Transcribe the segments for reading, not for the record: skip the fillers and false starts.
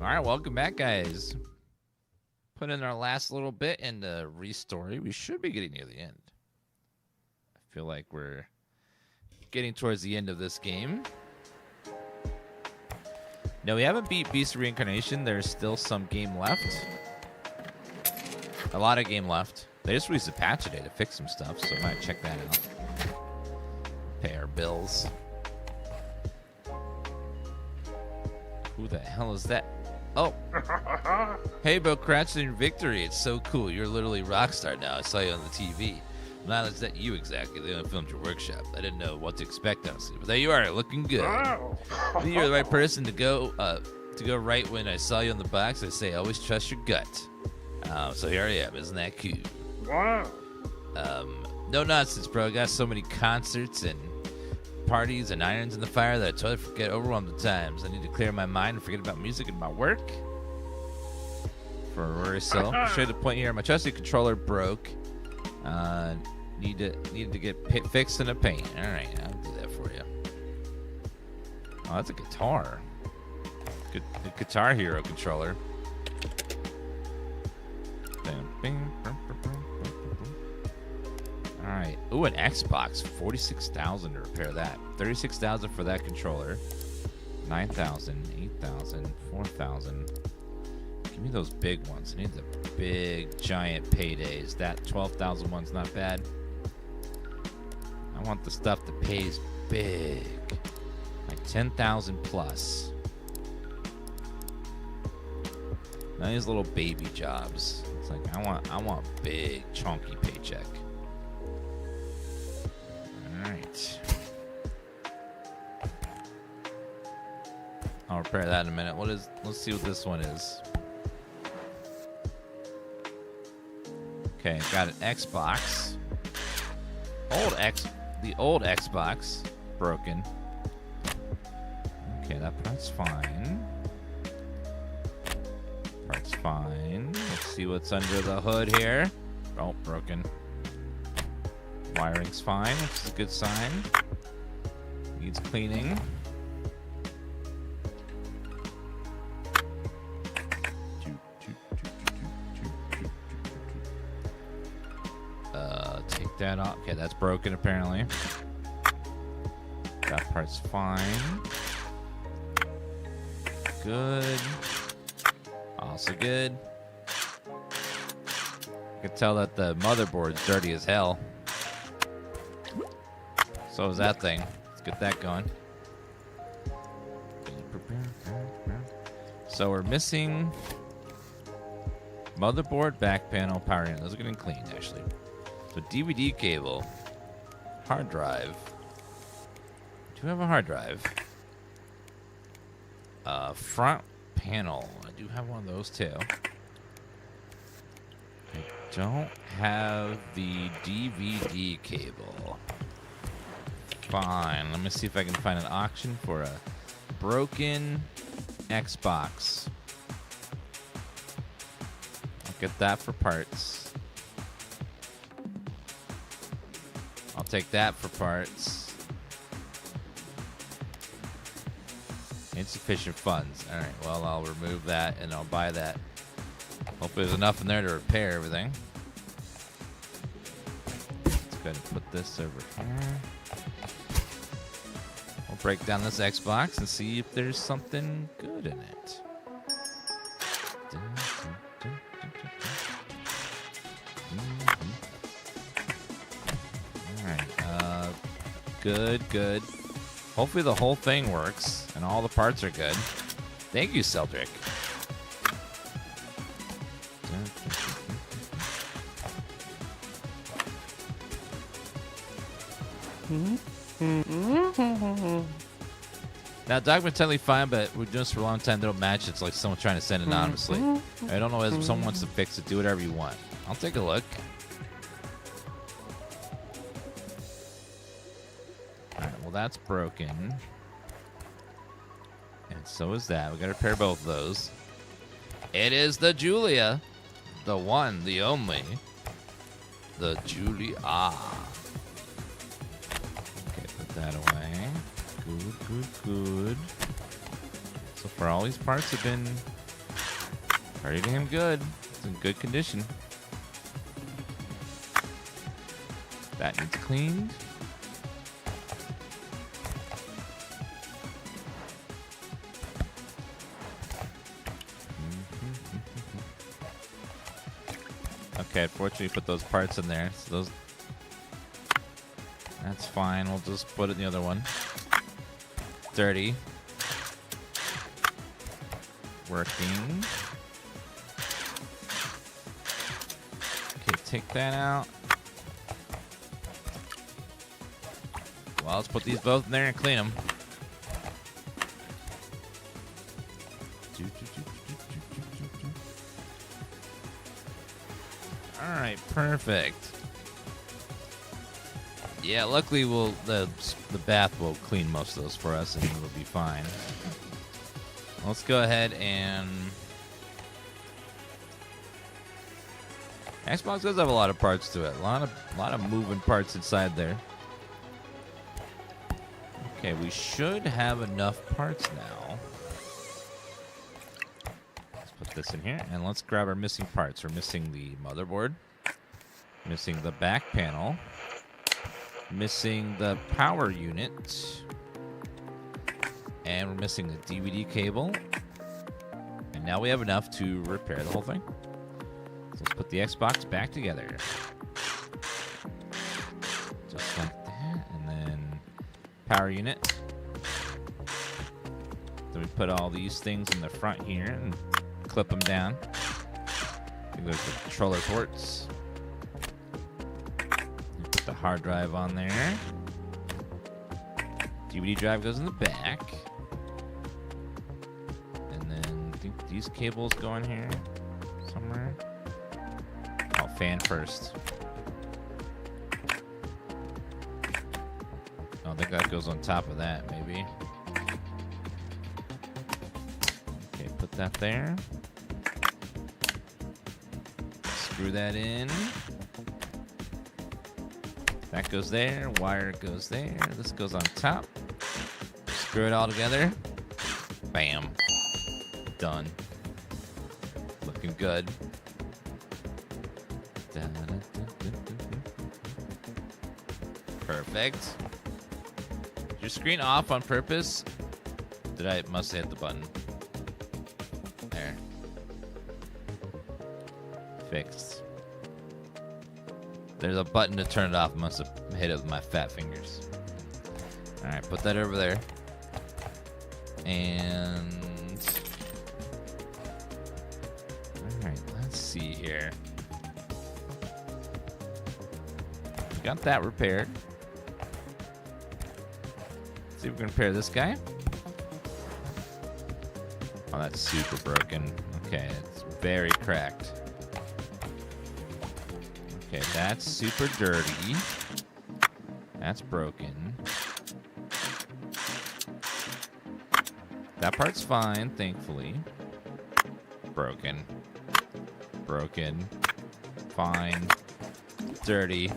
All right, welcome back, guys. Put in our last little bit into RESTORY. We should be getting near the end. I feel like we're getting towards the end of this game. No, we haven't beat Beast of Reincarnation. There's still some game left. A lot of game left. They just released a patch today to fix some stuff, so I might check that out. Pay our bills. Who the hell is that? Oh. Hey, Bo, congrats on your victory. It's so cool. You're literally Rockstar now. I saw you on the TV. Not is that you exactly. They only filmed your workshop. I didn't know what to expect, honestly. But there you are, looking good. You're the right person to go right when I saw you on the box. I say, always trust your gut. So here I am. Isn't that cute? Wow. No nonsense, bro. I got so many concerts and parties and irons in the fire that I totally forget overwhelmed at times. I need to clear my mind and forget about music and my work. For rehearsal. I'll show you the point here. My trusty controller broke. Needed to get fixed in a paint. All right, I'll do that for you. Oh, that's a guitar. Good Guitar Hero controller. All right. Ooh, an Xbox. 46,000 to repair that. 36,000 for that controller. 9,000, 8,000, 4,000. Give me those big ones. I need the big, giant paydays. That 12,000 one's not bad. I want the stuff that pays big. Like 10,000 plus. Now these little baby jobs. It's like I want big, chunky paycheck. All right. I'll repair that in a minute. Let's see what this one is. Okay, got an Xbox. The old Xbox broken. Okay, that part's fine. Part's fine. Let's see what's under the hood here. Oh, broken. Wiring's fine, which is a good sign. Needs cleaning. Take that off. Okay, that's broken apparently. That part's fine. Good. Also good. I can tell that the motherboard's dirty as hell. So is that thing. Let's get that going. So we're missing motherboard, back panel, power unit. Those are getting cleaned, actually. So DVD cable, hard drive. Do you have a hard drive? Front panel. I do have one of those too. I don't have the DVD cable. Fine. Let me see if I can find an auction for a broken Xbox. I'll get that for parts. I'll take that for parts. Insufficient funds. All right, well, I'll remove that and I'll buy that. Hopefully there's enough in there to repair everything. Let's go ahead and put this over here. We'll break down this Xbox and see if there's something good in it. Good. Hopefully the whole thing works and all the parts are good. Thank you, Celdric. Now, documentally fine, but we're doing this for a long time. They don't match. It's like someone trying to send anonymously. I don't know if someone wants to fix it. Do whatever you want. I'll take a look. That's broken. And so is that. We gotta repair both of those. It is the Julia. The one, the only. The Julia. Okay, put that away. Good. So far all these parts have been Pretty damn good. It's in good condition. That needs cleaned. Okay, unfortunately, put those parts in there. So those. That's fine. We'll just put it in the other one. Dirty. Working. Okay, take that out. Well, let's put these both in there and clean them. All right, perfect. Yeah, luckily the bath will clean most of those for us, and it'll be fine. Let's go ahead and Xbox does have a lot of parts to it. A lot of moving parts inside there. Okay, we should have enough parts now. Let's put this in here, and let's grab our missing parts. We're missing the motherboard, missing the back panel, missing the power unit, and we're missing the DVD cable. And now we have enough to repair the whole thing. So let's put the Xbox back together. Just like that. And then power unit. Then we put all these things in the front here and clip them down. I think there's the controller ports. Put the hard drive on there. DVD drive goes in the back. And then I think these cables go in here somewhere. Oh, fan first. I think that goes on top of that, maybe. Okay, put that there. Screw that in. That goes there. Wire goes there. This goes on top. Screw it all together. Bam. Done. Looking good. Perfect. Is your screen off on purpose? Must have hit the button. There. Fixed. There's a button to turn it off. Must have hit it with my fat fingers. Alright, put that over there. And alright, let's see here. We got that repaired. Let's see if we can repair this guy. Oh, that's super broken. Okay, it's very cracked. Okay, that's super dirty. That's broken. That part's fine, thankfully. Broken. Broken. Fine. Dirty.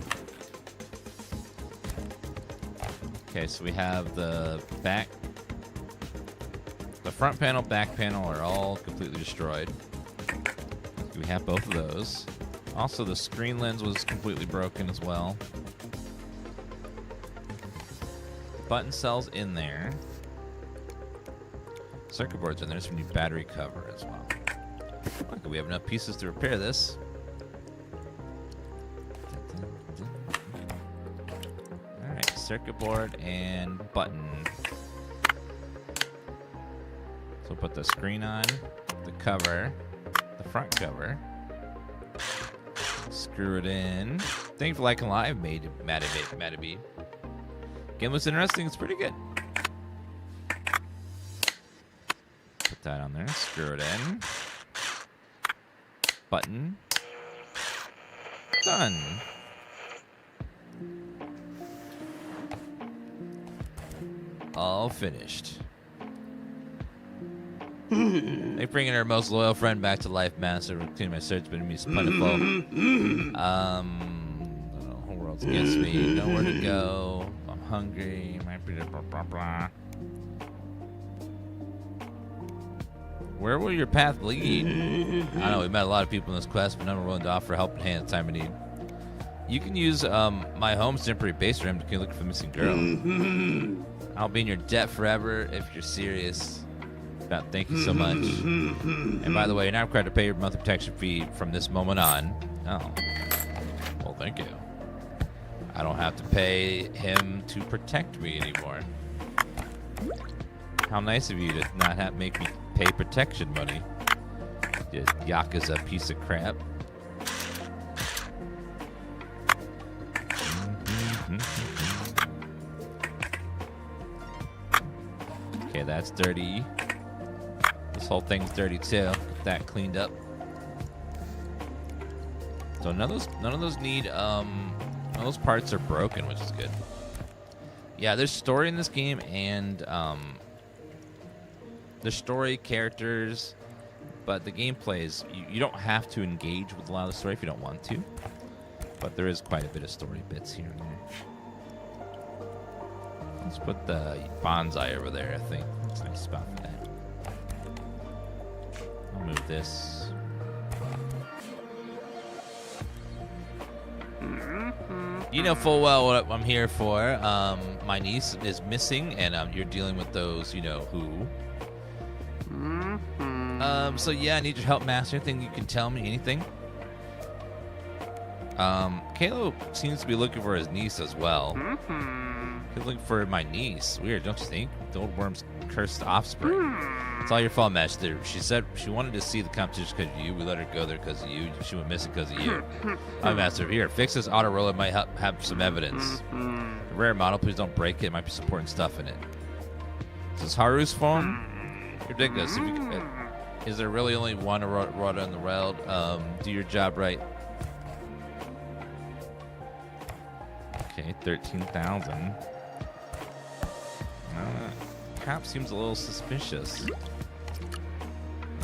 Okay, so we have the back. The front panel, back panel are all completely destroyed. We have both of those. Also, the screen lens was completely broken as well. Button cell's in there. Circuit board's in there, so we need battery cover as well. Okay, we have enough pieces to repair this. Alright, circuit board and button. So we'll put the screen on, the cover, the front cover. Screw it in. Thank you for liking live, Mataby. Game looks interesting. It's pretty good. Put that on there. Screw it in. Button. Done. All finished. They bringing our most loyal friend back to life, Master. Routine my search, but me plentiful. The whole world's against me. Nowhere to go. I'm hungry. Might be blah blah blah. Where will your path lead? I don't know. We met a lot of people in this quest, but none were willing to offer a helping hand at the time of need. You can use my home's temporary base for him to look for the missing girl. I'll be in your debt forever if you're serious. Thank you so much. And by the way, you're not required to pay your monthly protection fee from this moment on. Oh. Well, thank you. I don't have to pay him to protect me anymore. How nice of you to not have make me pay protection money. You Yakuza piece of crap. Okay, that's dirty. This whole thing's dirty too. Get that cleaned up. So none of those need none of those parts are broken, which is good. Yeah, there's story in this game, and there's story, characters, but the gameplay is you don't have to engage with a lot of the story if you don't want to. But there is quite a bit of story bits here and there. Let's put the bonsai over there, I think. That's a nice spot for that. I'll move this. You know full well what I'm here for. My niece is missing, and you're dealing with those, you know, who. So yeah, I need your help, master. Anything you can tell me? Anything? Kalo seems to be looking for his niece as well. He's looking for my niece. Weird, don't you think? The old worm's cursed offspring. It's all your fault, master. She said she wanted to see the competition because of you. We let her go there because of you. She went missing because of you. My master, here, fix this auto roller. Might have some evidence. A rare model, please don't break it. Might be some important stuff in it. Is this Haru's phone? Ridiculous. Is there really only one rotor in the world? Do your job right. Okay, 13,000. Cop seems a little suspicious.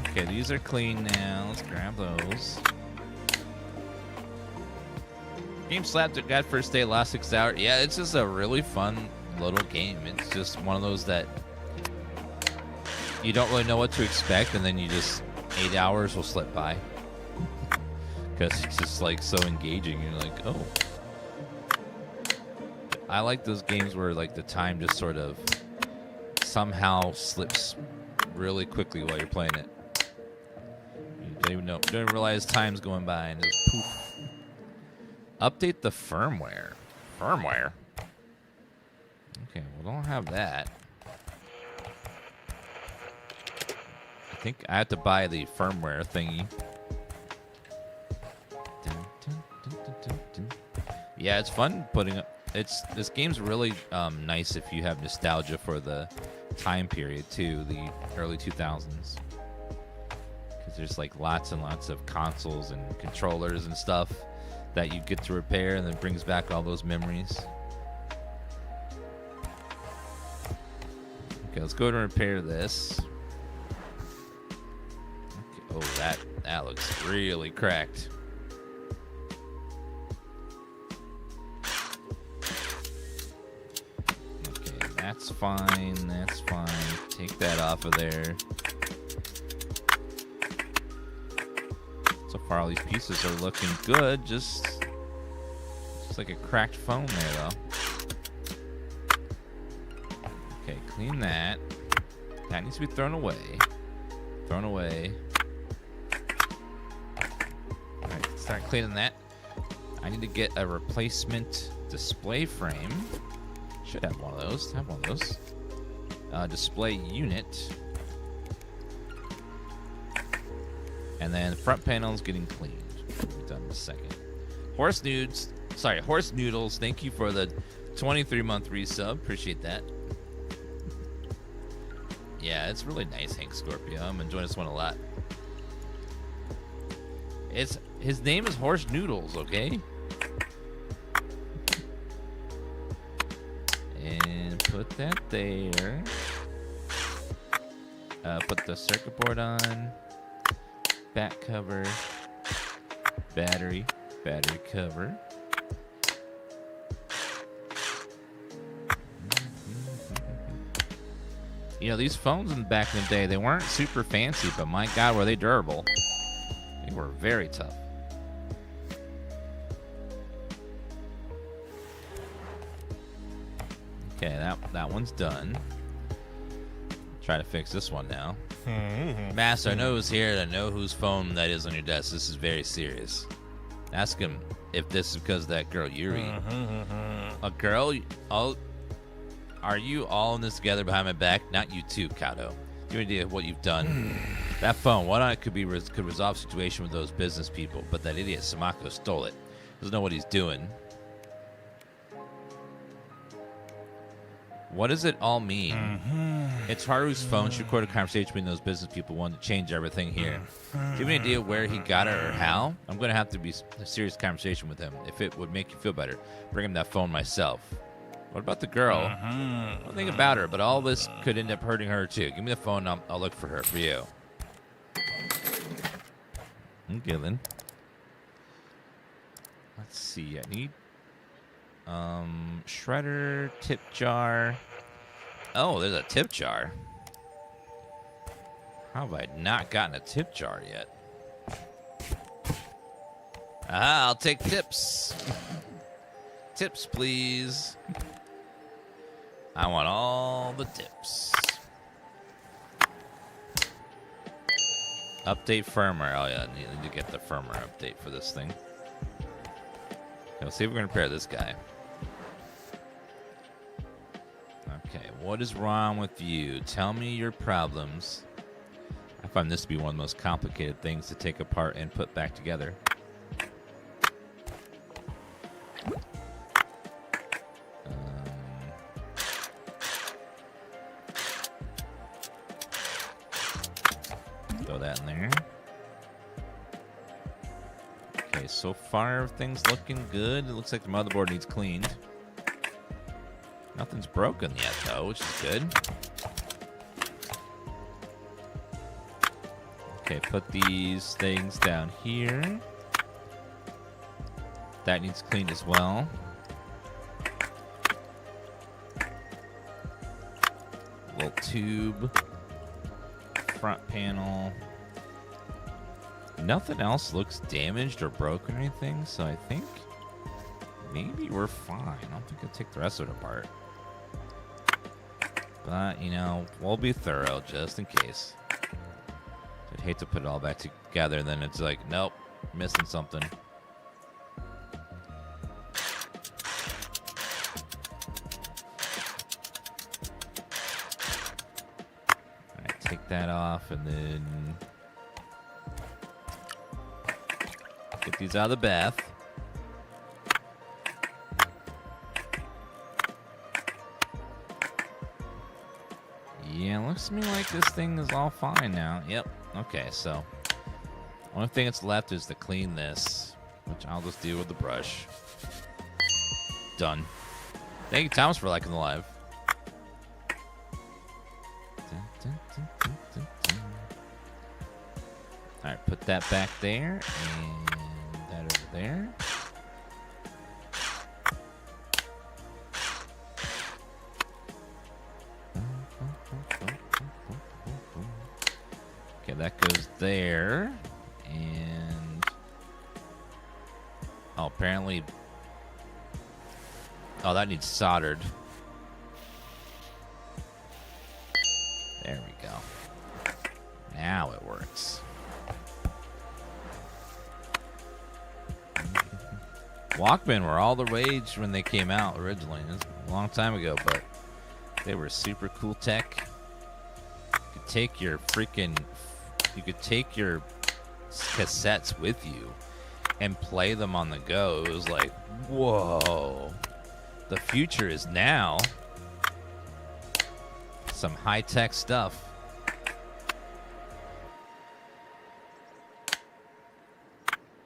Okay, these are clean now. Let's grab those. Game slapped at God first day, last 6 hours. Yeah, it's just a really fun little game. It's just one of those that you don't really know what to expect, and then you just 8 hours will slip by because it's just like so engaging. You're like, oh. I like those games where like the time just sort of somehow slips really quickly while you're playing it. You don't even know, don't even realize time's going by and just poof. Update the firmware. Firmware? Okay, well, don't have that. I think I have to buy the firmware thingy. Yeah, it's fun putting up. This game's really nice if you have nostalgia for the time period too, the early 2000s, because there's like lots and lots of consoles and controllers and stuff that you get to repair, and it brings back all those memories. Okay, let's go ahead and repair this. Okay. Oh, that looks really cracked. That's fine, that's fine. Take that off of there. So far, all these pieces are looking good. Just like a cracked phone there, though. Okay, clean that. That needs to be thrown away. Thrown away. Alright, start cleaning that. I need to get a replacement display frame. Should have one of those. Have one of those. Display unit. And then front panel is getting cleaned. We'll be done in a second. Horse Noodles. Thank you for the 23-month resub. Appreciate that. Yeah, it's really nice, Hank Scorpio. I'm enjoying this one a lot. His name is Horse Noodles, okay? And put that there. Put the circuit board on. Back cover. Battery cover. You know, these phones in back in the day, they weren't super fancy, but my God, were they durable. They were very tough. Okay, that one's done. Try to fix this one now. Master, I know who's here, and I know whose phone that is on your desk. This is very serious. Ask him if this is because of that girl, Yuri. A girl? Are you all in this together behind my back? Not you too, Kato. Do you have any idea what you've done? That phone, why not? It could resolve the situation with those business people, but that idiot Samako stole it. Doesn't know what he's doing. What does it all mean? It's Haru's phone. She recorded a conversation between those business people wanting to change everything here. Do you have any idea where he got it or how? I'm going to have to be a serious conversation with him. If it would make you feel better, bring him that phone myself. What about the girl? I don't think about her, but all this could end up hurting her too. Give me the phone. I'll look for her for you. Okay, then. Let's see. I need shredder, tip jar. Oh, there's a tip jar. How have I not gotten a tip jar yet? Ah, I'll take tips. Tips, please. I want all the tips. Update firmware. Oh, yeah, I need to get the firmware update for this thing. Okay, let's see if we're going to repair this guy. Okay, what is wrong with you? Tell me your problems. I find this to be one of the most complicated things to take apart and put back together. Throw that in there. Okay, so far everything's looking good. It looks like the motherboard needs cleaned. Nothing's broken yet, though, which is good. Okay, put these things down here. That needs cleaned as well. Little tube. Front panel. Nothing else looks damaged or broken or anything, so I think maybe we're fine. I don't think I'll take the rest of it apart. But, you know, we'll be thorough just in case. I'd hate to put it all back together and then it's like, nope, missing something. Alright, take that off and then get these out of the bath. Yeah, looks to me like this thing is all fine now. Yep. Okay, so only thing that's left is to clean this, which I'll just do with the brush. Done. Thank you, Thomas, for liking the live. All right, put that back there and that over there. Okay, that goes there. And oh, apparently, oh, that needs soldered. There we go. Now it works. Walkman were all the rage when they came out originally. It was a long time ago, but they were super cool tech. You could take your cassettes with you and play them on the go. It was like, whoa, the future is now. Some high-tech stuff.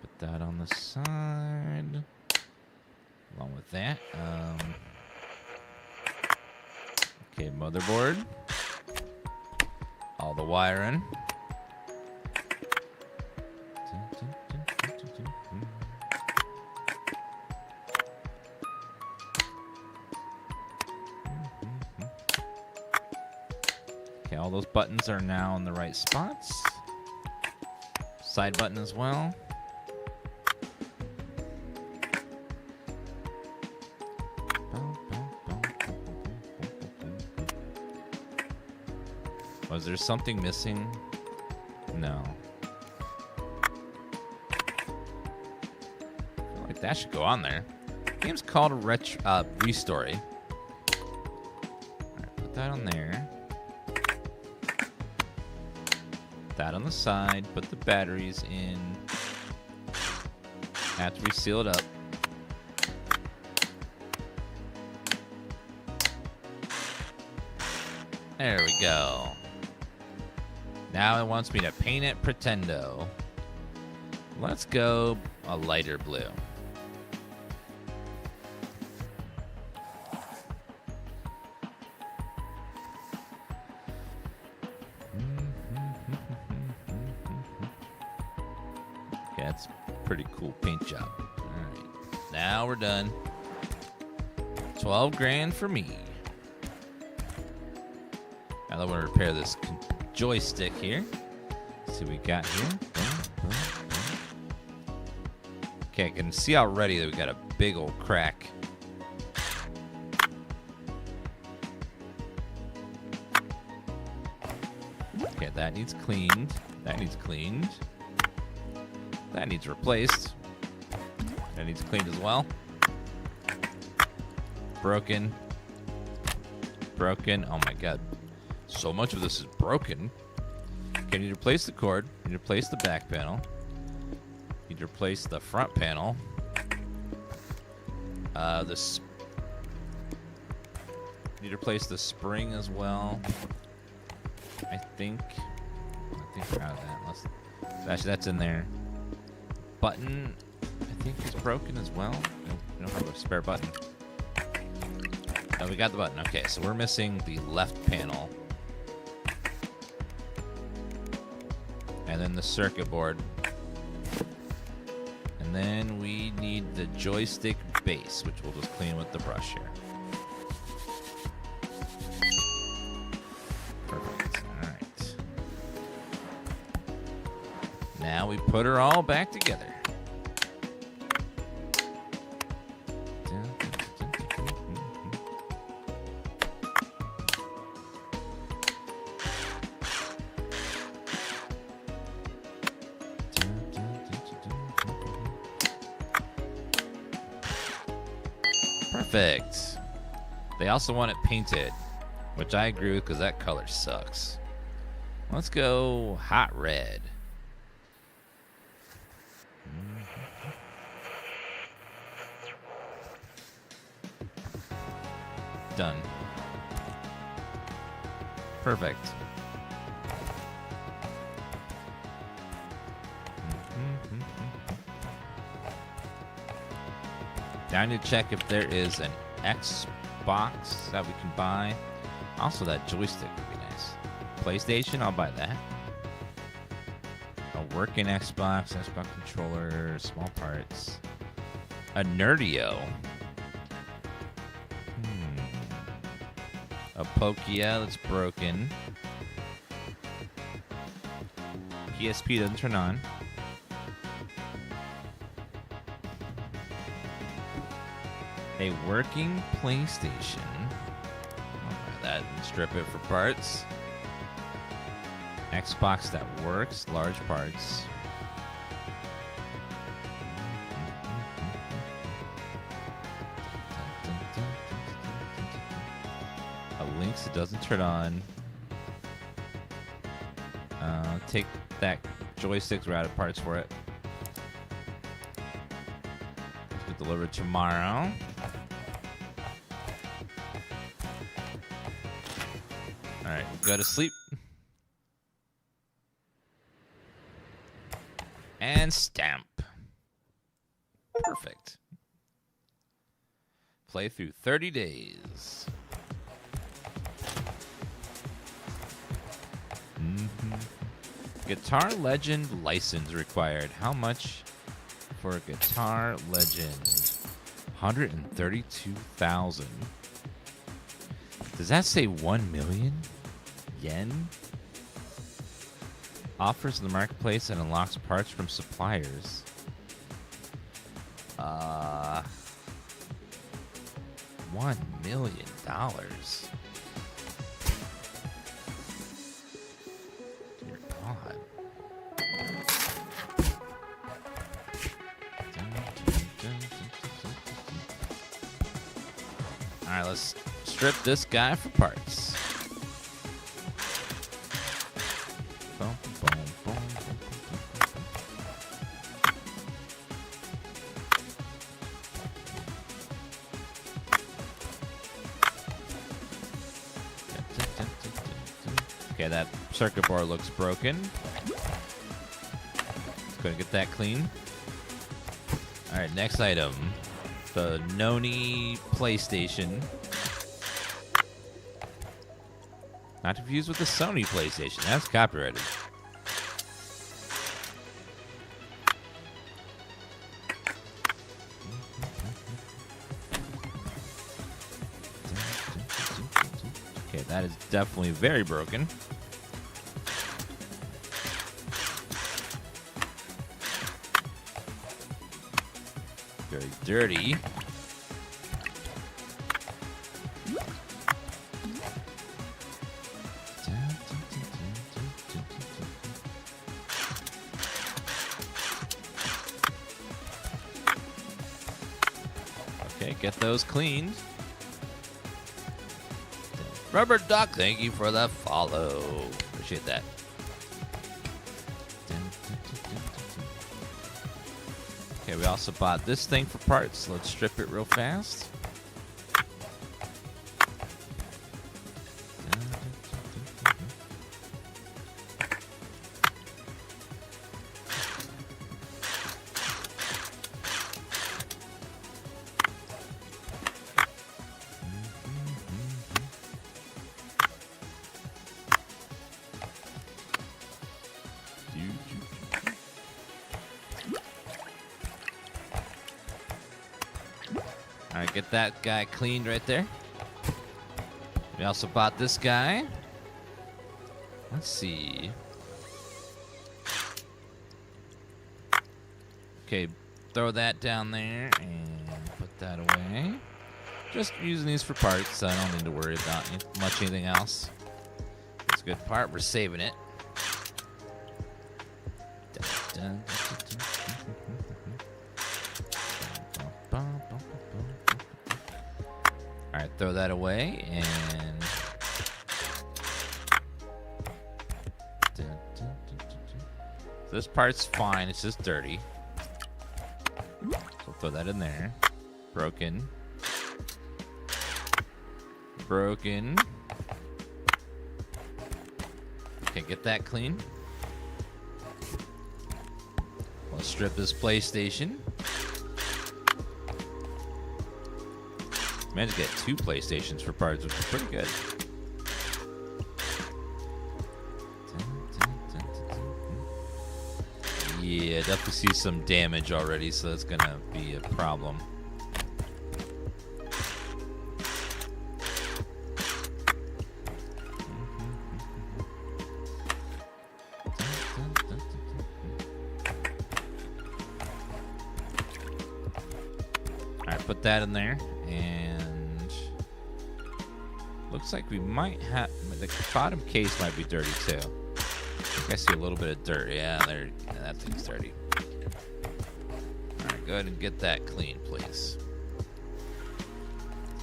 Put that on the side. Along with that. Okay, motherboard. All the wiring. all those buttons are now in the right spots. Side button as well. Was there something missing? No. I feel like that should go on there. The game's called RESTORY. Alright, put that on there. That on the side. Put the batteries in. After we seal it up. There we go. Now it wants me to paint it Pretendo. Let's go a lighter blue. Okay, that's a pretty cool paint job. All right, now we're done. 12 grand for me. Now I want to repair this joystick here. Let's see what we got here. Okay, I can see already that we got a big old crack. Okay, that needs cleaned. That needs cleaned. That needs replaced. That needs cleaned as well. Broken. Broken. Oh my god. So much of this is broken. Okay, you need to replace the cord. You need to replace the back panel. You need to replace the front panel. You need to replace the spring as well. I think we're out of that. Actually, that's in there. Button, I think, is broken as well. Nope, we don't have a spare button. Oh, we got the button. Okay, so we're missing the left panel. And then the circuit board. And then we need the joystick base, which we'll just clean with the brush here. Perfect. All right. Now we put her all back together. Perfect. They also want it painted, which I agree with because that color sucks. Let's go hot red. Done. Perfect. Now I need to check if there is an Xbox that we can buy. Also, that joystick would be nice. PlayStation, I'll buy that. A working Xbox controller, small parts. A Nerdio. A Pokia that's broken. PSP doesn't turn on. A working PlayStation. I'll buy that and strip it for parts. Xbox that works, large parts. A Lynx that doesn't turn on. Take that joystick's routed parts for it. Get delivered tomorrow. Alright, go to sleep. And stamp. Perfect. Play through 30 days. Guitar Legend license required. How much for a Guitar Legend? 132,000. Does that say 1 million? yen. Offers in the marketplace and unlocks parts from suppliers. $1 million. Dear God. All right, let's strip this guy for parts. Boom, boom, boom, boom, boom, boom. Okay, that circuit board looks broken. Let's go and get that clean. All right, next item. The Noni PlayStation. Not to confuse with the Sony PlayStation. That's copyrighted. Okay, that is definitely very broken. Very dirty. Okay, get those cleaned. Rubber Duck, thank you for the follow. Appreciate that. Okay, we also bought this thing for parts. Let's strip it real fast. All right, get that guy cleaned right there. We also bought this guy. Let's see. Okay, throw that down there and put that away. Just using these for parts, so I don't need to worry about much anything else. It's a good part. We're saving it. Dun, dun, dun, dun, dun. All right, throw that away and this part's fine. It's just dirty. So throw that in there. Broken. Broken. Okay, get that clean. Let's strip this PlayStation. Managed to get 2 PlayStations for parts, which is pretty good. Yeah, definitely see some damage already, so that's gonna be a problem. Alright, put that in there. And looks like we might have the bottom case might be dirty too. I think I see a little bit of dirt. Yeah, there. Yeah, that thing's dirty. All right, go ahead and get that clean, please.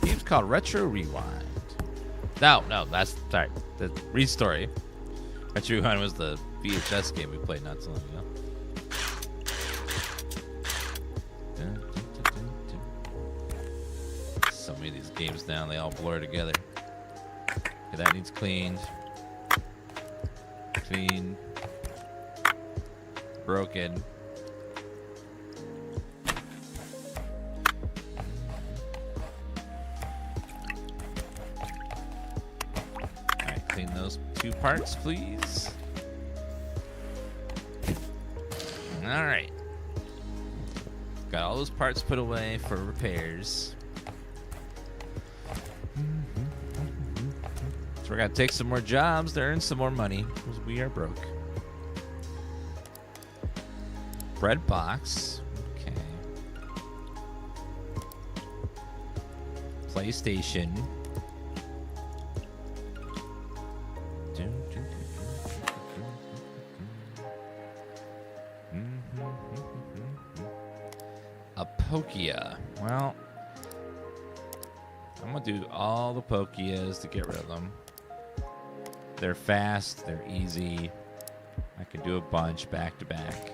The game's called Retro Rewind. No, that's sorry. The RESTORY. Retro Rewind was the VHS game we played not so long ago. So many of these games now, they all blur together. Okay, that needs cleaned. Clean. Broken. Alright, clean those 2 parts, please. Alright. Got all those parts put away for repairs. Let's we're gonna take some more jobs to earn some more money because we are broke. Bread box. Okay. PlayStation. A Pokia. Well, I'm gonna do all the Pokias to get rid of them. They're fast, they're easy. I can do a bunch back to back.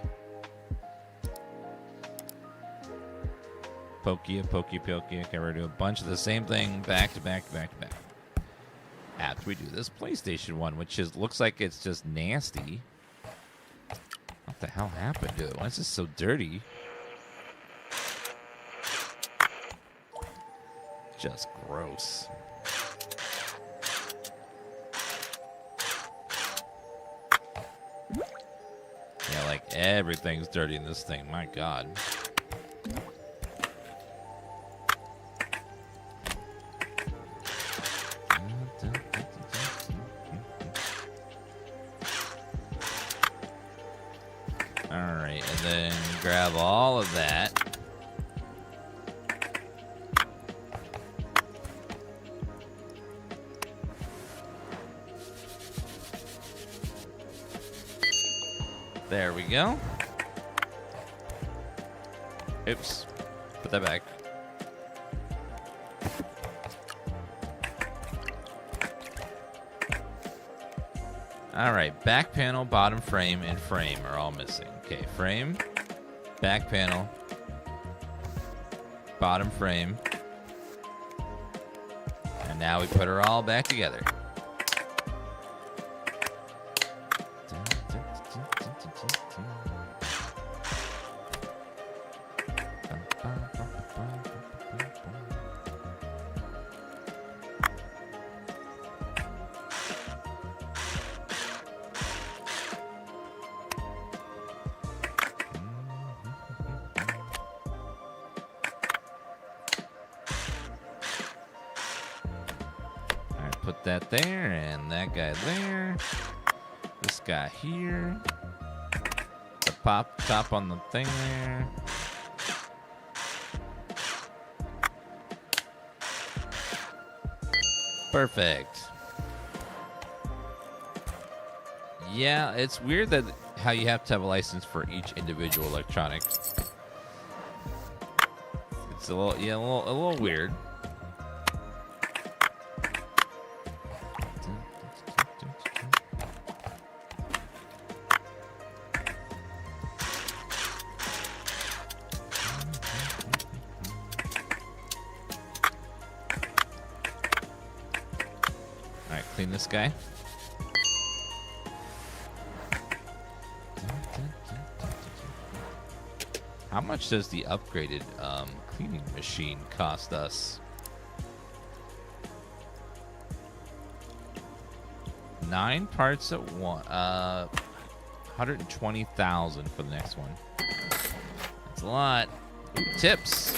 Pokia. Okay, we're gonna do a bunch of the same thing back to back to back to back. After we do this PlayStation one, which looks like it's just nasty. What the hell happened to it? Why is this so dirty? Just gross. Yeah, like everything's dirty in this thing. My God. Alright, and then grab all of that. There we go. Oops. Put that back. Alright, back panel, bottom frame, and frame are all missing. Okay, frame, back panel, bottom frame. And now we put her all back together. Put that there, and that guy there. This guy here. The top on the thing there. Perfect. Yeah, it's weird that how you have to have a license for each individual electronic. It's a little weird. Alright, clean this guy. How much does the upgraded cleaning machine cost us? 9 parts at one. 120,000 for the next one. That's a lot. Ooh, tips.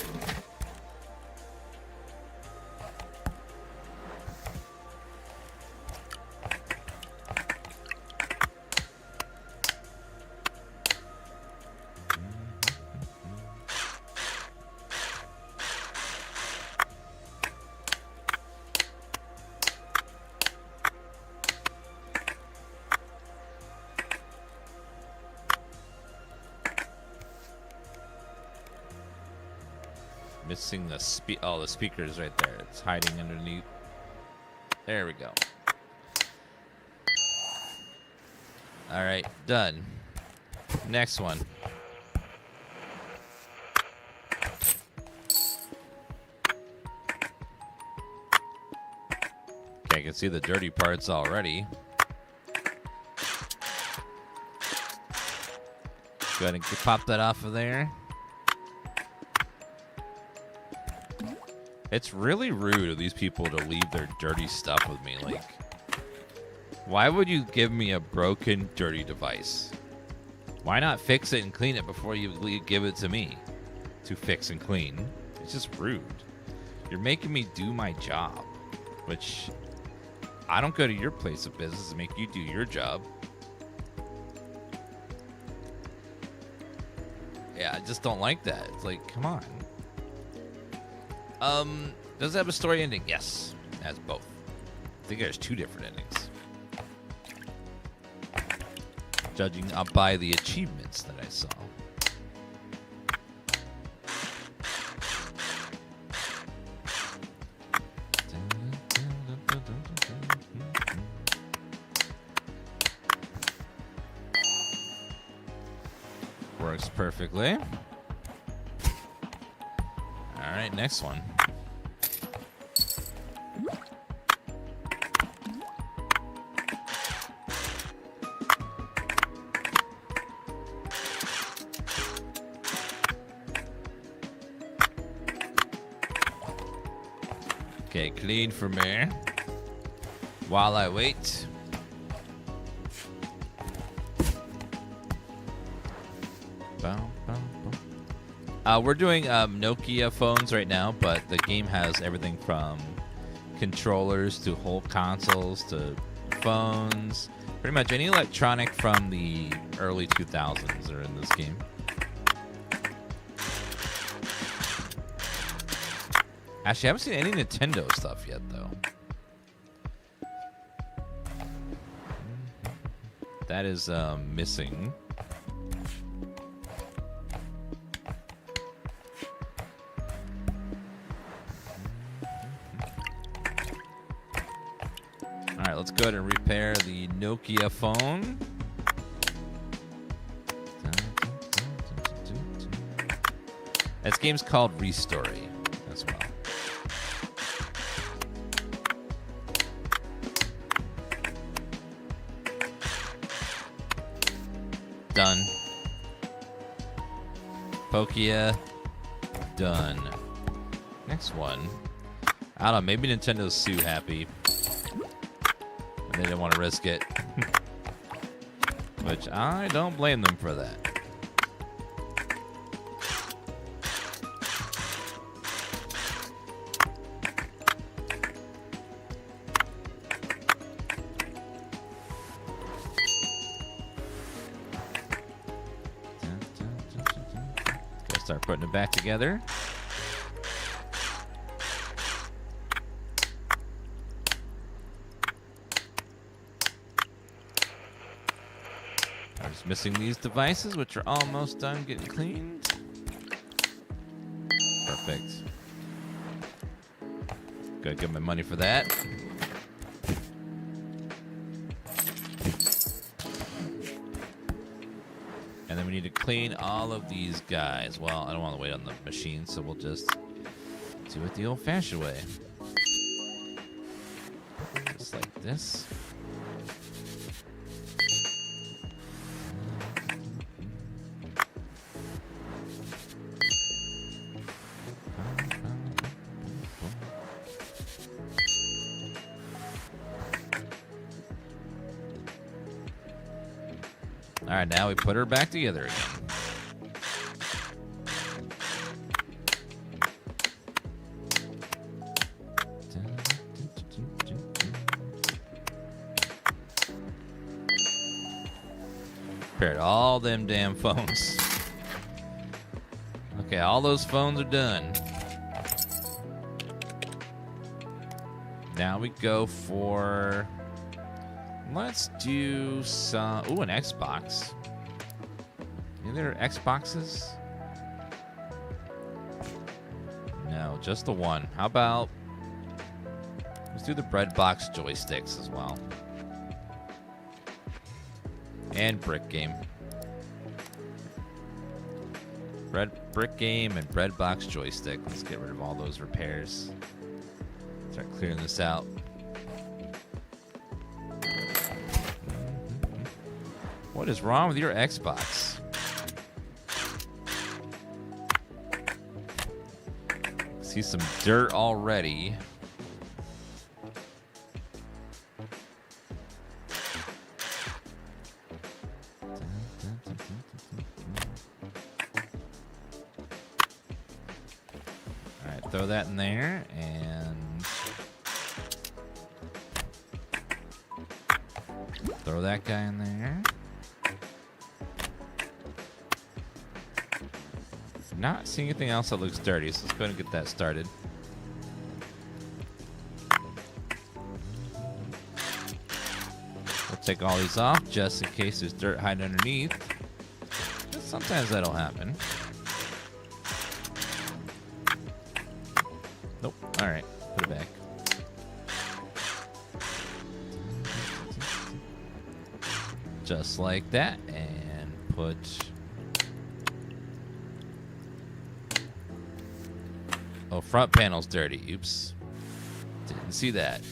Missing the the speaker's right there. It's hiding underneath. There we go. All right, done. Next one. Okay, I can see the dirty parts already. Go ahead and pop that off of there. It's really rude of these people to leave their dirty stuff with me. Like, why would you give me a broken, dirty device? Why not fix it and clean it before you give it to me to fix and clean? It's just rude. You're making me do my job, which I don't go to your place of business to make you do your job. Yeah, I just don't like that. It's like, come on. Does it have a story ending? Yes, it has both. I think there's 2 different endings. Judging by the achievements that I saw. Works perfectly. All right, next one. Okay, clean for me. While I wait. We're doing Nokia phones right now, but the game has everything from controllers to whole consoles to phones. Pretty much any electronic from the early 2000s are in this game. Actually, I haven't seen any Nintendo stuff yet, though. That is missing. All right, let's go ahead and repair the Nokia phone. This game's called RESTORY as well. Done. Pokia. Done. Next one. I don't know, maybe Nintendo's too happy. And they didn't want to risk it. Which I don't blame them for that. Gotta start putting it back together. I'm just missing these devices, which are almost done getting cleaned. Perfect. Gotta get my money for that. And then we need to clean all of these guys. Well, I don't want to wait on the machine, so we'll just do it the old-fashioned way. Just like this. All right, now we put her back together again. Repaired all them damn phones. Okay, all those phones are done. Now we go for... Let's do some... Ooh, an Xbox. Are there Xboxes? No, just the one. How about... Let's do the Breadbox joysticks as well. And Brick Game. Brick Game and Breadbox joystick. Let's get rid of all those repairs. Start clearing this out. What is wrong with your Xbox? See some dirt already. All right, throw that in there and Throw that guy in there. Not seeing anything else that looks dirty, so let's go ahead and get that started. We'll take all these off just in case there's dirt hiding underneath. Just sometimes that'll happen. Nope. All right, put it back. Just like that, and put. Oh, front panel's dirty. Oops. Didn't see that.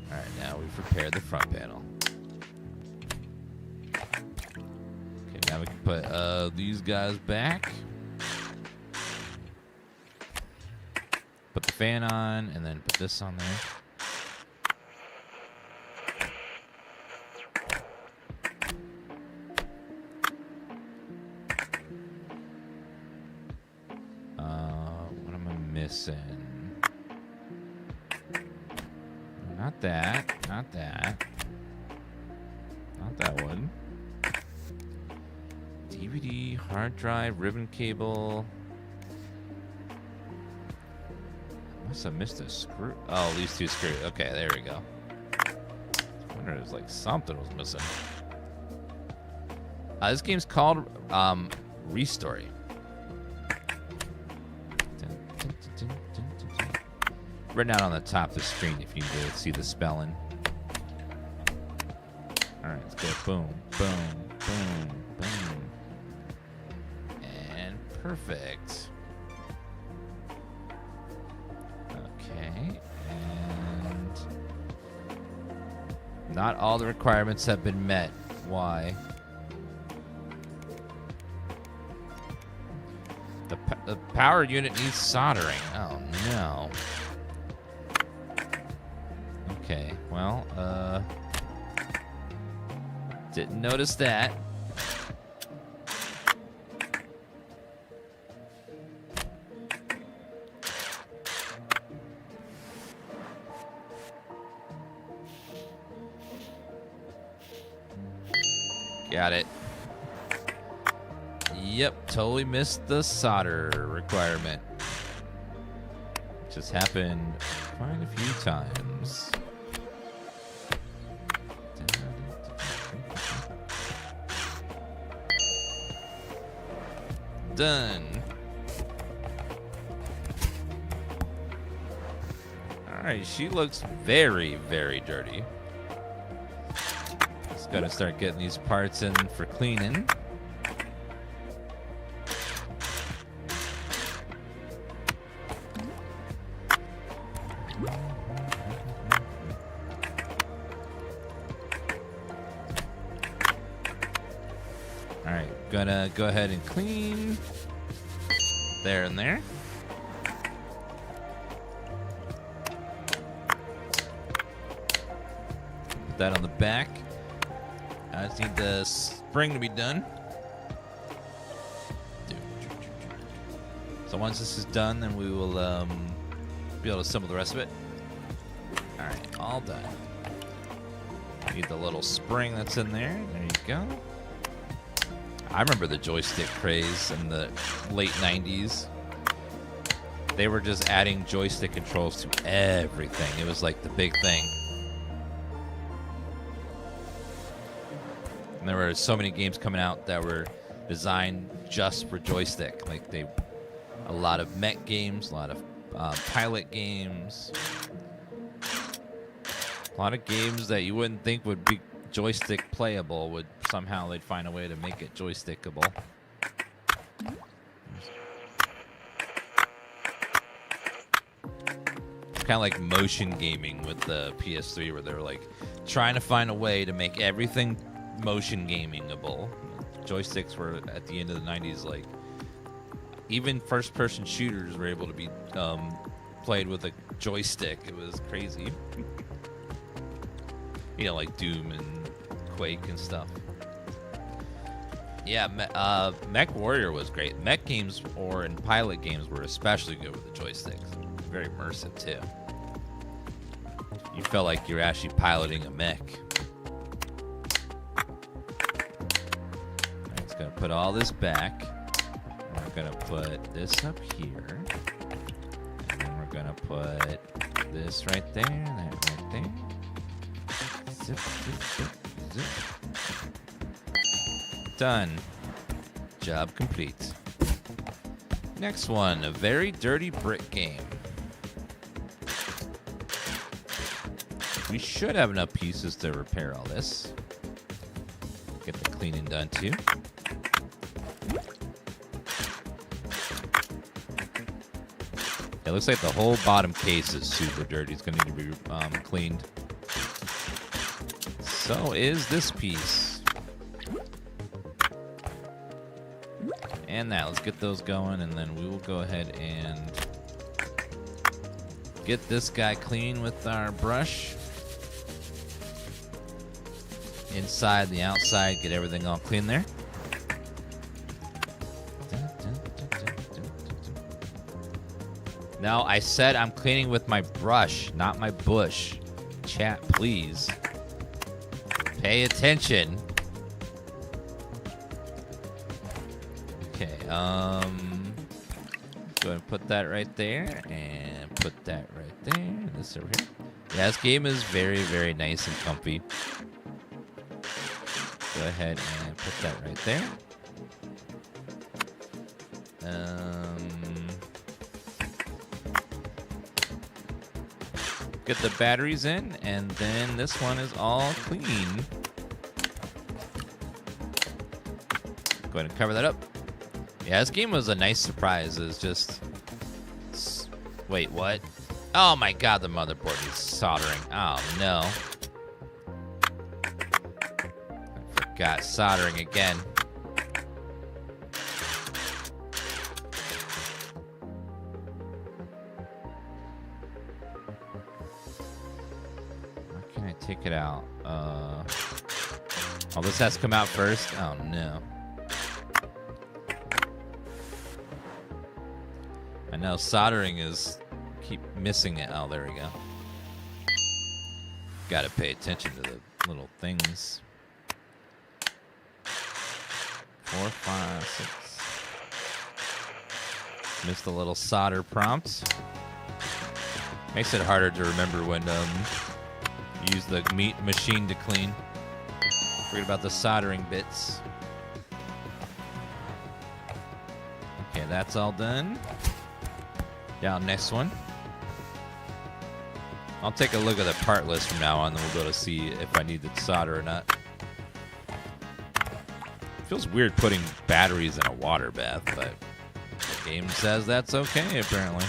Alright, now we've repaired the front panel. Okay, now we can put these guys back. Put the fan on, and then put this on there. What am I missing? Not that. Not that. Not that one. DVD, hard drive, ribbon cable. Must have missed a screw. Oh, these two screws. Okay, there we go. I wonder if like something was missing. This game's called RESTORY. Written out on the top of the screen if you need to see the spelling. All right, let's go. Boom, boom, boom, boom, and perfect. Okay, and not all the requirements have been met. Why? The power unit needs soldering. Oh no. Okay, well, didn't notice that. Got it. Yep, totally missed the solder requirement. Just happened quite a few times. Done. Alright, she looks very, very dirty. Just gotta start getting these parts in for cleaning. Alright, gonna go ahead and clean. There and there. Put that on the back. I just need the spring to be done. So once this is done, then we will be able to assemble the rest of it. Alright, all done. Need the little spring that's in there. There you go. I remember the joystick craze in the late 90s. They were just adding joystick controls to everything. It was like the big thing. And there were so many games coming out that were designed just for joystick. Like a lot of mech games, a lot of pilot games. A lot of games that you wouldn't think would be joystick playable would somehow they'd find a way to make it joystickable. It's kind of like motion gaming with the PS3, where they were like trying to find a way to make everything motion gamingable. Joysticks were at the end of the 90s, like even first-person shooters were able to be played with a joystick. It was crazy. You know, like Doom and Quake and stuff. Yeah, Mech Warrior was great. Mech games and pilot games were especially good with the joysticks. Very immersive too. You felt like you're actually piloting a mech. Alright, it's gonna put all this back. And we're gonna put this up here. And then we're gonna put this right there, that right there. Zip, zip, zip, zip. Done. Job complete. Next one, a very dirty brick game. We should have enough pieces to repair all this. Get the cleaning done too. It looks like the whole bottom case is super dirty. It's going to need to be cleaned. So is this piece. And that. Let's get those going, and then we will go ahead and get this guy clean with our brush. Inside, the outside, get everything all clean there. Now, I said I'm cleaning with my brush, not my bush. Chat, please. Pay attention. Okay, go ahead and put that right there, and put that right there, and this over here. Yeah, this game is very, very nice and comfy. Go ahead and put that right there. Get the batteries in, and then this one is all clean. Go ahead and cover that up. Yeah, this game was a nice surprise. It's just... Wait, what? Oh my god, the motherboard is soldering. Oh no. I forgot soldering again. Why can't I take it out? Oh, this has to come out first? Oh no. I know soldering is... Keep missing it. Oh, there we go. Gotta pay attention to the little things. 4, 5, 6. Missed a little solder prompt. Makes it harder to remember when you use the meat machine to clean. Forget about the soldering bits. Okay, that's all done. Down next one. I'll take a look at the part list from now on, then we'll go to see if I need to solder or not. Feels weird putting batteries in a water bath, but the game says that's okay, apparently.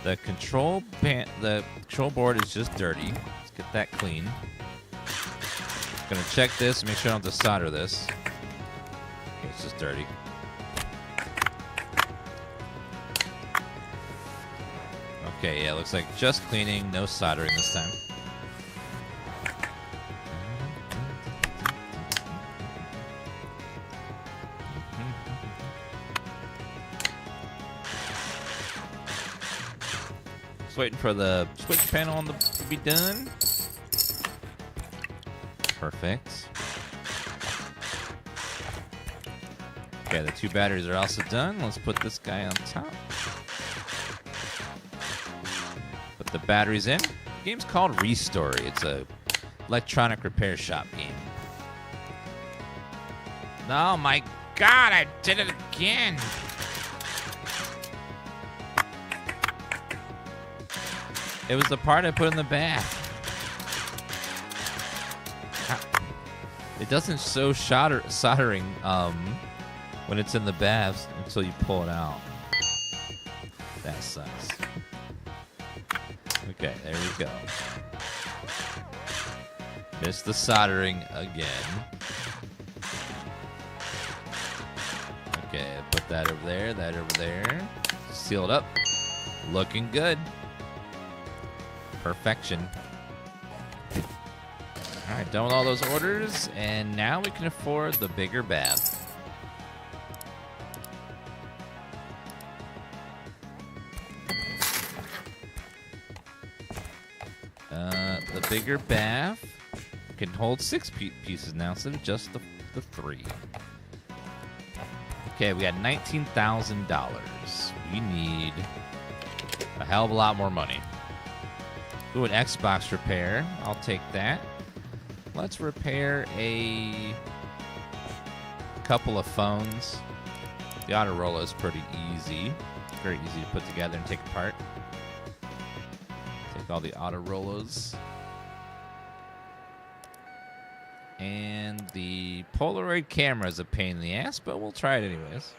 The control board is just dirty. Let's get that clean. Gonna check this, make sure I don't have to solder this. Okay, it's just dirty. Okay, yeah, looks like just cleaning, no soldering this time. Just waiting for the switch panel to be done. Perfect. Okay, the 2 batteries are also done. Let's put this guy on top. Put the batteries in. The game's called RESTORY. It's a electronic repair shop game. Oh my god, I did it again. It was the part I put in the bath. It doesn't show soldering when it's in the bath until you pull it out. That sucks. Okay, there we go. Missed the soldering again. Okay, put that over there, that over there. Seal it up. Looking good. Perfection. All right, done with all those orders, and now we can afford the bigger bath. bigger bath. Can hold 6 pieces now instead of just the 3. Okay, we got $19,000. We need a hell of a lot more money. Ooh, an Xbox repair. I'll take that. Let's repair a couple of phones. The Autorolla is pretty easy. Very easy to put together and take apart. Take all the Autorollas. And the Polaroid camera is a pain in the ass, but we'll try it anyways.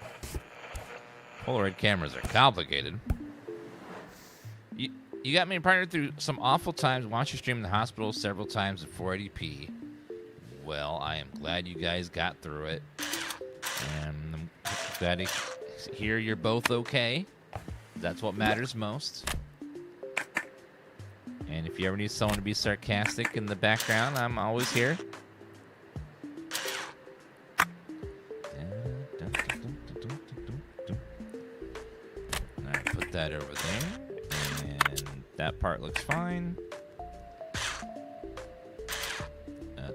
Polaroid cameras are complicated. You got me partnered through some awful times. Watched you stream in the hospital several times at 480p. Well, I am glad you guys got through it. And I'm glad to hear you're both okay. That's what matters most. And if you ever need someone to be sarcastic in the background, I'm always here. Alright, put that over there. And that part looks fine.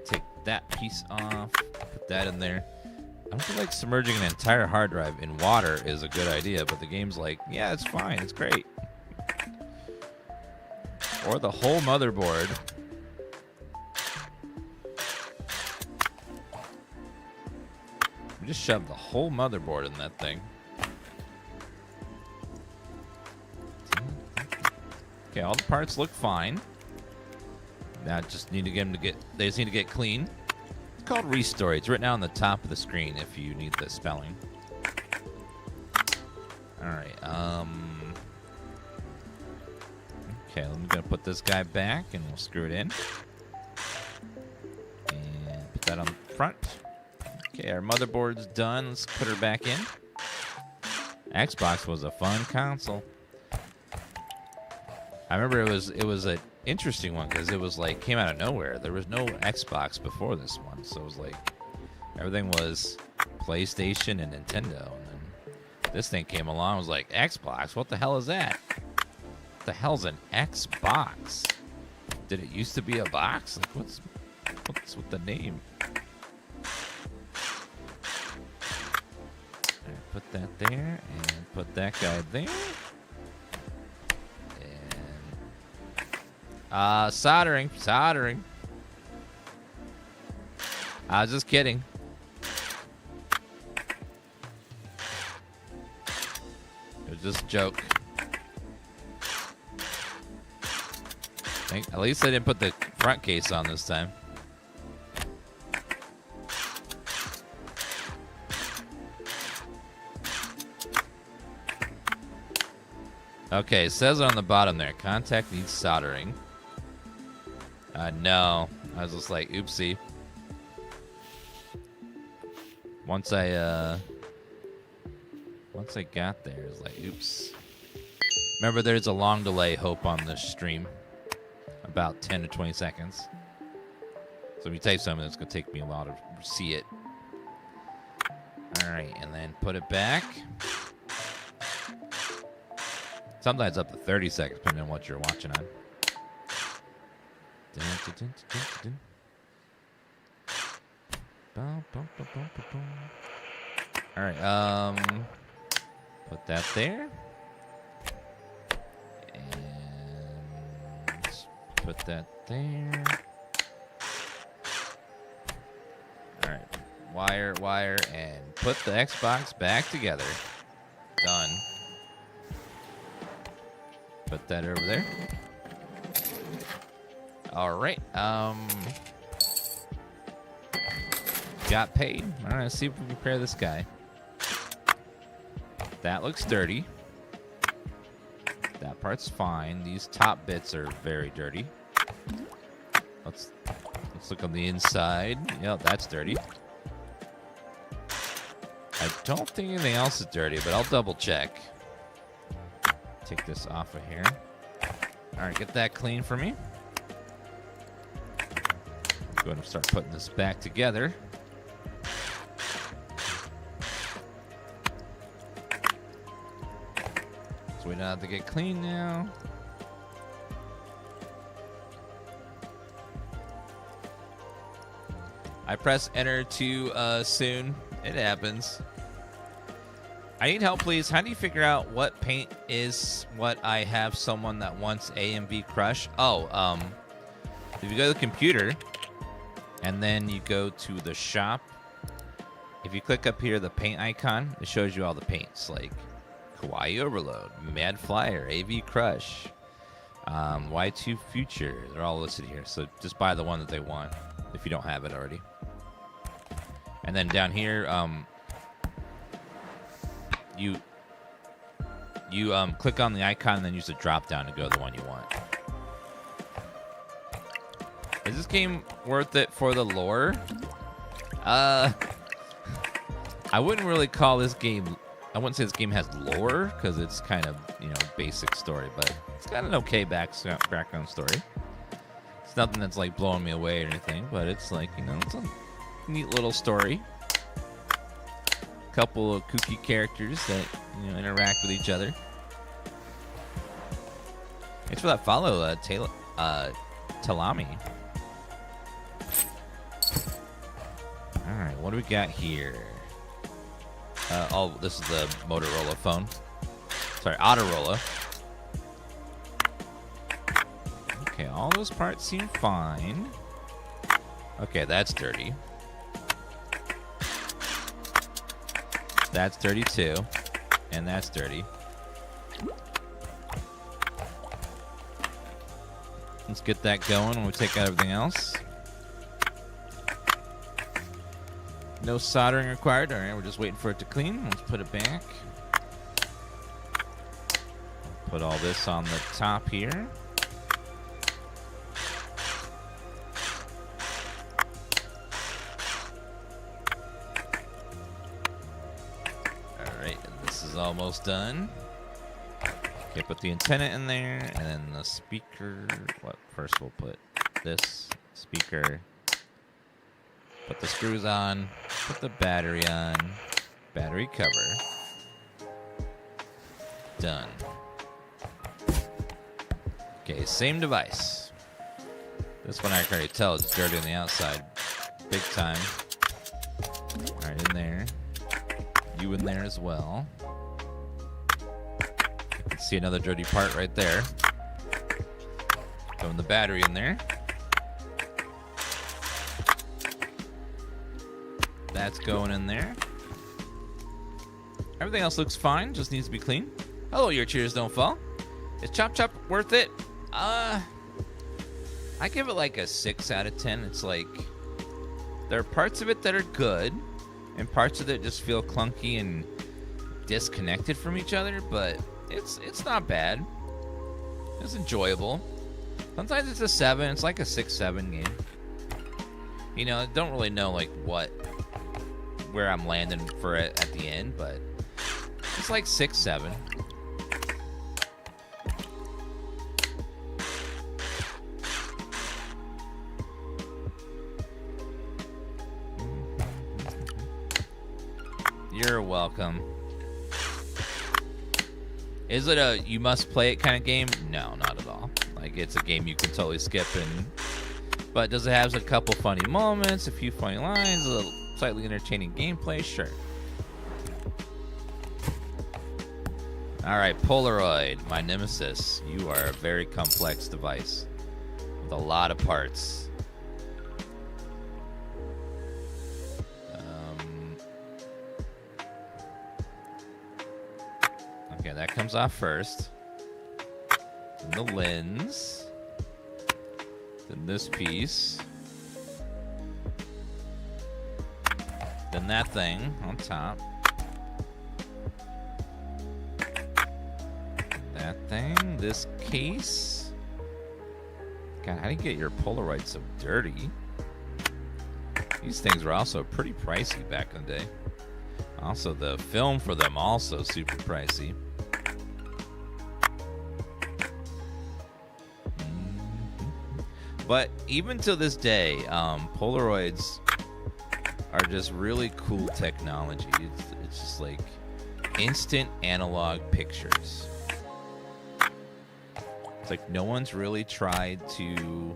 Take that piece off. Put that in there. I don't feel like submerging an entire hard drive in water is a good idea, but the game's like, yeah, it's fine. It's great. Or the whole motherboard. We just shoved the whole motherboard in that thing. Okay, all the parts look fine. Now just need to get them to they just need to get clean. It's called RESTORY. It's written out on the top of the screen if you need the spelling. Alright, okay, I'm gonna put this guy back and we'll screw it in. And put that on the front. Okay, our motherboard's done. Let's put her back in. Xbox was a fun console. I remember it was an interesting one because it was like came out of nowhere. There was no Xbox before this one, so it was like everything was PlayStation and Nintendo. And then this thing came along. I was like, Xbox? What the hell is that? What the hell's an Xbox? Did it used to be a box? Like what's with the name? Right, put that there and put that guy there. Soldering. I was just kidding. It was just a joke. At least I didn't put the front case on this time. Okay, it says on the bottom there, contact needs soldering. No. I was just like, oopsie. Once I got there, it was like, oops. Remember, there's a long delay, hope, on this stream. About 10 to 20 seconds. So if you type something, it's going to take me a while to see it. Alright, and then put it back. Sometimes up to 30 seconds, depending on what you're watching on. Alright, put that there. And put that there. Alright, wire, and put the Xbox back together. Done. Put that over there. Alright, got paid. Alright, let's see if we can repair this guy. That looks dirty. That part's fine. These top bits are very dirty. Let's look on the inside. Yep, that's dirty. I don't think anything else is dirty, but I'll double check. Take this off of here. Alright, get that clean for me. Go ahead and start putting this back together. So we don't have to get clean now. I press enter too soon. It happens. I need help, please. How do you figure out what paint is what I have someone that wants A and B crush? Oh, if you go to the computer and then you go to the shop, if you click up here, the paint icon, it shows you all the paints like Kawaii Overload, Mad Flyer, AV Crush, Y2 Future. They're all listed here. So just buy the one that they want if you don't have it already. And then down here, you click on the icon and then use the drop down to go to the one you want. Is this game worth it for the lore? I wouldn't really call this game. I wouldn't say this game has lore because it's kind of, basic story, but it's got an okay background story. It's nothing that's like blowing me away or anything, but it's like, it's a neat little story. Couple of kooky characters that interact with each other. Thanks for that follow, Talami. All right, what do we got here? This is the Motorola phone. Sorry, Autorola. Okay, all those parts seem fine. Okay, that's dirty. That's dirty too. And that's dirty. Let's get that going when we take out everything else. No soldering required. All right, we're just waiting for it to clean. Let's put it back. Put all this on the top here. Almost done. Okay, put the antenna in there, and then the speaker. First we'll put this speaker. Put the screws on. Put the battery on. Battery cover. Done. Okay, same device. This one I can already tell is dirty on the outside. Big time. Alright, in there. You in there as well. See another dirty part right there. Throwing the battery in there. That's going in there. Everything else looks fine, just needs to be clean. Hello, your cheers don't fall. Is Chop Chop worth it? I give it like a 6 out of 10. It's like there are parts of it that are good, and parts of it just feel clunky and disconnected from each other, but it's not bad. It's enjoyable. Sometimes it's a 7. It's like a 6-7 game. I don't really know like where I'm landing for it at the end, but it's like 6-7. You're welcome. Is it a you must play it kind of game? No, not at all. Like, it's a game you can totally skip. But does it have a couple funny moments, a few funny lines, a little slightly entertaining gameplay? Sure. All right, Polaroid, my nemesis. You are a very complex device with a lot of parts. Okay, that comes off first. Then the lens. Then this piece. Then that thing on top. That thing. This case. God, how do you get your Polaroid so dirty? These things were also pretty pricey back in the day. Also, the film for them also super pricey. But even to this day, Polaroids are just really cool technology. It's just like instant analog pictures. It's like no one's really tried to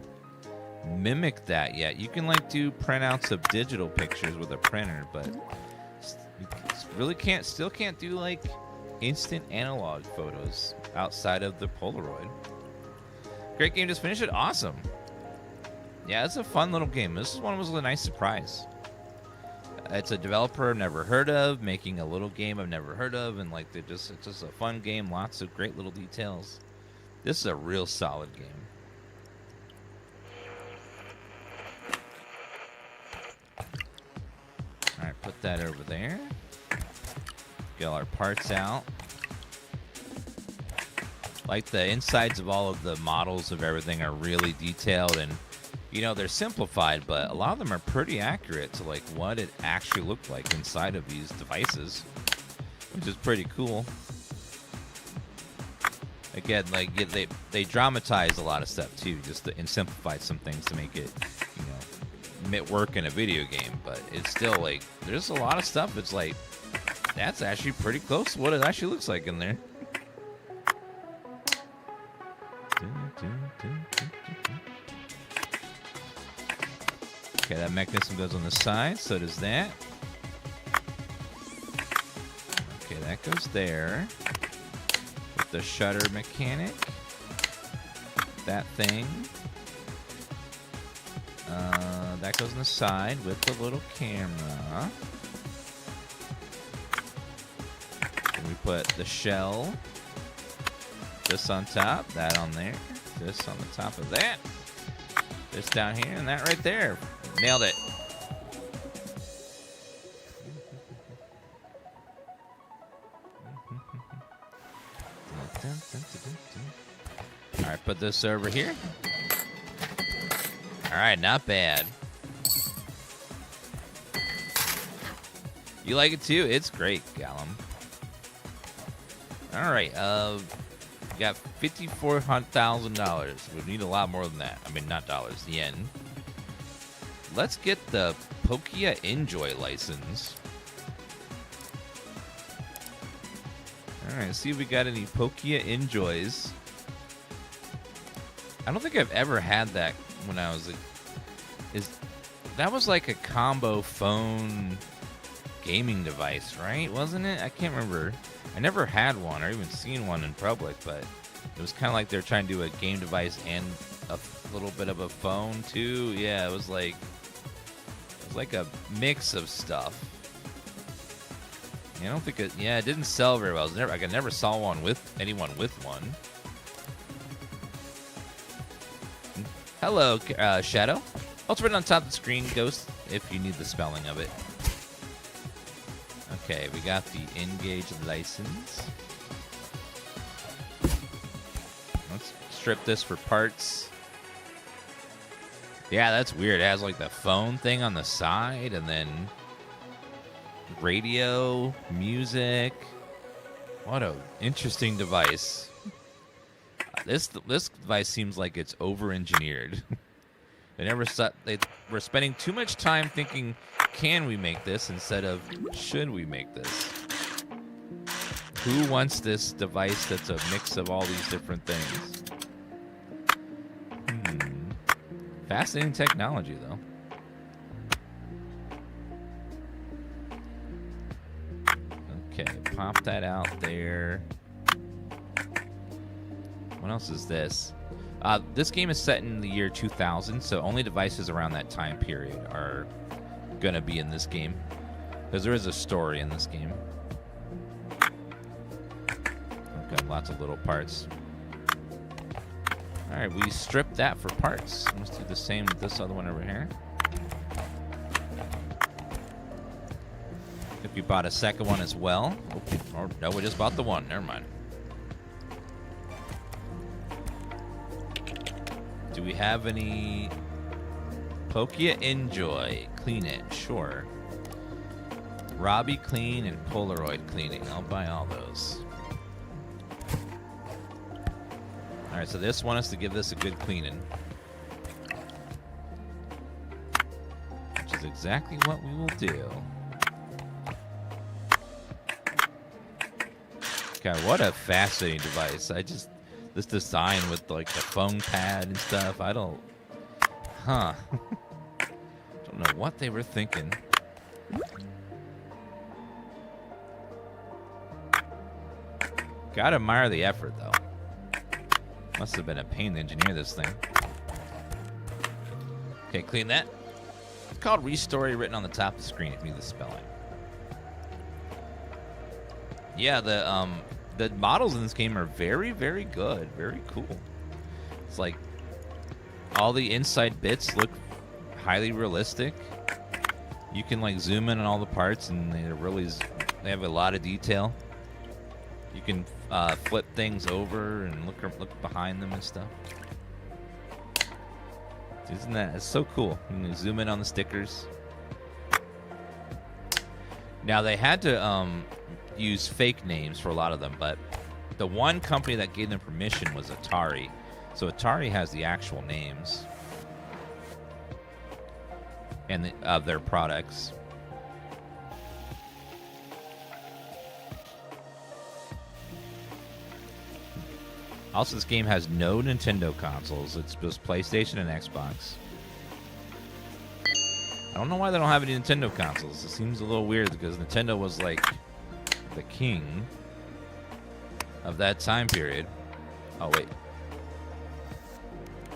mimic that yet. You can like do printouts of digital pictures with a printer, but you really still can't do like instant analog photos outside of the Polaroid. Great game, just finished it. Awesome. Yeah, it's a fun little game. This one was a nice surprise. It's a developer I've never heard of making a little game I've never heard of, and like it's just a fun game. Lots of great little details. This is a real solid game. All right, put that over there. Get all our parts out. Like the insides of all of the models of everything are really detailed, and you know they're simplified, but a lot of them are pretty accurate to like what it actually looked like inside of these devices, which is pretty cool. Again, like they dramatize a lot of stuff too, and simplify some things to make it, you know, work in a video game. But it's still like there's a lot of stuff. It's like that's actually pretty close to what it actually looks like in there. Okay, that mechanism goes on the side, so does that. Okay, that goes there. With the shutter mechanic. That thing. That goes on the side with the little camera. And we put the shell. This on top, that on there. This on the top of that. This down here, and that right there. Nailed it. All right, put this over here. All right, not bad. You like it too? It's great, Gallum. All right, we got $54,000. We need a lot more than that. I mean, not dollars, yen. Let's get the Pokia Enjoy license. All right, see if we got any Pokia Enjoys. I don't think I've ever had that when I was that was like a combo phone gaming device, right? Wasn't it? I can't remember. I never had one or even seen one in public, but it was kind of like they're trying to do a game device and a little bit of a phone too. Yeah, it was like a mix of stuff. I don't think it. Yeah, it didn't sell very well. I never saw one with anyone with one. Hello, Shadow. Also written on top of the screen, Ghost, if you need the spelling of it. Okay, we got the Engage license. Let's strip this for parts. Yeah, that's weird. It has like the phone thing on the side, and then radio, music. What a interesting device. This device seems like it's over-engineered. They were spending too much time thinking, can we make this, instead of should we make this? Who wants this device that's a mix of all these different things? Fascinating technology, though. Okay, pop that out there. What else is this? This game is set in the year 2000, so only devices around that time period are going to be in this game. Because there is a story in this game. I've got lots of little parts. Alright, we stripped that for parts. Let's do the same with this other one over here. If you bought a second one as well. Or no, we just bought the one. Never mind. Do we have any Pokia Enjoy? Clean it, sure. Robbie Clean and Polaroid cleaning. I'll buy all those. Alright, so this wants us to give this a good cleaning. Which is exactly what we will do. God, what a fascinating device. This design with like the phone pad and stuff, Huh. Don't know what they were thinking. Gotta admire the effort, though. Must have been a pain to engineer this thing. Okay, clean that. It's called RESTORY, written on the top of the screen if you need the spelling. Yeah, the models in this game are very, very good. Very cool. It's like all the inside bits look highly realistic. You can like zoom in on all the parts, and they have a lot of detail. You can flip things over and look behind them and stuff. Isn't that it's so cool? You can zoom in on the stickers. Now they had to use fake names for a lot of them, but the one company that gave them permission was Atari. So Atari has the actual names and of their products. Also, this game has no Nintendo consoles. It's just PlayStation and Xbox. I don't know why they don't have any Nintendo consoles. It seems a little weird because Nintendo was like the king of that time period. Oh, wait.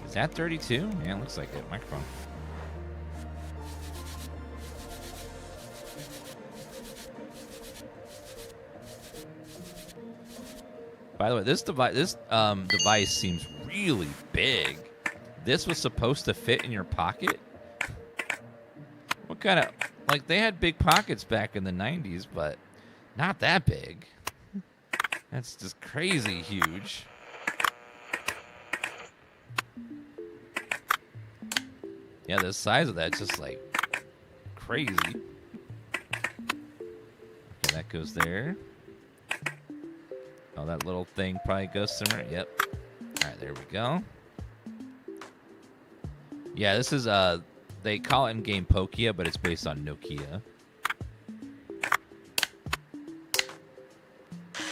Is that 32? Yeah, it looks like it. Microphone. By the way, this device seems really big. This was supposed to fit in your pocket? What kind of... Like, they had big pockets back in the 90s, but not that big. That's just crazy huge. Yeah, the size of that's just, like, crazy. Okay, that goes there. Oh, that little thing probably goes somewhere. Yep. All right, there we go. Yeah, this is, they call it in-game Pokia, but it's based on Nokia.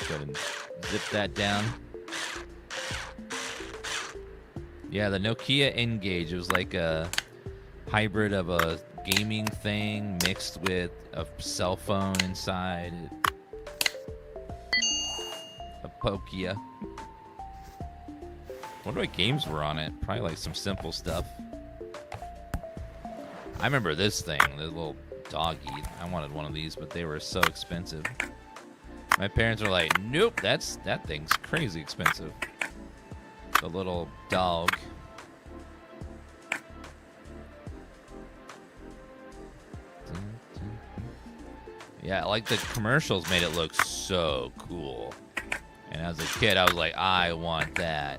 Go ahead and zip that down. Yeah, the Nokia N-Gage. It was like a hybrid of a gaming thing mixed with a cell phone inside. Pokia. Wonder what games were on it. Probably like some simple stuff. I remember this thing, the little doggy. I wanted one of these, but they were so expensive. My parents were like, "Nope, that thing's crazy expensive." The little dog. Yeah, like the commercials made it look so cool. And as a kid, I was like, I want that.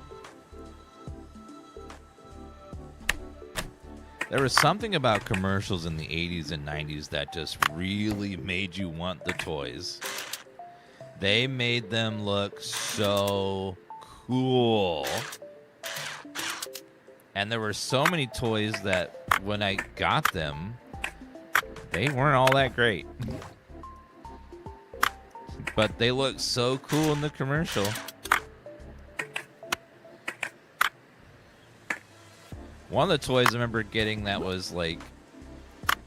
There was something about commercials in the 80s and 90s that just really made you want the toys. They made them look so cool. And there were so many toys that when I got them, they weren't all that great. But they look so cool in the commercial. One of the toys I remember getting that was like,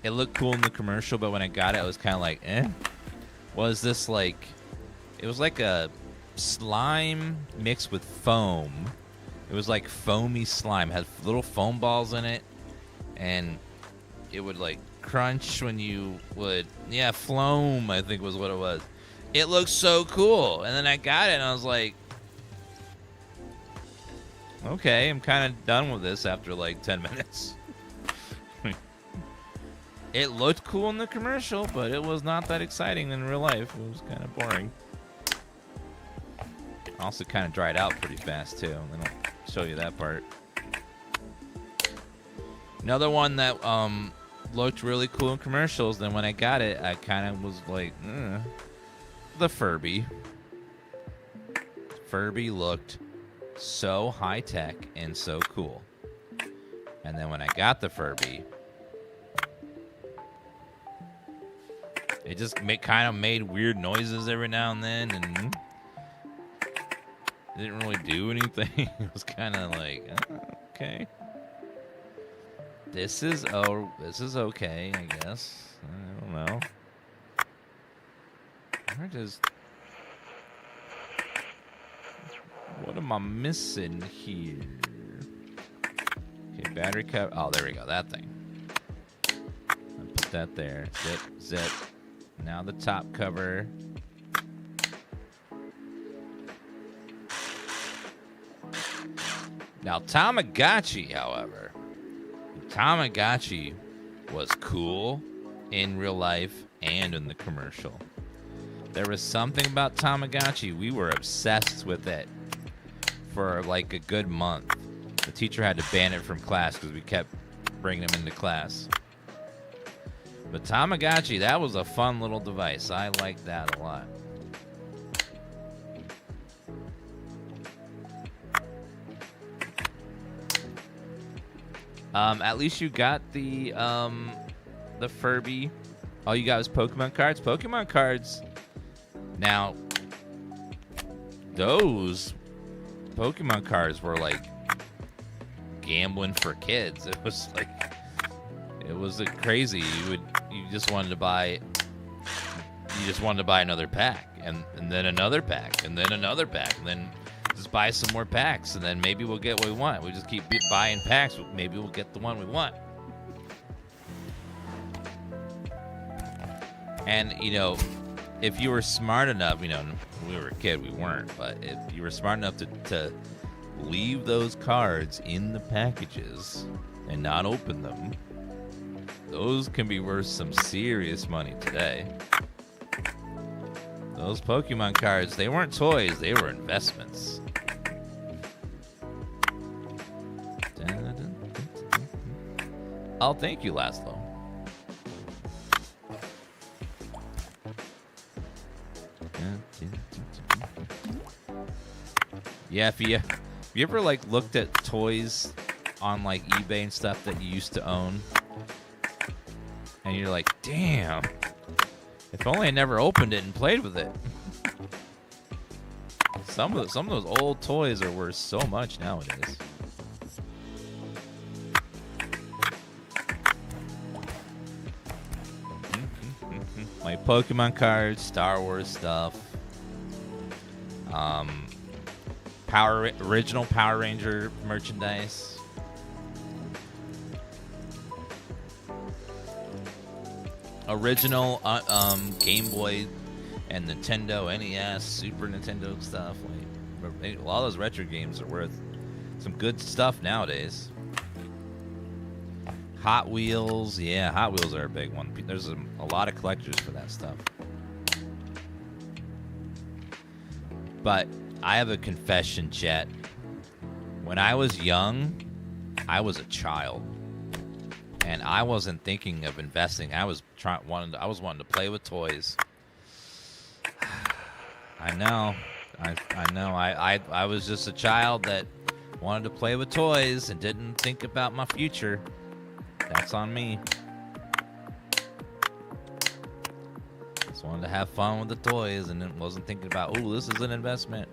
it looked cool in the commercial, but when I got it, I was kind of like, eh. Was this like, it was like a slime mixed with foam. It was like foamy slime. It had little foam balls in it. And it would like crunch when you would, yeah, Floam, I think was what it was. It looked so cool. And then I got it and I was like, okay, I'm kind of done with this after like 10 minutes. It looked cool in the commercial, but it was not that exciting in real life. It was kind of boring. Also kind of dried out pretty fast too. They don't show you that part. Another one that looked really cool in commercials, then when I got it, I kind of was like, the Furby. Furby looked so high-tech and so cool. And then when I got the Furby, it just kind of made weird noises every now and then, and it didn't really do anything. It was kind of like, okay. This is okay, I guess. I don't know. What am I missing here? Okay, battery cover. Oh, there we go. That thing. I'll put that there. Zip, zip. Now the top cover. Now, Tamagotchi, however. Tamagotchi was cool in real life and in the commercial. There was something about Tamagotchi. We were obsessed with it for like a good month. The teacher had to ban it from class because we kept bringing them into class. But Tamagotchi, that was a fun little device. I liked that a lot. At least you got the Furby. All you got was Pokemon cards. Pokemon cards. Now, those Pokemon cards were like gambling for kids. It was crazy. You just wanted to buy another pack, and then another pack, and then another pack, and then just buy some more packs, and then maybe we'll get what we want. We just keep buying packs. Maybe we'll get the one we want. And, you know, if you were smart enough, you know, when we were a kid, we weren't, but if you were smart enough to leave those cards in the packages and not open them, those can be worth some serious money today. Those Pokemon cards, they weren't toys, they were investments. Oh, thank you, Laszlo. Yeah, if you ever like looked at toys on like eBay and stuff that you used to own, and you're like, damn, if only I never opened it and played with it. Some of those old toys are worth so much nowadays. My Pokemon cards, Star Wars stuff, original Power Ranger merchandise. Original Game Boy and Nintendo NES, Super Nintendo stuff. Like, a lot of those retro games are worth some good stuff nowadays. Hot Wheels, yeah, Hot Wheels are a big one. There's a lot of collectors for that stuff. But I have a confession, chat. When I was young, I was a child, and I wasn't thinking of investing. I was wanting to play with toys. I know. I was just a child that wanted to play with toys and didn't think about my future. That's on me. Just wanted to have fun with the toys and wasn't thinking about, oh, this is an investment.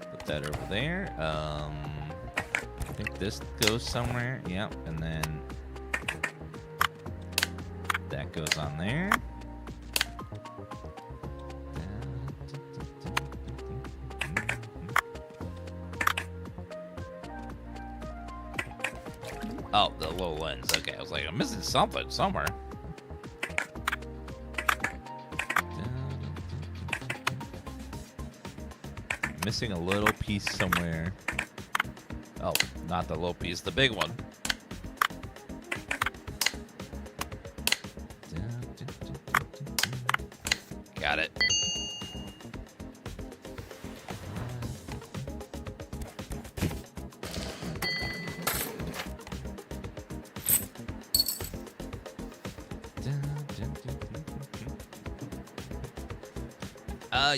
Put that over there. I think this goes somewhere. Yep, and then that goes on there. Oh, the little lens. Okay, I was like, I'm missing something somewhere. Missing a little piece somewhere. Oh, not the little piece, the big one. Got it.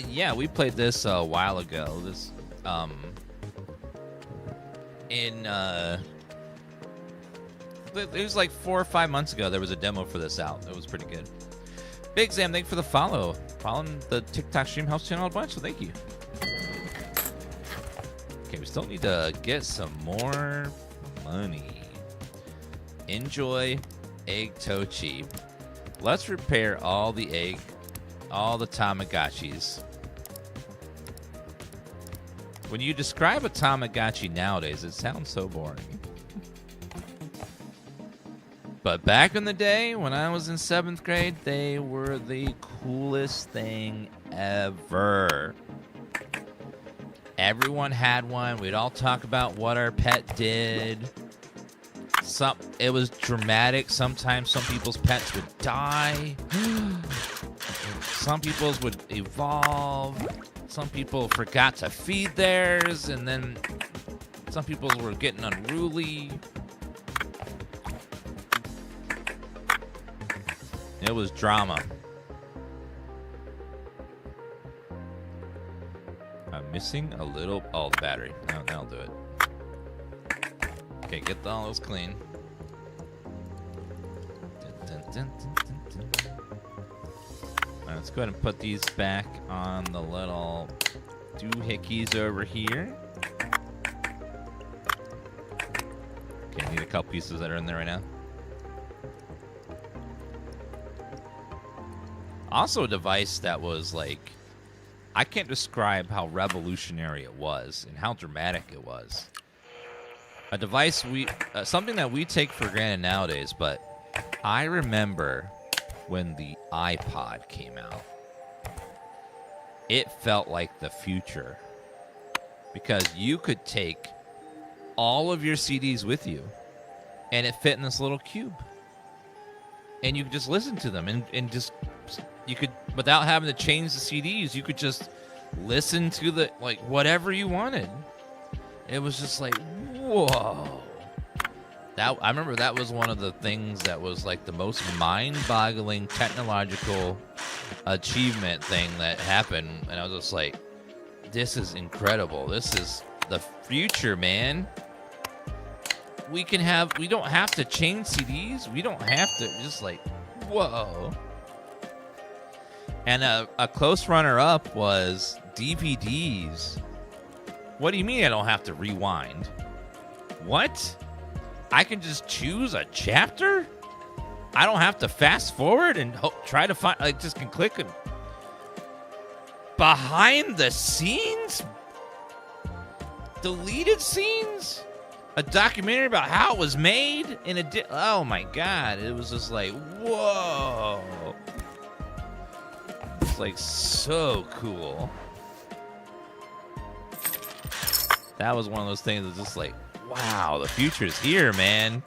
Yeah, we played this a while ago. This, it was like 4 or 5 months ago. There was a demo for this out. It was pretty good. Big Sam, thank you for the follow. Following the TikTok Stream House channel a bunch, so thank you. Okay, we still need to get some more money. Enjoy egg tochi. Let's repair all the Tamagotchis. When you describe a Tamagotchi nowadays, it sounds so boring. But back in the day, when I was in 7th grade, they were the coolest thing ever. Everyone had one. We'd all talk about what our pet did. It was dramatic. Sometimes some people's pets would die. Some people's would evolve. Some people forgot to feed theirs, and then some people were getting unruly. It was drama. I'm missing a little... Oh, the battery. That'll do it. Okay, get all those clean. All right, let's go ahead and put these back on the little doohickeys over here. Okay, I need a couple pieces that are in there right now. Also a device that was like, I can't describe how revolutionary it was and how dramatic it was. A device something that we take for granted nowadays, but I remember when the iPod came out. It felt like the future because you could take all of your CDs with you and it fit in this little cube. And you could just listen to them and just... You could, without having to change the CDs, you could just listen to the, like, whatever you wanted. It was just like, whoa. I remember that was one of the things that was like the most mind-boggling technological achievement thing that happened. And I was just like, this is incredible. This is the future, man. We don't have to change CDs. We don't have to, just like, whoa. And a close runner-up was DVDs. What do you mean I don't have to rewind? What? I can just choose a chapter? I don't have to fast forward and try to find... I just can click and... Behind the scenes? Deleted scenes? A documentary about how it was made? Oh my god. It was just like, whoa. Like so cool. That was one of those things that's just like, wow, the future's here, man.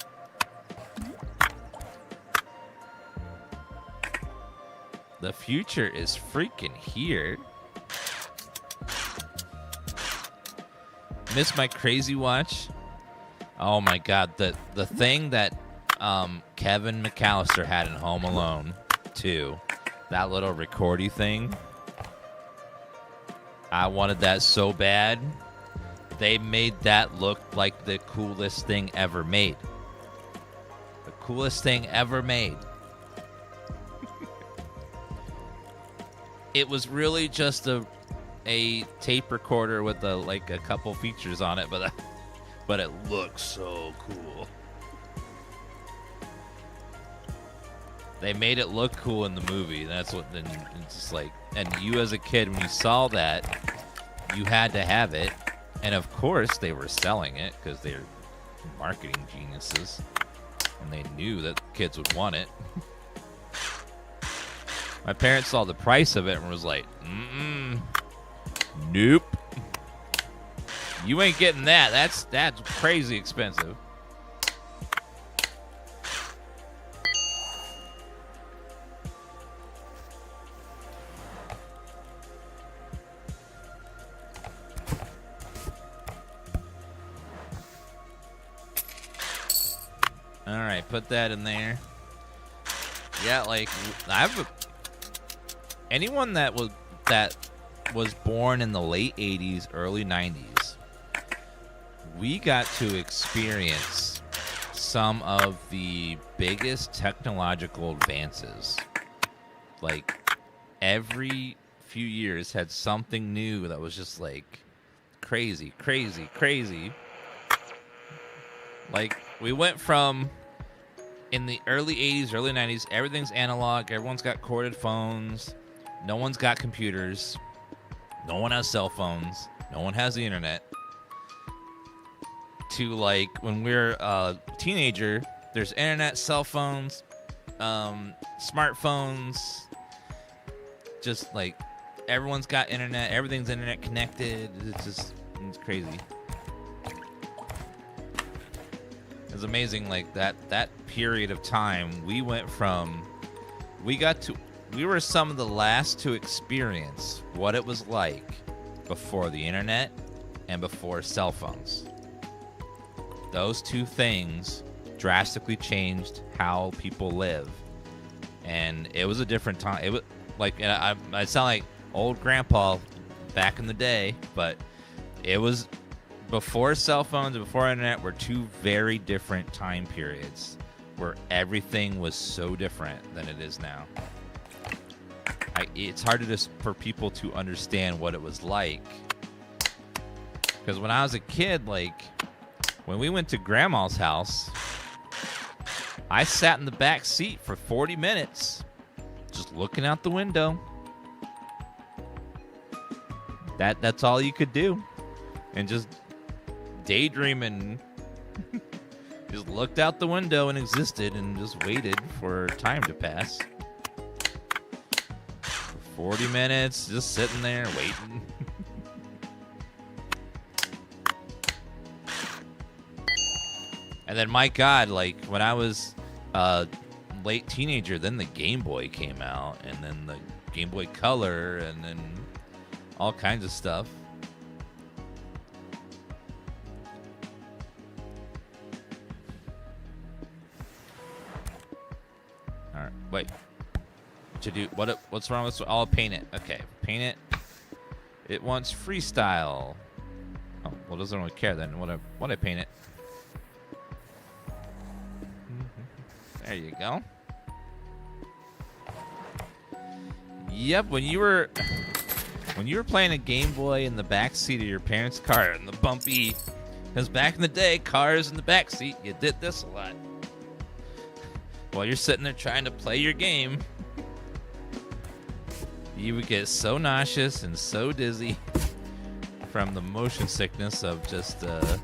The future is freaking here. Miss my Crazy Watch. Oh my god, the thing that Kevin McAllister had in Home Alone 2. That little recordy thing. I wanted that so bad. They made that look like the coolest thing ever made. The coolest thing ever made. It was really just a tape recorder with a couple features on it, but it looks so cool. They made it look cool in the movie. That's what then it's just like. And you as a kid, when you saw that, you had to have it. And of course, they were selling it because they're marketing geniuses, and they knew that kids would want it. My parents saw the price of it and was like, nope. You ain't getting that. That's crazy expensive. All right, put that in there. Yeah, like anyone that was born in the late 80s, early 90s, we got to experience some of the biggest technological advances like every few years had something new that was just like crazy, crazy, crazy. Like we went from in the early 80s, early 90s, everything's analog. Everyone's got corded phones. No one's got computers. No one has cell phones. No one has the internet. To like when we're a teenager, there's internet, cell phones, smartphones. Just like everyone's got internet. Everything's internet connected. It's crazy. It's amazing, like that period of time. We went from, we were some of the last to experience what it was like before the internet and before cell phones. Those two things drastically changed how people live, and it was a different time. It was like, and I sound like old grandpa back in the day, but it was before cell phones and before internet were two very different time periods where everything was so different than it is now. It's hard for people to understand what it was like. Because when I was a kid, like, when we went to Grandma's house, I sat in the back seat for 40 minutes just looking out the window. That's all you could do. And just daydreaming. Just looked out the window and existed and just waited for time to pass. 40 minutes, just sitting there waiting. And then, my God, like, when I was a late teenager, then the Game Boy came out, and then the Game Boy Color, and then all kinds of stuff. All right, wait. To do what's wrong with? I'll paint it. Okay, paint it. It wants freestyle. Oh, well, doesn't really care then. What I paint it. There you go. Yep, when you were playing a Game Boy in the back seat of your parents' car in the bumpy, because back in the day, cars in the back seat, you did this a lot. While you're sitting there trying to play your game, you would get so nauseous and so dizzy from the motion sickness of just the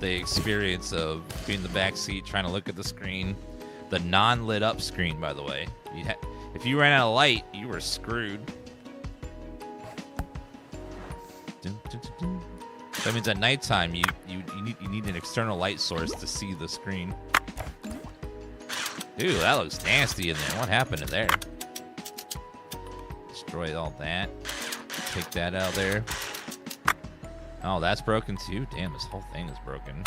experience of being in the back seat trying to look at the screen. The non-lit up screen, by the way. If you ran out of light, you were screwed. That means at nighttime you need an external light source to see the screen. Dude, that looks nasty in there. What happened in there? Destroy all that. Take that out there. Oh, that's broken too? Damn, this whole thing is broken.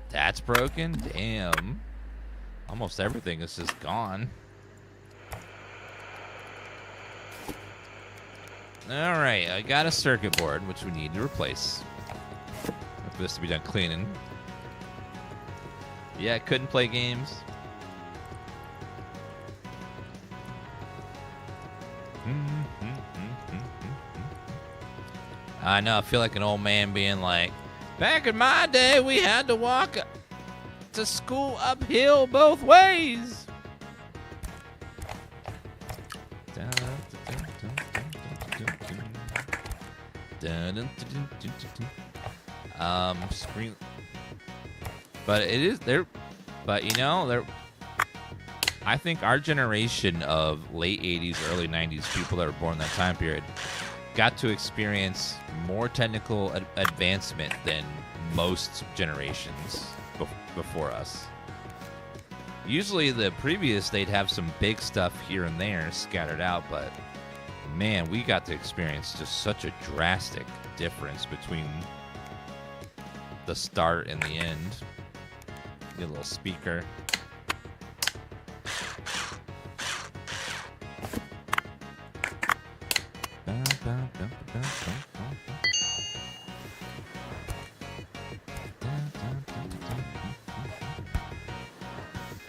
That's broken? Damn. Almost everything is just gone. Alright, I got a circuit board, which we need to replace. For this to be done cleaning. Yeah, I couldn't play games. I know, I feel like an old man being like, back in my day, we had to walk to school uphill both ways. Screen. But it is there. But you know, there. I think our generation of late 80s, early 90s people that were born in that time period got to experience more technical advancement than most generations before us. Usually the previous, they'd have some big stuff here and there scattered out, but man, we got to experience just such a drastic difference between the start and the end. Get a little speaker.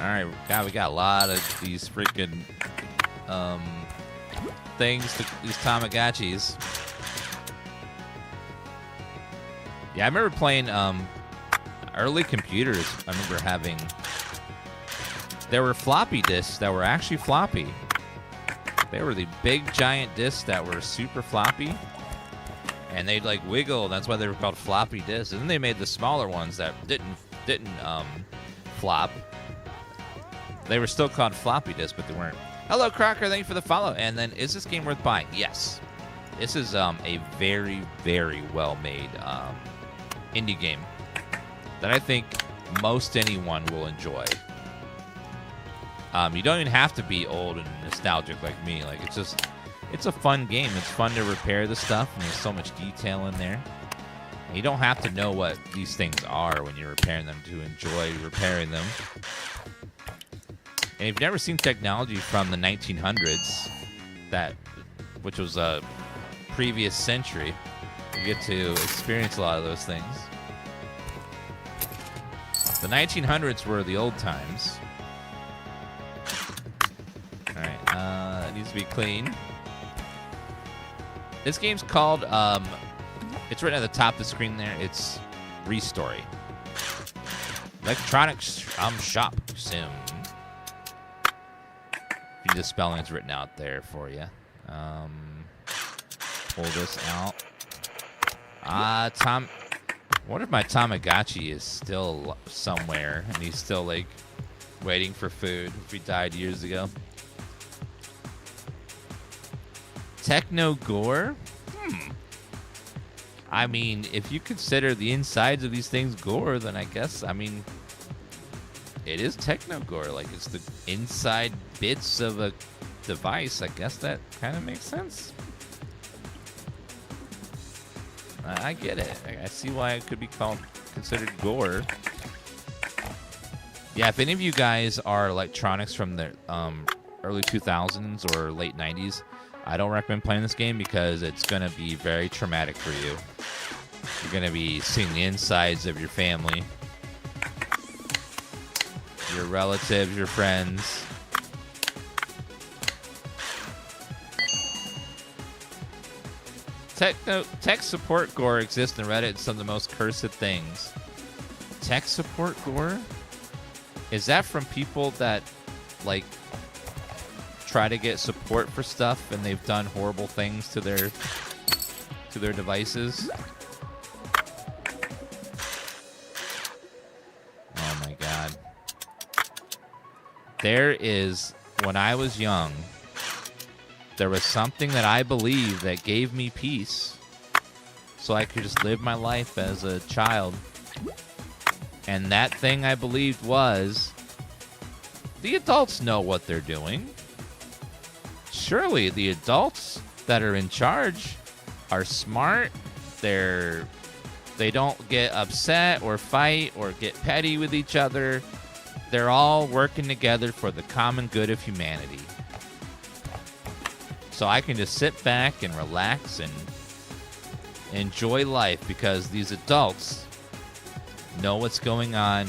All right, God, we got a lot of these freaking things, these Tamagotchis. Yeah, I remember playing early computers. I remember having. There were floppy disks that were actually floppy. They were the big giant disks that were super floppy, and they'd like wiggle. That's why they were called floppy disks. And then they made the smaller ones that didn't flop. They were still called floppy disks, but they weren't. Hello, Crocker. Thank you for the follow. And then, is this game worth buying? Yes. This is a very, very well-made indie game that I think most anyone will enjoy. You don't even have to be old and nostalgic like me. Like, it's a fun game. It's fun to repair the stuff, and there's so much detail in there. And you don't have to know what these things are when you're repairing them to enjoy repairing them. And if you've never seen technology from the 1900s, which was a previous century, you get to experience a lot of those things. The 1900s were the old times. All right, it needs to be clean. This game's called, it's written at the top of the screen there, it's RESTORY. Electronics Shop Sim. The spelling is written out there for you. Pull this out. What if my Tamagotchi is still somewhere and he's still like waiting for food if he died years ago? Techno gore? I mean, if you consider the insides of these things gore, then I guess, I mean, it is techno gore. Like, it's the inside bits of a device. I guess that kind of makes sense. I get it. I see why it could be considered gore. Yeah, if any of you guys are electronics from the early 2000s or late 90s, I don't recommend playing this game because it's going to be very traumatic for you. You're going to be seeing the insides of your family, your relatives, your friends. Tech support gore exists in Reddit. It's some of the most cursed things. Tech support gore? Is that from people that, like, try to get support for stuff and they've done horrible things to their devices? Oh my god. When I was young, there was something that I believed that gave me peace so I could just live my life as a child. And that thing I believed was, the adults know what they're doing. Surely the adults that are in charge are smart. They don't get upset or fight or get petty with each other. They're all working together for the common good of humanity. So I can just sit back and relax and enjoy life because these adults know what's going on,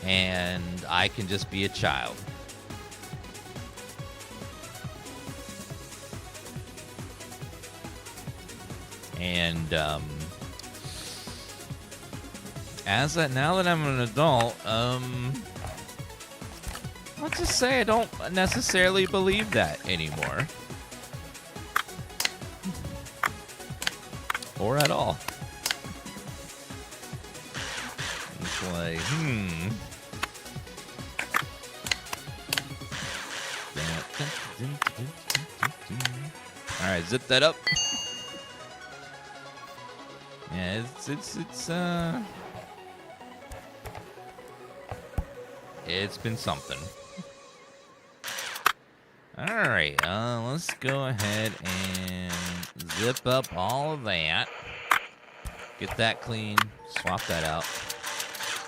and I can just be a child. And now that I'm an adult, let's just say I don't necessarily believe that anymore. Or at all. It's like, Alright, zip that up. Yeah, it's been something. Alright, let's go ahead and zip up all of that. Get that clean. Swap that out.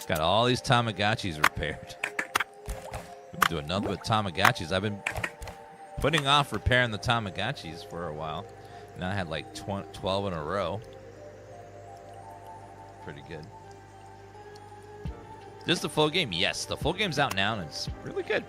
Got all these Tamagotchis repaired. We'll do another with Tamagotchis. I've been putting off repairing the Tamagotchis for a while. Now I had like 12 in a row. Pretty good. This is the full game? Yes, the full game's out now, and it's really good.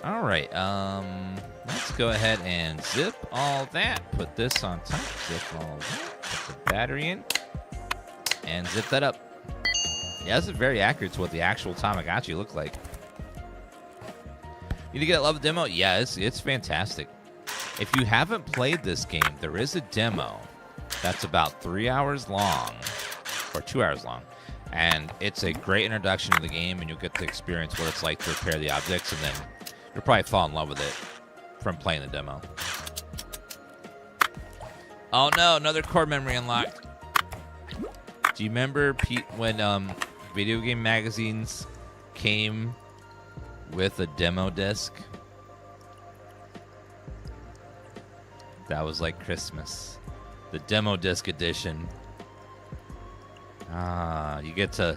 All right, let's go ahead and zip all that. Put this on top, zip all that, put the battery in, and zip that up. Yeah, this is very accurate to what the actual Tamagotchi looked like. Need to get a love demo? Yeah, it's fantastic. If you haven't played this game, there is a demo that's about 3 hours long, or 2 hours long. And it's a great introduction to the game, and you'll get to experience what it's like to repair the objects, and then you'll probably fall in love with it from playing the demo. Oh no, another core memory unlocked. Do you remember, Pete, when video game magazines came with a demo disc? That was like Christmas. The demo disc edition. You get to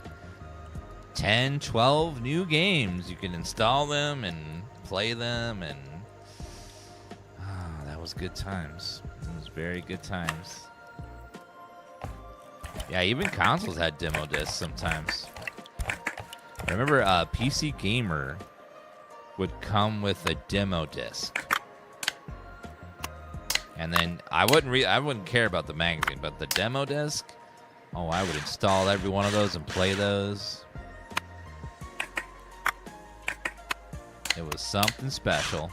10, 12 new games. You can install them and play them, and that was good times. It was very good times. Yeah, even consoles had demo discs sometimes. I remember PC Gamer would come with a demo disc. And then I wouldn't care about the magazine, but the demo disc, oh, I would install every one of those and play those. It was something special.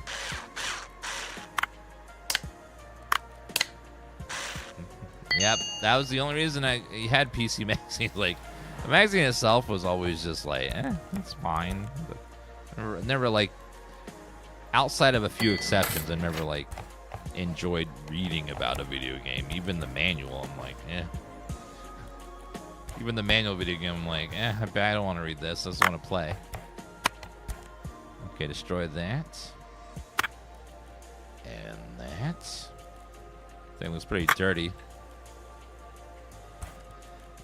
Yep, that was the only reason I had PC magazine. Like, the magazine itself was always just like, it's fine. But never like, outside of a few exceptions, I never like enjoyed reading about a video game. Even the manual, I'm like, Even the manual video game, I'm like, I bet I don't want to read this. I just want to play. Okay, destroy that. And that. Thing was pretty dirty.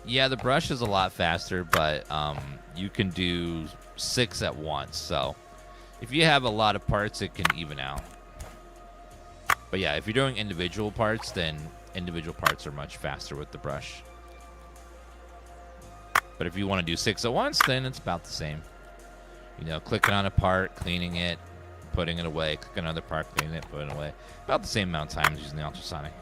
Yeah, the brush is a lot faster, but you can do 6 at once. So if you have a lot of parts, it can even out. But yeah, if you're doing individual parts, then individual parts are much faster with the brush. But if you want to do 6 at once, then it's about the same. You know, clicking on a part, cleaning it, putting it away, clicking on another part, cleaning it, putting it away. About the same amount of time as using the ultrasonic.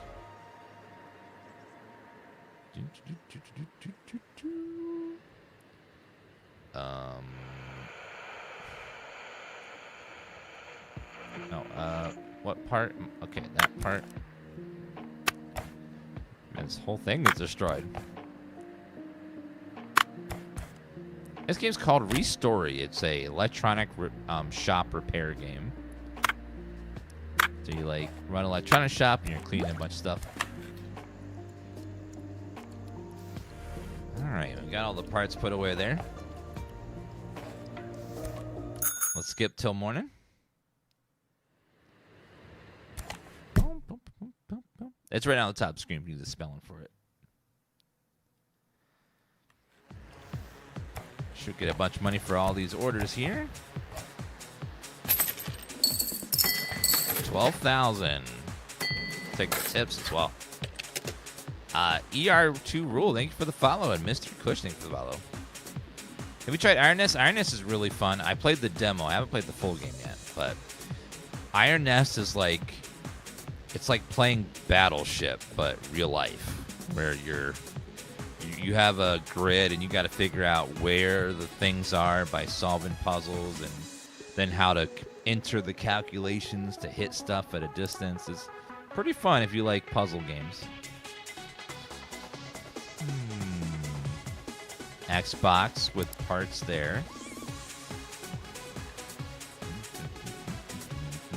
What part? Okay, that part. Man, this whole thing is destroyed. This game's called RESTORY. It's a electronic shop repair game. So you like run an electronic shop and you're cleaning a bunch of stuff. Alright, we got all the parts put away there. Let's skip till morning. It's right on the top of the screen. You use the spelling for it. Should get a bunch of money for all these orders here. 12,000. Take the tips as well. ER2 Rule, thank you for the follow. And Mr. Cush, thank you for the follow. Have you tried Iron Nest? Iron Nest is really fun. I played the demo. I haven't played the full game yet. But Iron Nest is like... It's like playing Battleship, but real life. Where you have a grid and you got to figure out where the things are by solving puzzles, and then how to enter the calculations to hit stuff at a distance. It's pretty fun if you like puzzle games. Xbox with parts there.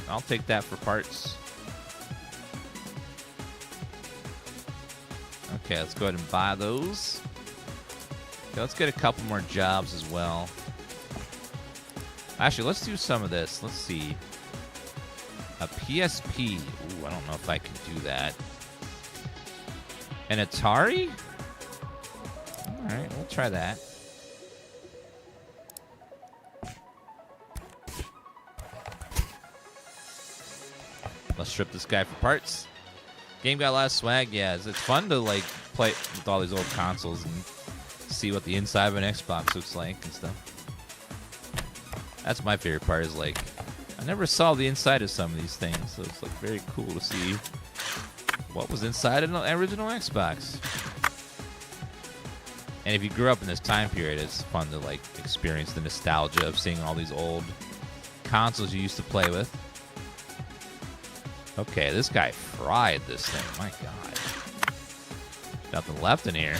I'll take that for parts. Okay, let's go ahead and buy those. Okay, let's get a couple more jobs as well. Actually, let's do some of this. Let's see. A PSP. Ooh, I don't know if I can do that. An Atari? Alright, we'll try that. Let's strip this guy for parts. Game got a lot of swag, yeah. It's fun to like play with all these old consoles and see what the inside of an Xbox looks like and stuff. That's my favorite part, is like I never saw the inside of some of these things, so it's like very cool to see what was inside of an original Xbox. And if you grew up in this time period, it's fun to like experience the nostalgia of seeing all these old consoles you used to play with. Okay, this guy fried this thing. My God. Nothing left in here.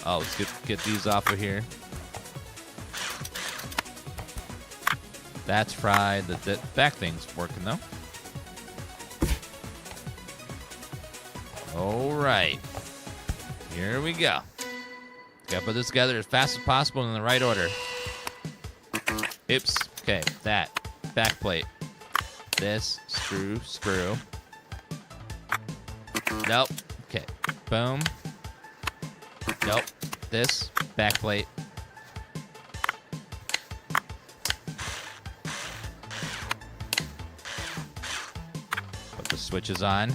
Oh, let's get these off of here. That's fried. The back thing's working, though. All right. Here we go. Gotta put this together as fast as possible in the right order. Oops. Okay, that. Back plate. This. Screw. Nope. Okay. Boom. Nope. This. Back plate. Put the switches on.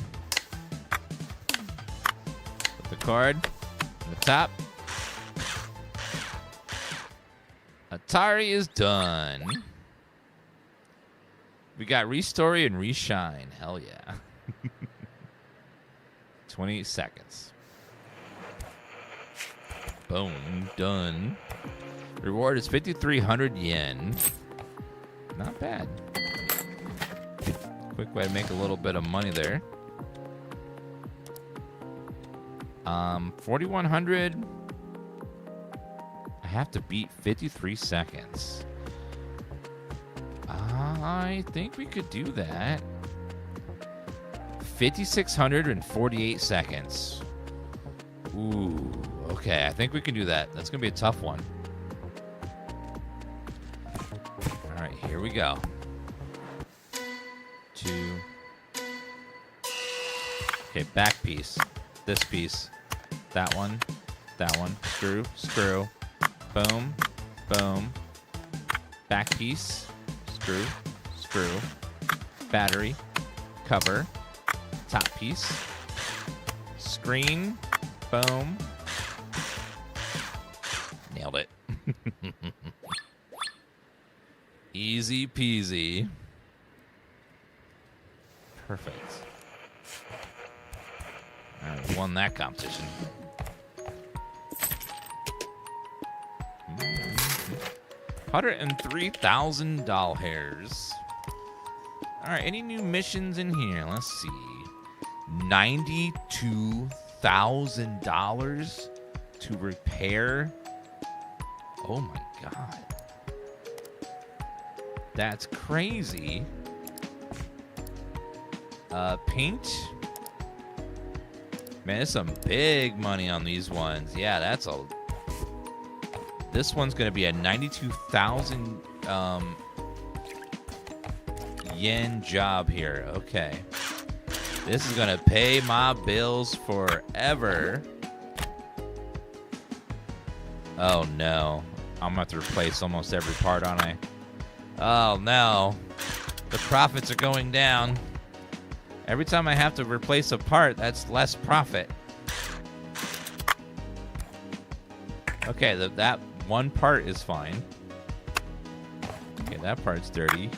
Put the cord on the top. Atari is done. We got Restory and Reshine. Hell yeah. 20 seconds. Boom. Done. Reward is 5,300 yen. Not bad. Quick way to make a little bit of money there. 4,100. I have to beat 53 seconds. I think we could do that. 5,648 seconds. Ooh, okay. I think we can do that. That's going to be a tough one. All right, here we go. 2. Okay, back piece. This piece. That one. That one. Screw. Boom. Boom. Back piece. Screw. Battery. Cover. Top piece. Screen. Boom. Nailed it. Easy peasy. Perfect. I won that competition. $103,000. All right, any new missions in here? Let's see. $92,000 to repair. Oh my God. That's crazy. Paint. Man, there's some big money on these ones. Yeah, that's a... This one's going to be a 92,000 yen job here. Okay. This is going to pay my bills forever. Oh, no. I'm going to have to replace almost every part, aren't I? Oh, no. The profits are going down. Every time I have to replace a part, that's less profit. Okay, that one part is fine. Okay, that part's dirty.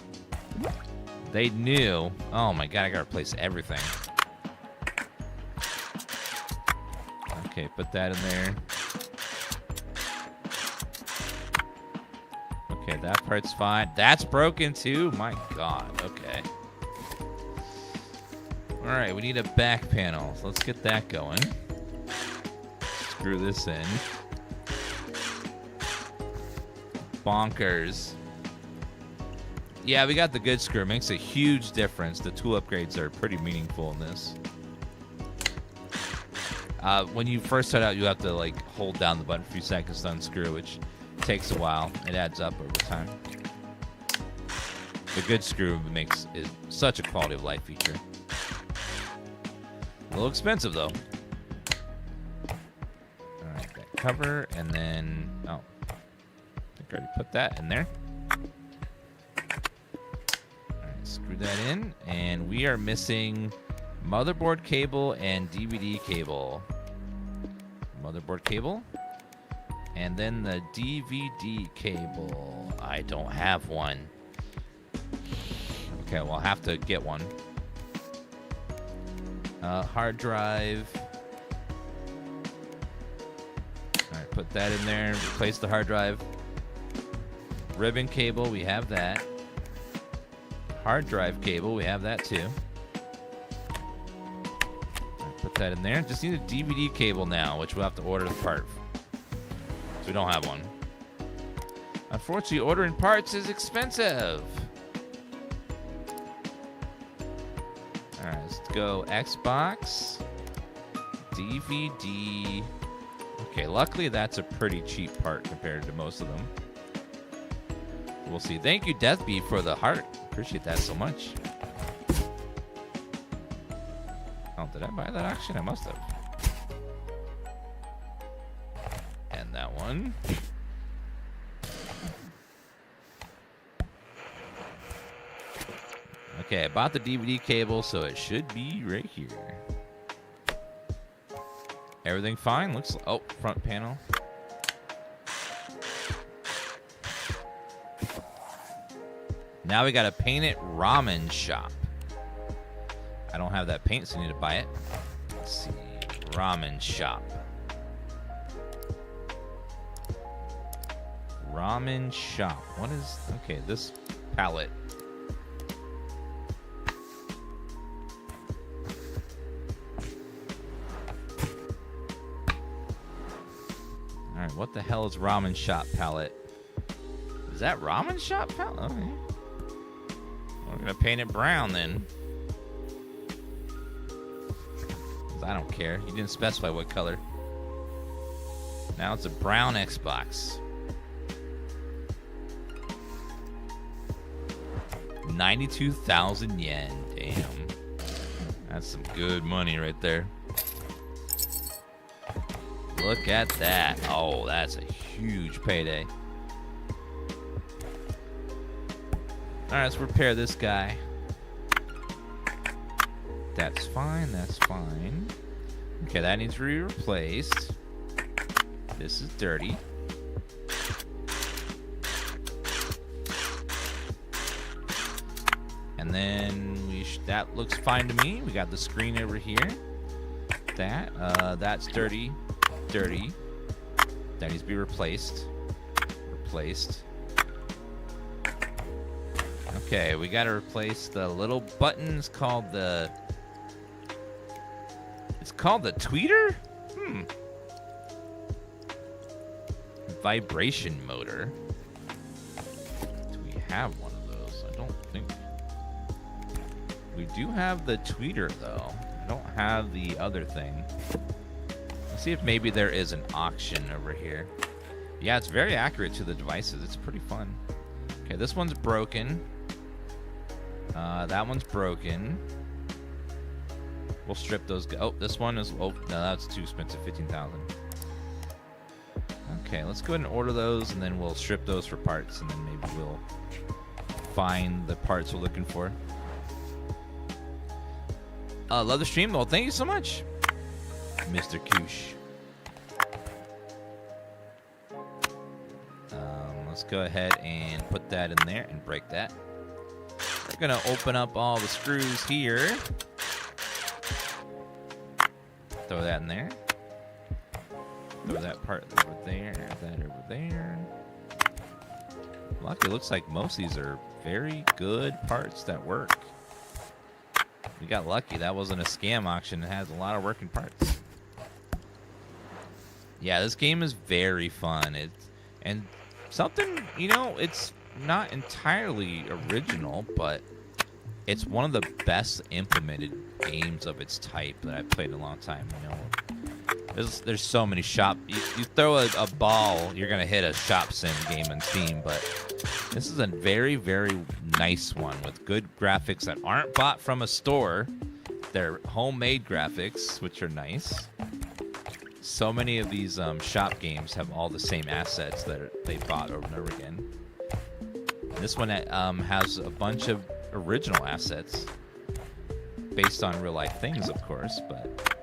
They knew. Oh my God, I gotta replace everything. Okay, put that in there. Okay, that part's fine. That's broken too? My God, okay. Alright, we need a back panel. So let's get that going. Screw this in. Bonkers. Yeah, we got the good screw. It makes a huge difference. The tool upgrades are pretty meaningful in this. When you first start out, you have to like hold down the button for a few seconds to unscrew, which takes a while. It adds up over time. The good screw makes it such a quality of life feature. A little expensive though. All right, that cover, and then I think I already put that in there. All right, screw that in, and we are missing motherboard cable and DVD cable. Motherboard cable, and then the DVD cable. I don't have one. Okay, well, I'll have to get one. Hard drive. All right, put that in there. Replace the hard drive. Ribbon cable, we have that. Hard drive cable, we have that too. Put that in there. Just need a DVD cable now, which we'll have to order the part. So we don't have one. Unfortunately, ordering parts is expensive. Alright, let's go Xbox, DVD. Okay, luckily that's a pretty cheap part compared to most of them. We'll see. Thank you, Deathbee, for the heart. Appreciate that so much. Oh, did I buy that auction? I must have. And that one. Okay, I bought the DVD cable, so it should be right here. Everything fine? Looks like, oh, front panel. Now we got a Paint It Ramen Shop. I don't have that paint, so I need to buy it. Let's see. Ramen Shop. Ramen Shop. What is... Okay, this palette. Alright, what the hell is Ramen Shop palette? Is that Ramen Shop palette? Okay. We're gonna paint it brown then. I don't care. You didn't specify what color. Now it's a brown Xbox. 92,000 yen. Damn. That's some good money right there. Look at that. Oh, that's a huge payday. Alright, let's repair this guy. That's fine, that's fine. Okay, that needs to be replaced. This is dirty. And then that looks fine to me. We got the screen over here. That's dirty. Dirty. That needs to be replaced. Replaced. Okay, we gotta replace the little buttons called the... It's called the tweeter? Vibration motor. Do we have one of those? I don't think... We do have the tweeter, though. I don't have the other thing. Let's see if maybe there is an auction over here. Yeah, it's very accurate to the devices. It's pretty fun. Okay, this one's broken. That one's broken. We'll strip those. Oh, this one is... Oh, no, that's too expensive. 15,000. Okay, let's go ahead and order those, and then we'll strip those for parts, and then maybe we'll find the parts we're looking for. Love the stream. Well, thank you so much, Mr. Koosh. Let's go ahead and put that in there and break that. We're going to open up all the screws here. Throw that in there. Throw that part over there. That over there. Lucky, it looks like most of these are very good parts that work. We got lucky. That wasn't a scam auction. It has a lot of working parts. Yeah, this game is very fun. And something, you know, it's not entirely original, but it's one of the best implemented games of its type that I've played in a long time. You know, There's so many shop. You throw a ball, you're gonna hit a shop sim game on Steam, but this is a very, very nice one with good graphics that aren't bought from a store. They're homemade graphics, which are nice. So many of these shop games have all the same assets that they bought over and over again. This one has a bunch of original assets based on real life things, of course, but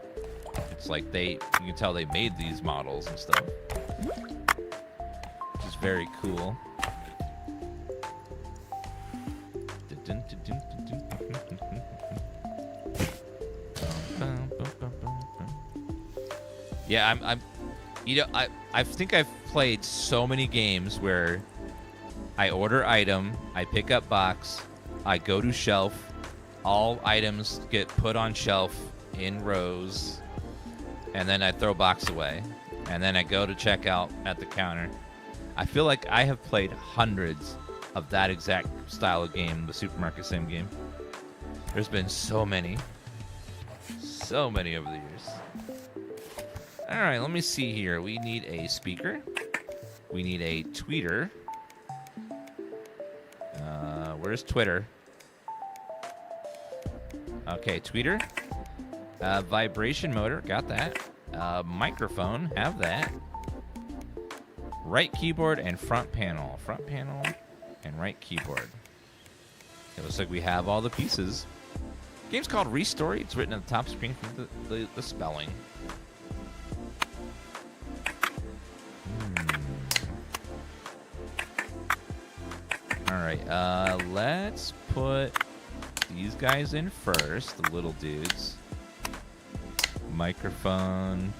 it's like you can tell they made these models and stuff, which is very cool. Yeah, I think I've played so many games where I order item, I pick up box, I go to shelf, all items get put on shelf in rows, and then I throw box away, and then I go to checkout at the counter. I feel like I have played hundreds of that exact style of game, the supermarket sim game. There's been so many over the years. All right, let me see here. We need a speaker. We need a tweeter. Where's Twitter? Okay, tweeter. Vibration motor, got that. Microphone, have that. Right keyboard and front panel. Front panel and right keyboard. It looks like we have all the pieces. Game's called RESTORY. It's written at the top screen for the spelling. Alright, let's put these guys in first, the little dudes. Microphone.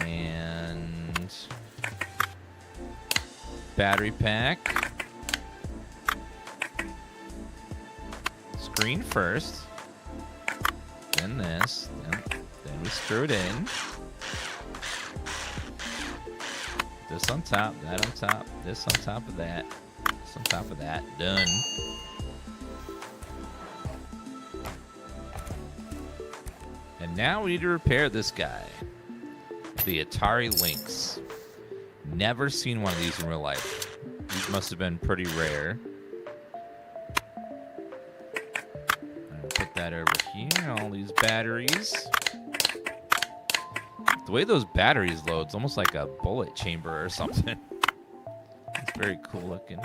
And battery pack. Screen first. Then this. Then we screw it in. This on top, that on top, this on top of that, this on top of that. Done. And now we need to repair this guy. The Atari Lynx. Never seen one of these in real life. These must have been pretty rare. I'm gonna put that over here. All these batteries. The way those batteries load, it's almost like a bullet chamber or something. It's very cool looking.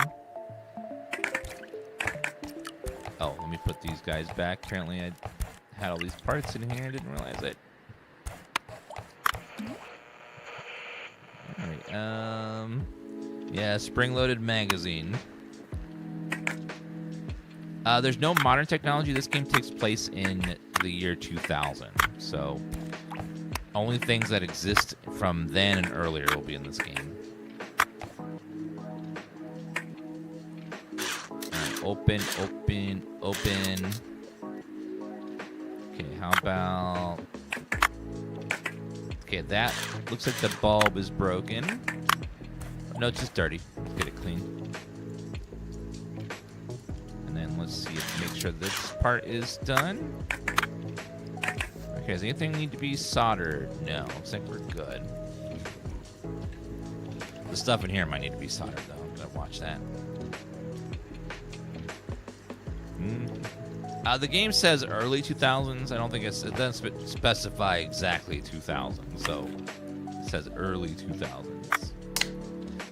Oh, let me put these guys back. Apparently I had all these parts in here. I didn't realize it. Alright, yeah, spring-loaded magazine. There's no modern technology. This game takes place in the year 2000, so only things that exist from then and earlier will be in this game. Alright, open. Okay, how about... Okay, that looks like the bulb is broken. No, it's just dirty. Let's get it clean. And then let's see make sure this part is done. Okay, does anything need to be soldered? No, looks like we're good. The stuff in here might need to be soldered, though. I'm gonna watch that. The game says early 2000s. I don't think it doesn't specify exactly 2000, so it says early 2000s.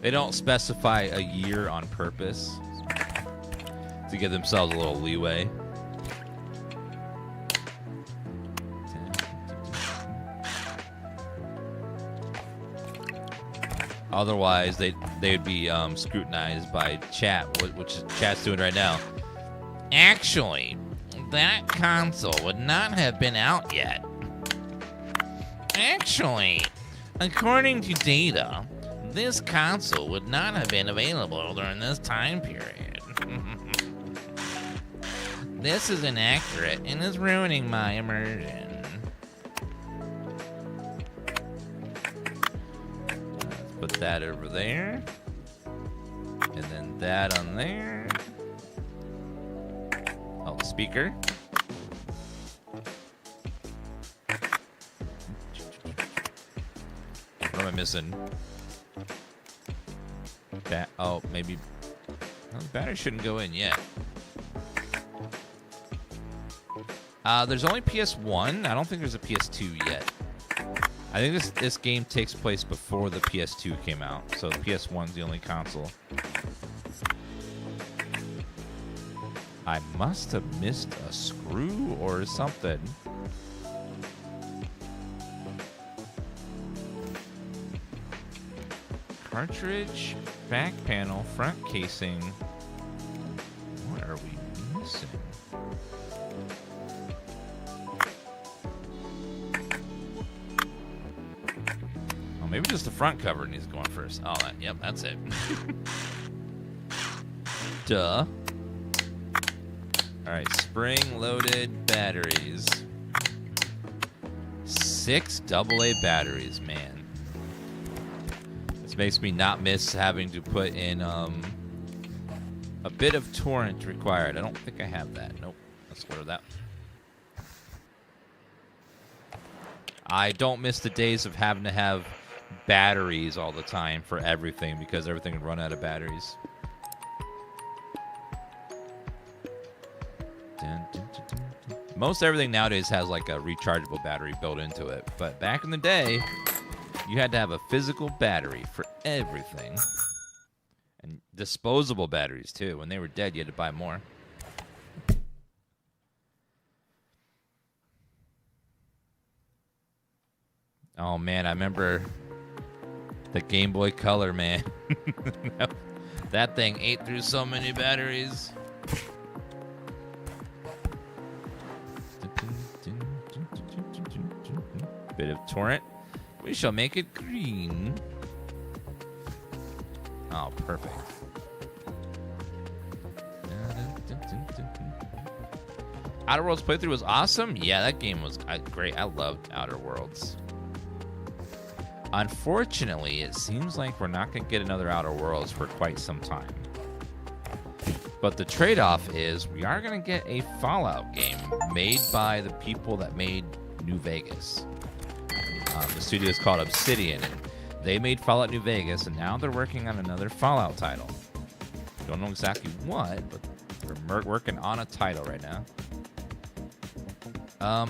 They don't specify a year on purpose to give themselves a little leeway. Otherwise, they'd be scrutinized by chat, which chat's doing right now. Actually, that console would not have been out yet. Actually, according to data, this console would not have been available during this time period. This is inaccurate and is ruining my immersion. Put that over there. And then that on there. Oh, speaker. I missing? Oh, maybe. Well, the battery shouldn't go in yet. There's only PS1. I don't think there's a PS2 yet. I think this game takes place before the PS2 came out, so the PS1's the only console. I must have missed a screw or something. Cartridge, back panel, front casing. What are we missing? Oh, maybe just the front cover needs going first. Oh, yep, that's it. Duh. All right, spring-loaded batteries. 6 AA batteries, man. This makes me not miss having to put in a bit of torrent required. I don't think I have that. Nope. Let's order that. I don't miss the days of having to have batteries all the time for everything because everything would run out of batteries. Most everything nowadays has like a rechargeable battery built into it, but back in the day, you had to have a physical battery for everything. And disposable batteries too. When they were dead, you had to buy more. Oh man, I remember the Game Boy Color, man. That thing ate through so many batteries. Bit of torrent. We shall make it green. Oh, perfect. Outer Worlds playthrough was awesome. Yeah, that game was great. I loved Outer Worlds. Unfortunately, it seems like we're not going to get another Outer Worlds for quite some time. But the trade-off is we are going to get a Fallout game made by the people that made New Vegas. The studio is called Obsidian, and they made Fallout New Vegas, and now they're working on another Fallout title. Don't know exactly what, but they're working on a title right now.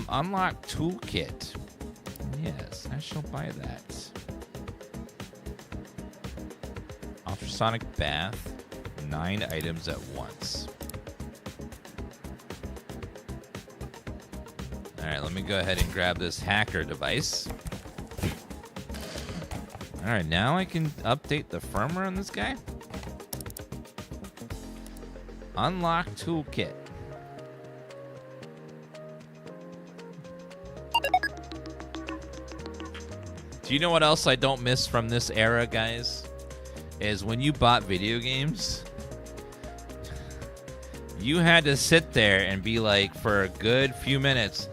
Unlock Toolkit. Yes, I shall buy that. Ultrasonic Bath. 9 items at once. Alright, let me go ahead and grab this hacker device. Alright, now I can update the firmware on this guy. Unlock Toolkit. Do you know what else I don't miss from this era, guys? Is when you bought video games, you had to sit there and be like, for a good few minutes,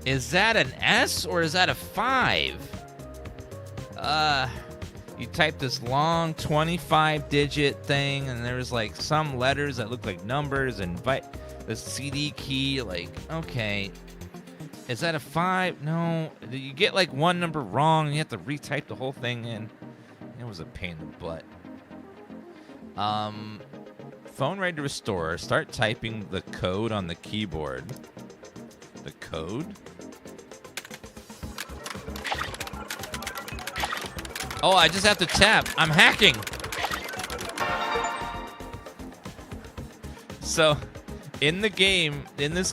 is that an S or is that a 5? You type this long 25-digit thing, and there was like some letters that looked like numbers, and the CD key, like, okay, is that a 5? No. You get like one number wrong, and you have to retype the whole thing in. It was a pain in the butt. Phone ready to restore. Start typing the code on the keyboard. The code? Oh, I just have to tap. I'm hacking. So, in this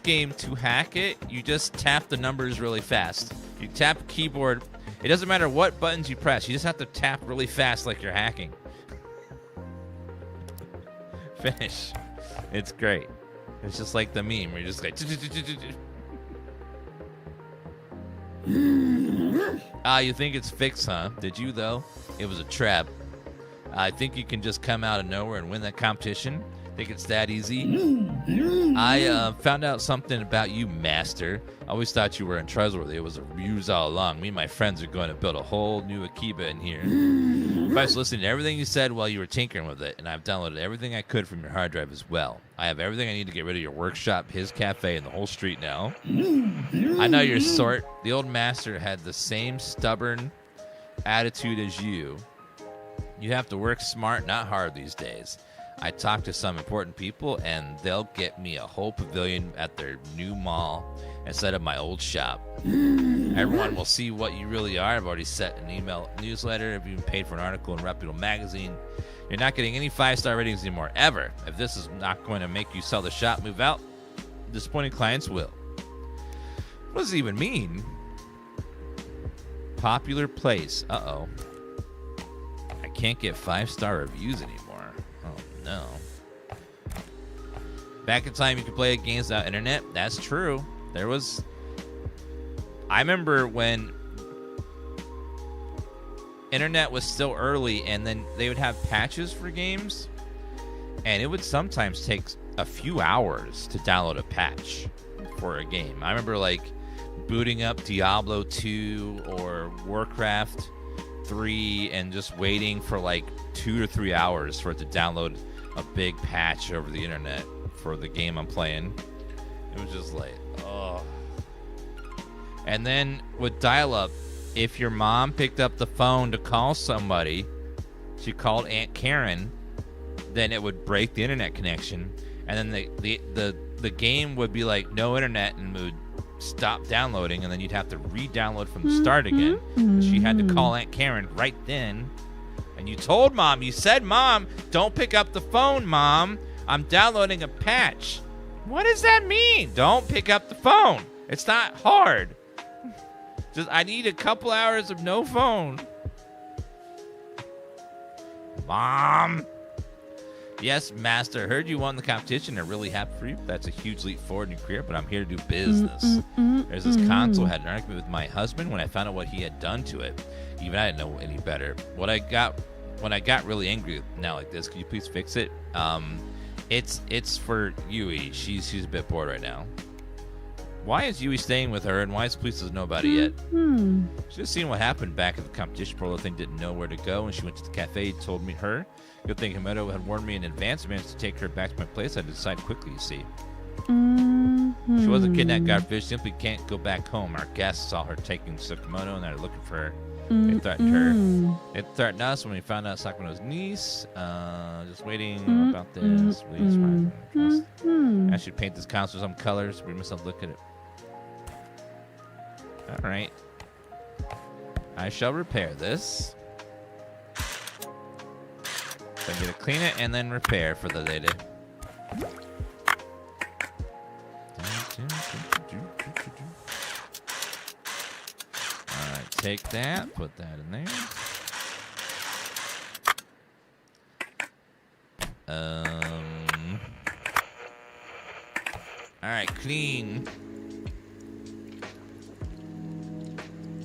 game, to hack it, you just tap the numbers really fast. You tap keyboard. It doesn't matter what buttons you press. You just have to tap really fast like you're hacking. Finish. It's great. It's just like the meme where you're just like... You think it's fixed, huh? Did you, though? It was a trap. I think you can just come out of nowhere and win that competition. Think it's that easy? I found out something about you, Master. I always thought you were untrustworthy. It was a ruse all along. Me and my friends are going to build a whole new Akiba in here. I was listening to everything you said while you were tinkering with it, and I've downloaded everything I could from your hard drive as well. I have everything I need to get rid of your workshop, his cafe, and the whole street now. I know your sort. The old master had the same stubborn attitude as you. You have to work smart, not hard these days. I talk to some important people, and they'll get me a whole pavilion at their new mall instead of my old shop. Everyone will see what you really are. I've already set an email newsletter. I've even paid for an article in a reputable magazine. You're not getting any 5-star ratings anymore, ever. If this is not going to make you sell the shop, move out. Disappointing clients will. What does it even mean? Popular place. Uh-oh. I can't get 5-star reviews anymore. Oh, no. Back in time, you could play games without internet. That's true. There was... I remember when internet was still early, and then they would have patches for games, and it would sometimes take a few hours to download a patch for a game. I remember, like, booting up Diablo 2 or Warcraft 3 and just waiting for like 2 to 3 hours for it to download a big patch over the internet for the game I'm playing. It was just like, oh. And then with dial-up, if your mom picked up the phone to call somebody, she called Aunt Karen, then it would break the internet connection, and then the game would be like no internet and would stop downloading, and then you'd have to re-download from the start again. She had to call Aunt Karen right then. And you told Mom, you said, Mom, don't pick up the phone, Mom. I'm downloading a patch. What does that mean? Don't pick up the phone. It's not hard. Just, I need a couple hours of no phone. Mom. Yes, Master. Heard you won the competition. I'm really happy for you. That's a huge leap forward in your career, but I'm here to do business. There's this console. Had an argument with my husband when I found out what he had done to it. Even I didn't know any better. When I got really angry now like this, could you please fix it? It's for Yui. She's a bit bored right now. Why is Yui staying with her, and why is police doesn't know about it yet? She's just seen what happened back at the competition. Poor little thing didn't know where to go, and she went to the cafe. Told me her. Good thing Himoto had warned me in advance. I managed to take her back to my place. I had to decide quickly, you see. She wasn't kidnapped, Godfish. Simply can't go back home. Our guests saw her taking Sakamoto, and they're looking for her. They threatened her. They threatened us when we found out Sakamoto's niece. Just waiting about this. Please, I should paint this console some colors. Read myself look at it. All right. I shall repair this. So I'm going to clean it and then repair for the lady. Alright, take that, put that in there. Alright, clean.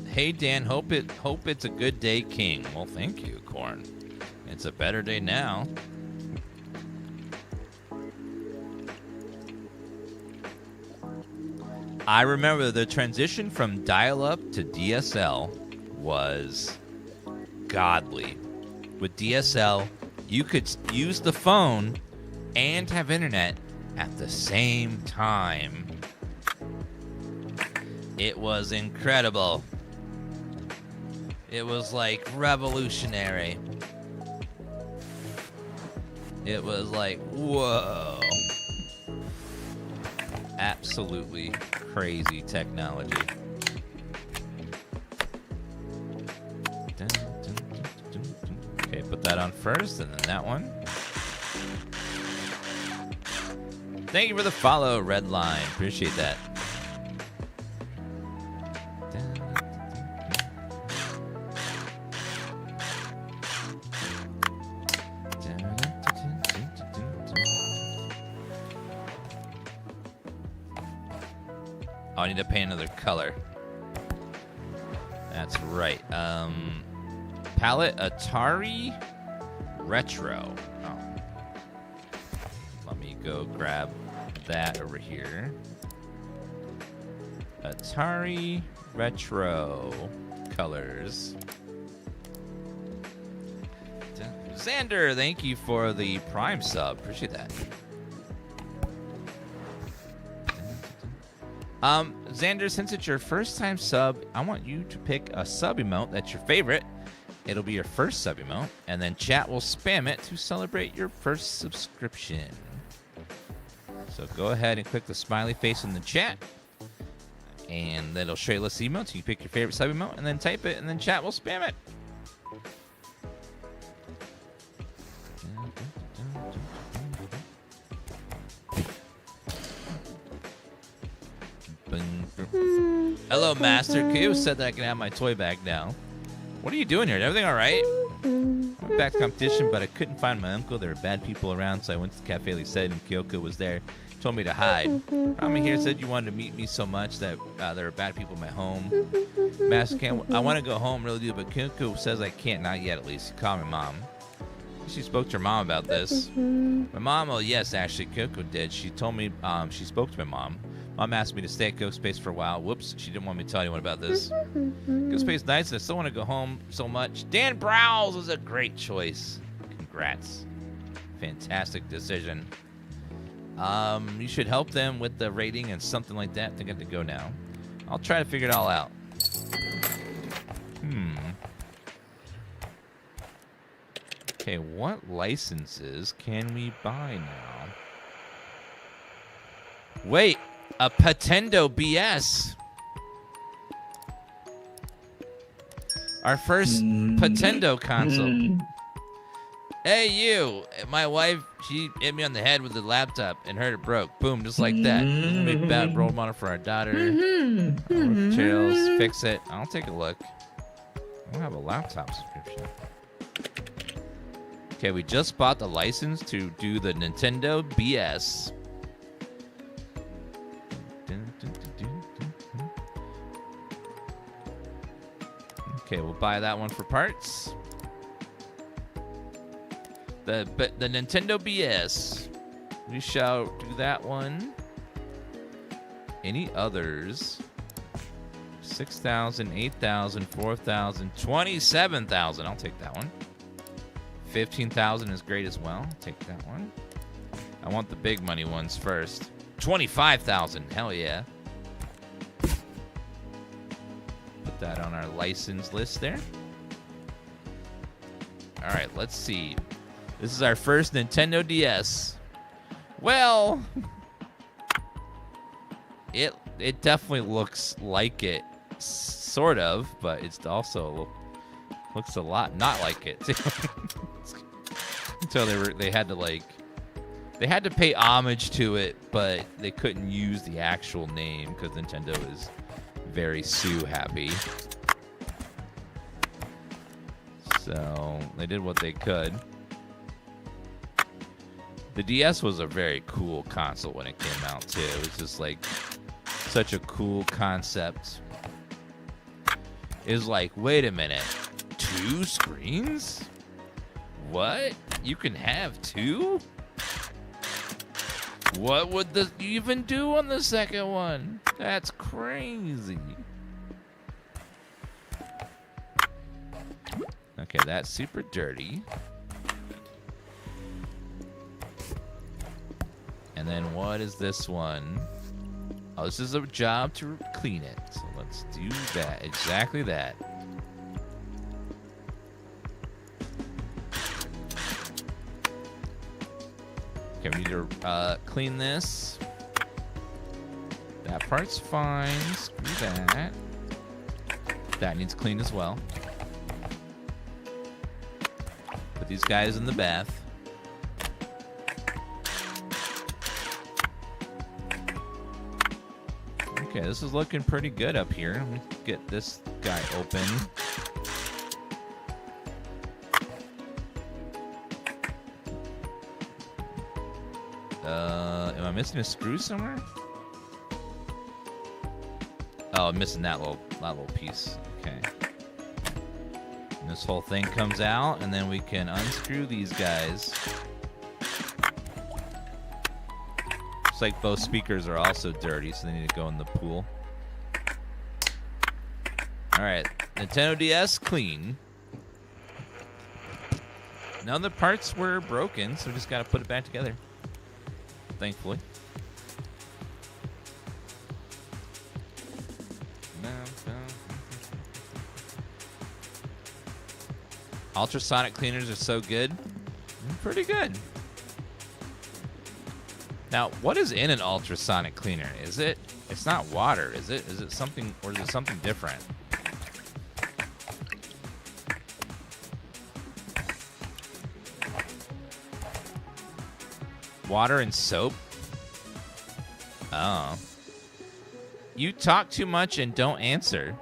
Hey Dan, hope it's a good day, King. Well, thank you, Corn. It's a better day now. I remember the transition from dial-up to DSL was godly. With DSL, you could use the phone and have internet at the same time. It was incredible. It was like revolutionary. It was like, whoa. Absolutely crazy technology. Okay, put that on first, and then that one. Thank you for the follow, Redline. Appreciate that. Oh, I need to paint another color. That's right. Palette Atari Retro. Oh. Let me go grab that over here. Atari Retro colors. Xander, thank you for the Prime sub. Appreciate that. Xander, since it's your first time sub, I want you to pick a sub emote that's your favorite it'll be your first sub emote, and then chat will spam it to celebrate your first subscription. So go ahead and click the smiley face in the chat, and then it'll show you a list of emotes. You pick your favorite sub emote, and then type it, and then chat will spam it. Hello, Master Q. Said that I can have my toy back now. What are you doing here? Is everything all right? I went back to competition, but I couldn't find my uncle. There were bad people around, so I went to the cafe. They said, and Kyoko was there. Told me to hide. Rami here said you wanted to meet me so much that there were bad people in my home. Master Q, I want to go home, really do, but Kyoko says I can't, not yet at least. Call my mom. She spoke to her mom about this. My mom, oh yes, actually, Kyoko did. She told me she spoke to my mom. Mom asked me to stay at Ghost Space for a while. Whoops, she didn't want me to tell anyone about this. Ghost Space nice, and I still want to go home so much. Dan Browse was a great choice. Congrats. Fantastic decision. You should help them with the rating and something like that. They got to go now. I'll try to figure it all out. Okay, what licenses can we buy now? Wait, a Potendo BS. Our first Potendo console. Hey, you. My wife, she hit me on the head with the laptop and heard it broke. Boom, just like that. This is a big bad role model for our daughter. Materials, fix it. I'll take a look. I don't have a laptop subscription. Okay, we just bought the license to do the Nintendo BS. Okay, we'll buy that one for parts. The Nintendo BS. We shall do that one. Any others? 6,000, 8,000, 4,000, 27,000. I'll take that one. 15,000 is great as well. Take that one. I want the big money ones first. 25,000. Hell yeah. Put that on our license list there. All right, let's see. This is our first Nintendo DS. Well, it definitely looks like it, sort of, but it's also looks a lot not like it. Until they had to pay homage to it, but they couldn't use the actual name because Nintendo is very Sue happy. So they did what they could. The DS was a very cool console when it came out too. It was just like such a cool concept. It was like, wait a minute, 2 screens? What? You can have 2? What would you even do on the second one? That's crazy. Okay, that's super dirty. And then what is this one? Oh, this is a job to clean it. So let's do that. Exactly that. Okay, we need to clean this. That part's fine. Screw that. That needs cleaned as well. Put these guys in the bath. Okay, this is looking pretty good up here. Let me get this guy open. Am I missing a screw somewhere? Oh, I'm missing that little piece. Okay. And this whole thing comes out, and then we can unscrew these guys. Looks like both speakers are also dirty, so they need to go in the pool. All right, Nintendo DS clean. None of the parts were broken, so we just got to put it back together. Thankfully. Ultrasonic cleaners are so good. Pretty good. Now, what is in an ultrasonic cleaner? Is it? It's not water, is it? Is it something, or is it something different? Water and soap? Oh. You talk too much and don't answer.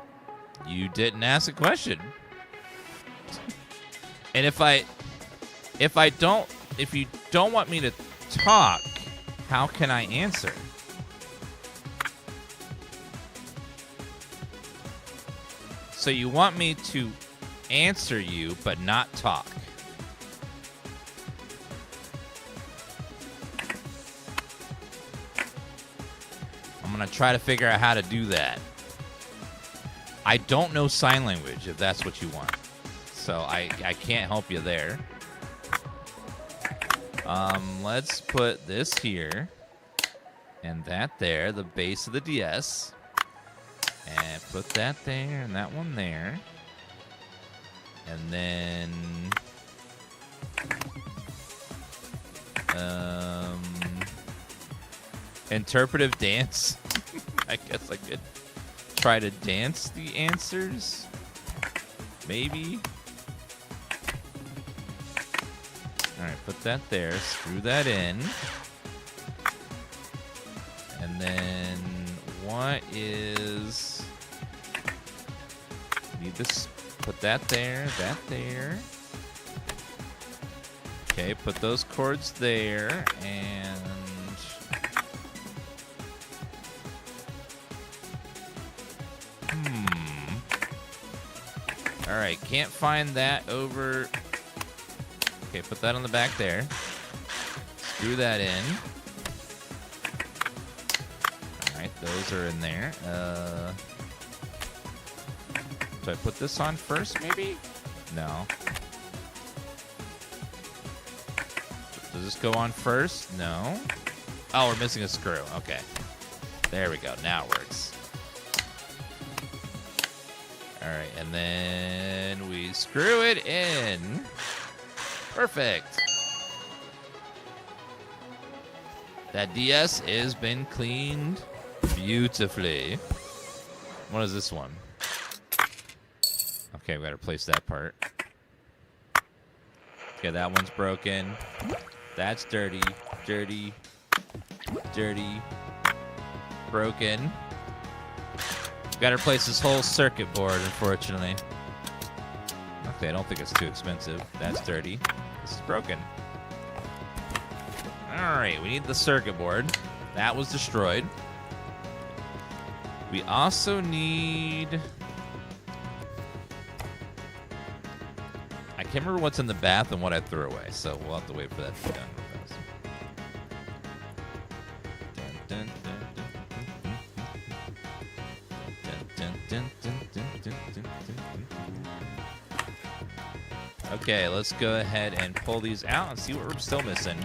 You didn't ask a question. And if you don't want me to talk, how can I answer? So you want me to answer you but not talk. I'm going to try to figure out how to do that. I don't know sign language, if that's what you want. So I can't help you there. Let's put this here and that there, the base of the DS. And put that there and that one there. And then interpretive dance. I guess I could try to dance the answers. Maybe. Alright, put that there. Screw that in. And then what is... Need this. Put that there, that there. Okay, put those cords there, and... Alright, can't find that over... Okay, put that on the back there. Screw that in. Alright, those are in there. Do I put this on first, maybe? No. Does this go on first? No. Oh, we're missing a screw. Okay. There we go. Now it works. Alright, and then we screw it in. Perfect. That DS has been cleaned beautifully. What is this one? Okay, we gotta replace that part. Okay, that one's broken. That's dirty. Dirty. Dirty. Broken. Gotta replace this whole circuit board, unfortunately. Okay, I don't think it's too expensive. That's dirty. This is broken. Alright, we need the circuit board. That was destroyed. We also need... I can't remember what's in the bath and what I threw away, so we'll have to wait for that to be done. Okay, let's go ahead and pull these out and see what we're still missing.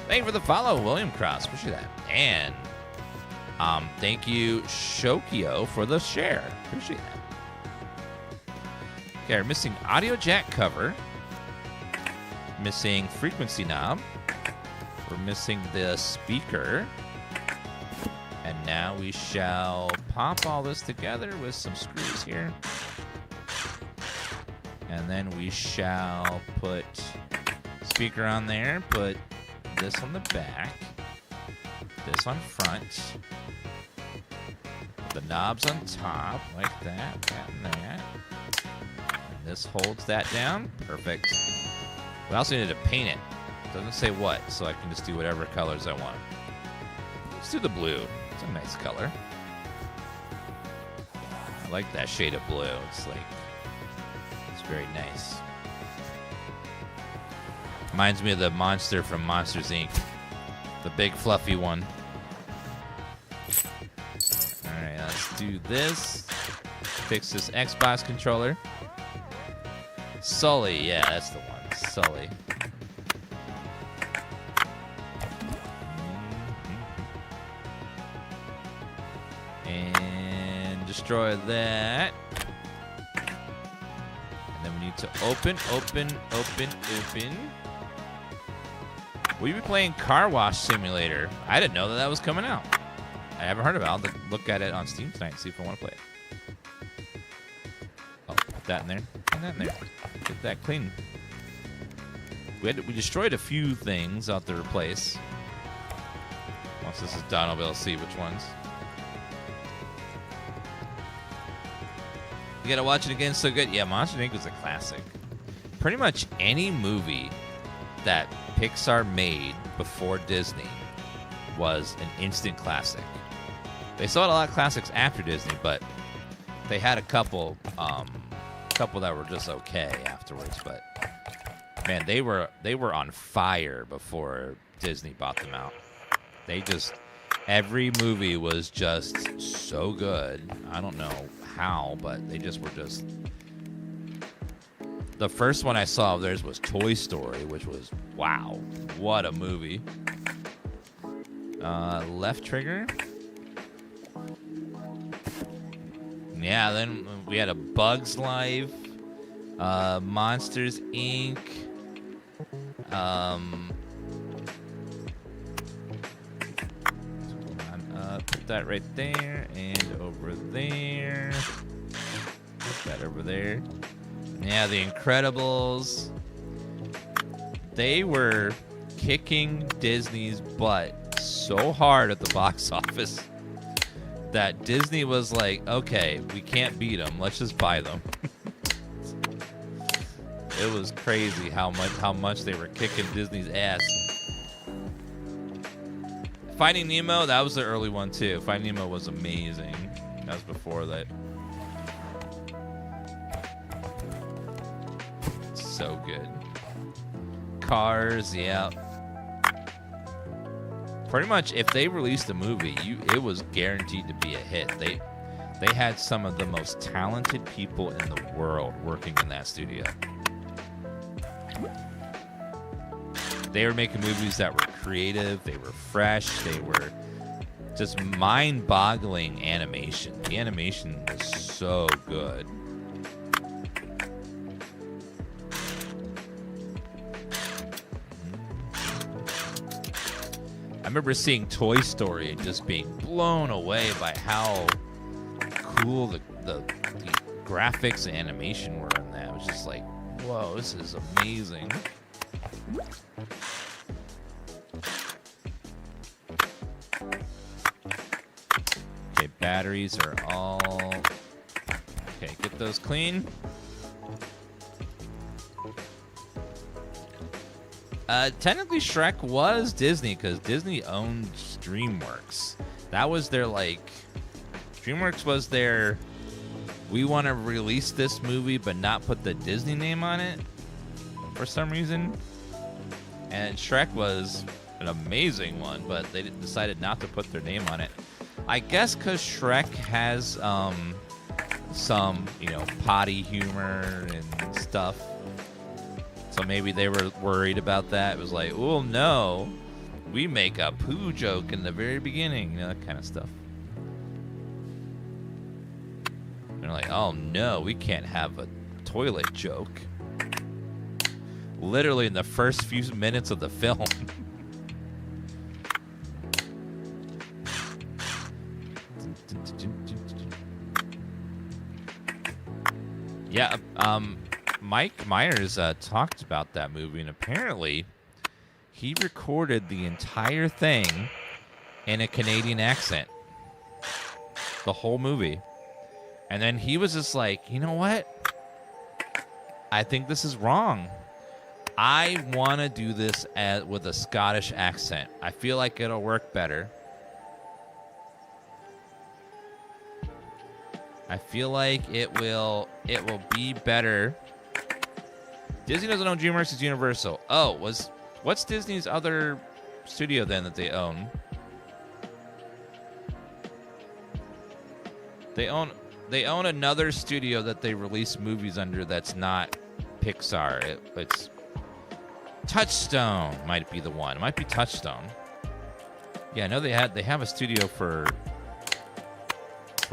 Thank you for the follow, William Cross. Appreciate that. And thank you, Shokio, for the share. Appreciate that. Okay, we're missing audio jack cover. Missing frequency knob. We're missing the speaker. And now we shall pop all this together with some screws here. And then we shall put speaker on there, put this on the back, this on front, the knobs on top, like that, that, and that. And this holds that down. Perfect. We also need to paint it. It doesn't say what, so I can just do whatever colors I want. Let's do the blue. It's a nice color. I like that shade of blue. It's like, it's very nice. Reminds me of the monster from Monsters, Inc. The big fluffy one. Alright, let's do this. Fix this Xbox controller. Sully, yeah, that's the one. Sully. And destroy that. And then we need to open. We've been playing Car Wash Simulator. I didn't know that that was coming out. I haven't heard of it. I'll look at it on Steam tonight and see if I want to play it. Oh, put that in there. Put that in there. Get that clean. We destroyed a few things out to replace. Once this is done, I'll be able to see which ones. You gotta watch it again. So good. Yeah, Monster Inc. was a classic. Pretty much any movie that Pixar made before Disney was an instant classic. They still had a lot of classics after Disney, but they had a couple that were just okay afterwards. But man, they were on fire before Disney bought them out. Every movie was just so good. I don't know how, but they just were just. The first one I saw of theirs was Toy Story, which was, wow, what a movie. Left trigger. Yeah, then we had A Bug's Life, Monsters, Inc., put that right there, and over there. Put that over there. Yeah, The Incredibles. They were kicking Disney's butt so hard at the box office that Disney was like, okay, we can't beat them. Let's just buy them. It was crazy how much they were kicking Disney's ass. Finding Nemo, that was the early one too. Finding Nemo was amazing. That was before that. So good. Cars, yeah. Pretty much, if they released a movie, it was guaranteed to be a hit. They had some of the most talented people in the world working in that studio. They were making movies that were creative, they were fresh, they were just mind-boggling animation. The animation was so good. I remember seeing Toy Story and just being blown away by how cool the graphics and animation were in that. It was just like, whoa, this is amazing. Okay, batteries are all... Okay, get those clean. Technically, Shrek was Disney because Disney owned DreamWorks. That was their, like... DreamWorks was their... We want to release this movie but not put the Disney name on it for some reason. And Shrek was an amazing one, but they decided not to put their name on it. I guess because Shrek has some, potty humor and stuff. So maybe they were worried about that. It was like, oh no, we make a poo joke in the very beginning, that kind of stuff. They're like, oh no, we can't have a toilet joke. Literally in the first few minutes of the film. Yeah, Mike Myers talked about that movie, and apparently he recorded the entire thing in a Canadian accent. The whole movie. And then he was just like, you know what? I think this is wrong. I want to do this with a Scottish accent. I feel like it'll work better. I feel like it will be better. Disney doesn't own DreamWorks, it's Universal. Oh, what's Disney's other studio then that they own? They own another studio that they release movies under that's not Pixar. It's Touchstone might be the one. It might be Touchstone. Yeah, I know they have a studio for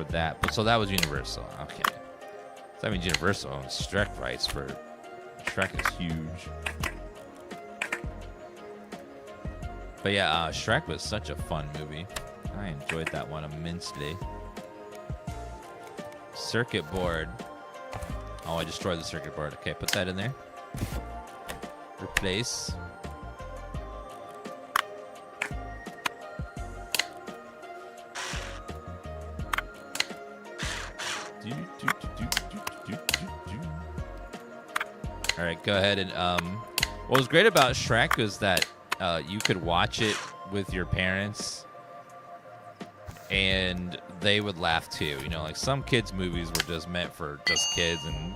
that. But so that was Universal. Okay. So that means Universal owns Shrek rights for Shrek is huge. But yeah, Shrek was such a fun movie. I enjoyed that one immensely. Circuit board. Oh, I destroyed the circuit board. Okay, put that in there. Replace. All right, go ahead and what was great about Shrek was that you could watch it with your parents and they would laugh too. You know, like some kids' movies were just meant for just kids and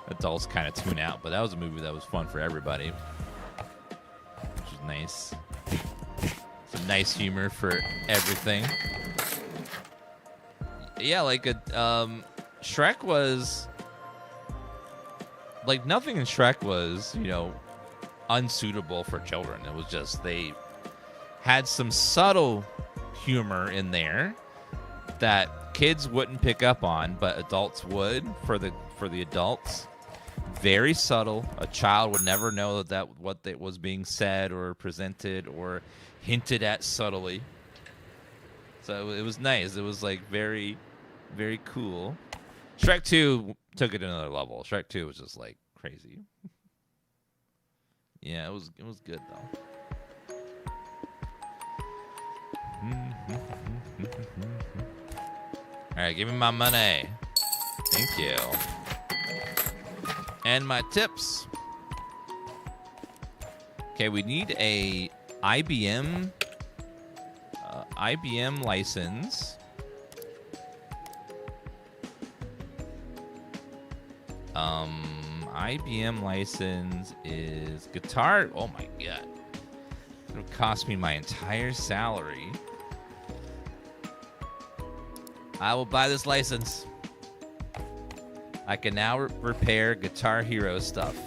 adults kind of tune out, but that was a movie that was fun for everybody, which is nice. Some nice humor for everything. Yeah, like Shrek was like nothing in Shrek was, you know, unsuitable for children. It was just they had some subtle humor in there that kids wouldn't pick up on, but adults would. For the adults, very subtle. A child would never know that what that was being said or presented or hinted at subtly. So it was nice. It was like very, very cool. Shrek 2 took it to another level. Shrek 2 was just like crazy. Yeah, it was good though. All right, give me my money. Thank you. And my tips. Okay, we need a IBM license. IBM license is guitar. Oh my god. It'll cost me my entire salary. I will buy this license. I can now repair Guitar Hero stuff.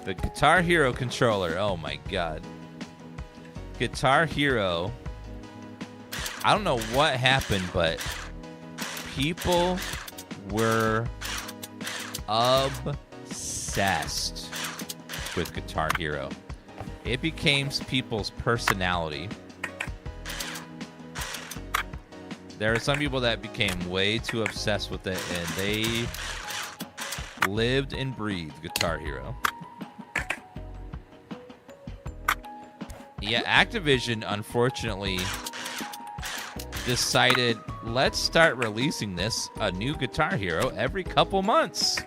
The Guitar Hero controller. Oh my god. Guitar Hero. I don't know what happened, but people were obsessed with Guitar Hero. It became people's personality. There are some people that became way too obsessed with it, and they lived and breathed Guitar Hero. Yeah, Activision, unfortunately, decided, let's start releasing a new Guitar Hero every couple months.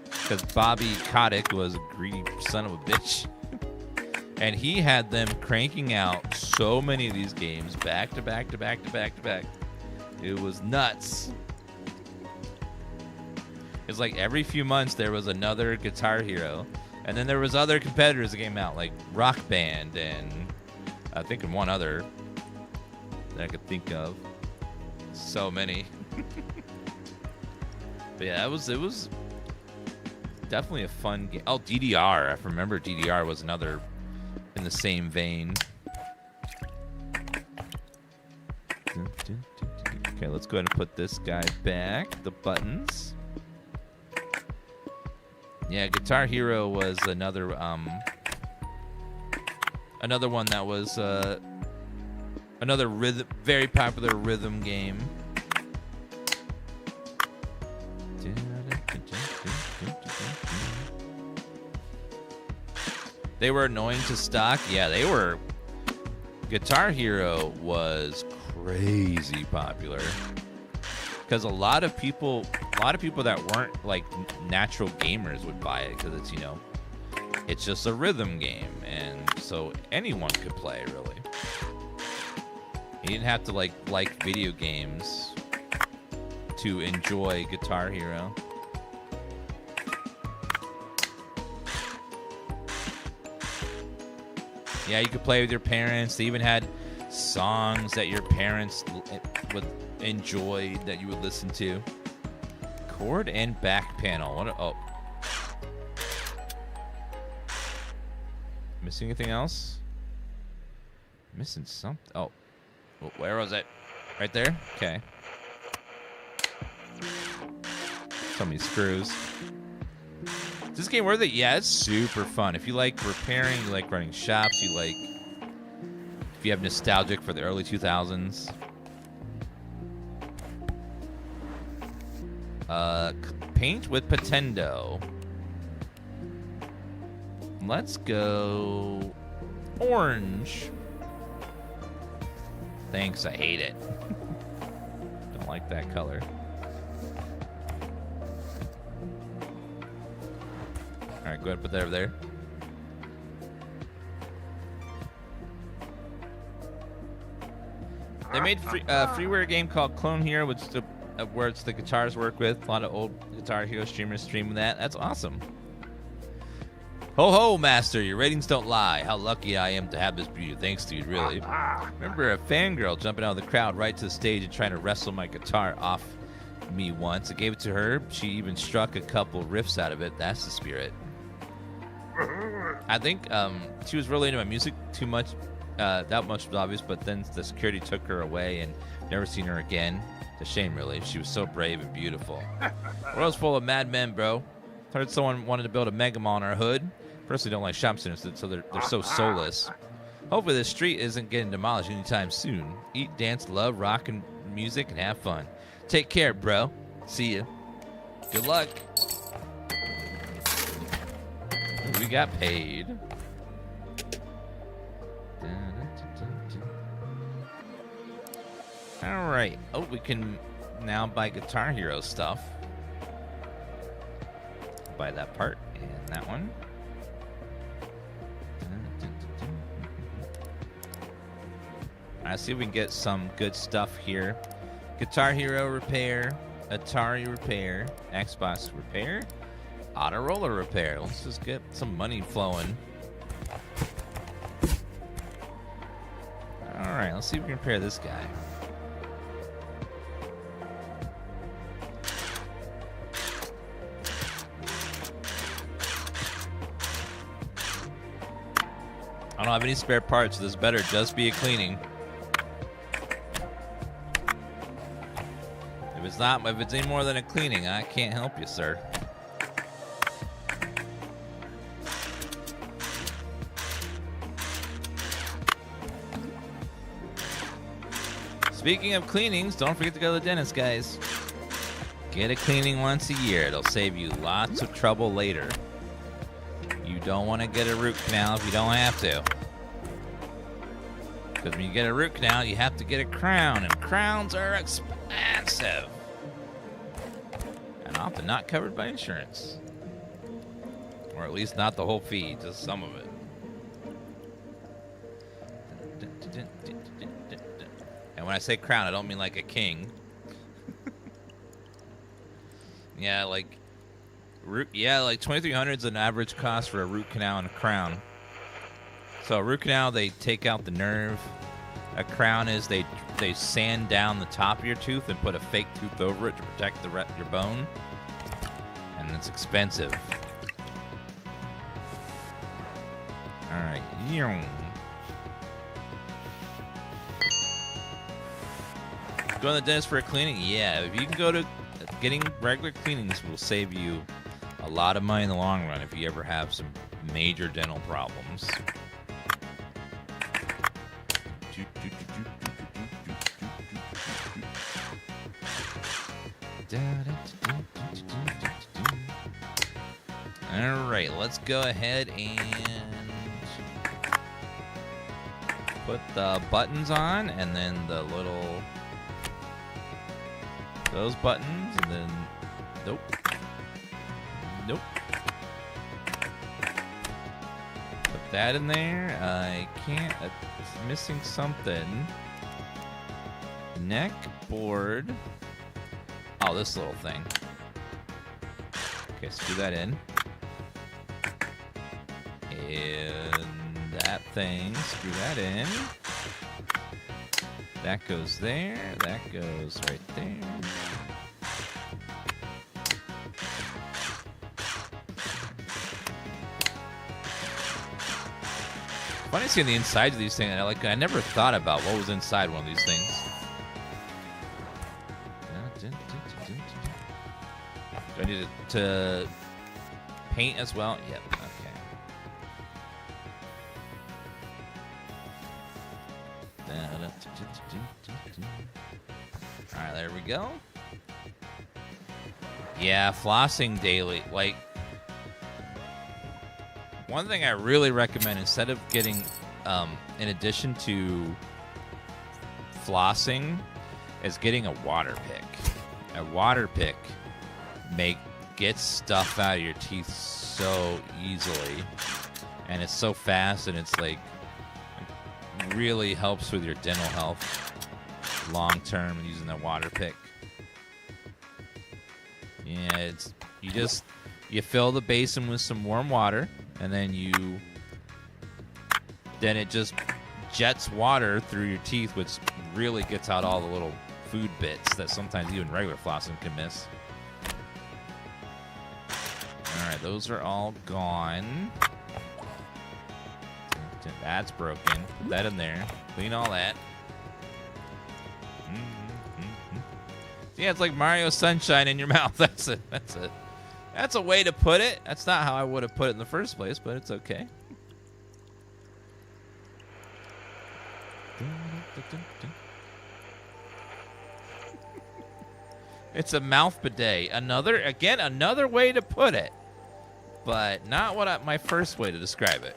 Because Bobby Kotick was a greedy son of a bitch. And he had them cranking out so many of these games back to back to back to back to back. It was nuts. It's like every few months there was another Guitar Hero. And then there was other competitors that came out, like Rock Band and I think one other that I could think of. So many. But yeah, it was definitely a fun game. Oh, DDR. I remember DDR was another in the same vein. Okay, let's go ahead and put this guy back. The buttons. Yeah, Guitar Hero was another one that was another very popular rhythm game. They were annoying to stock. Yeah, they were. Guitar Hero was crazy popular because a lot of people that weren't like natural gamers would buy it because it's, you know, it's just a rhythm game, and so anyone could play really. You didn't have to like video games to enjoy Guitar Hero. Yeah, you could play with your parents. They even had songs that your parents would enjoy that you would listen to. Chord and back panel. Oh. Missing anything else? Missing something. Oh. Where was it? Right there? Okay. So many screws. Is this game worth it? Yeah, it's super fun. If you like repairing, you like running shops, you like... If you have nostalgic for the early 2000s. Paint with Potendo. Let's go orange. Thanks, I hate it. Don't like that color. All right, go ahead and put that over there. They made a freeware game called Clone Hero, which is where it's the guitars work with. A lot of old Guitar Hero streamers stream that. That's awesome. Ho ho, master, your ratings don't lie. How lucky I am to have this beauty. Thanks, dude, really. Remember a fangirl jumping out of the crowd right to the stage and trying to wrestle my guitar off me once. I gave it to her. She even struck a couple riffs out of it. That's the spirit. I think she was really into my music too much. That much was obvious, but then the security took her away and never seen her again. It's a shame, really. She was so brave and beautiful. World's full of madmen, bro. Heard someone wanted to build a Mega Mall in our hood. Personally, don't like shop centers, so they're so soulless. Hopefully, this street isn't getting demolished anytime soon. Eat, dance, love, rock, and music, and have fun. Take care, bro. See ya. Good luck. We got paid. All right. Oh, we can now buy Guitar Hero stuff. Buy that part and that one. All right, see if we can get some good stuff here. Guitar Hero repair, Atari repair, Xbox repair, Autoroller repair. Let's just get some money flowing. All right, let's see if we can repair this guy. I don't have any spare parts, so this better just be a cleaning. If it's any more than a cleaning, I can't help you, sir. Speaking of cleanings, don't forget to go to the dentist, guys. Get a cleaning once a year. It'll save you lots of trouble later. You don't want to get a root canal if you don't have to. Because when you get a root canal, you have to get a crown, and crowns are expensive. And often not covered by insurance. Or at least not the whole fee, just some of it. And when I say crown, I don't mean like a king. Yeah, like $2,300 is an average cost for a root canal and a crown. So a root canal, they take out the nerve. A crown is they sand down the top of your tooth and put a fake tooth over it to protect your bone. And it's expensive. All right. Go to the dentist for a cleaning? Yeah, if you can go to getting regular cleanings will save you a lot of money in the long run if you ever have some major dental problems. All right, let's go ahead and put the buttons on, and then the little those buttons, and then nope. Put that in there. I can't. It's missing something. Neck board. Oh, this little thing. Okay, screw that in. And that thing, screw that in. That goes there. That goes right there. Funny seeing the insides of these things. I never thought about what was inside one of these things. Do I need to paint as well? Yep. Okay. All right, there we go. Yeah, flossing daily. Like, one thing I really recommend, instead of getting, in addition to flossing, is getting a water pick. A water pick gets stuff out of your teeth so easily, and it's so fast, and it's like really helps with your dental health long term using the water pick. Yeah, you fill the basin with some warm water, and then it just jets water through your teeth, which really gets out all the little food bits that sometimes even regular flossing can miss. All right, those are all gone. That's broken. Put that in there. Clean all that. Yeah, it's like Mario Sunshine in your mouth. That's a way to put it. That's not how I would have put it in the first place, but it's okay. It's a mouth bidet. Another way to put it, but not my first way to describe it.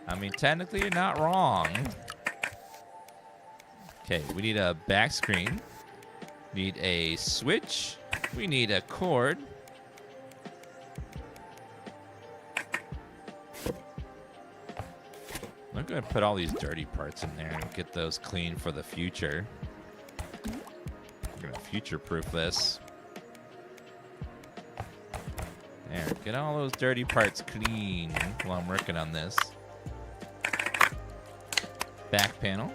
I mean, technically, you're not wrong. Okay, we need a back screen. Need a switch. We need a cord. I'm going to put all these dirty parts in there and get those clean for the future. We're going to future-proof this. There, get all those dirty parts clean while I'm working on this. Back panel.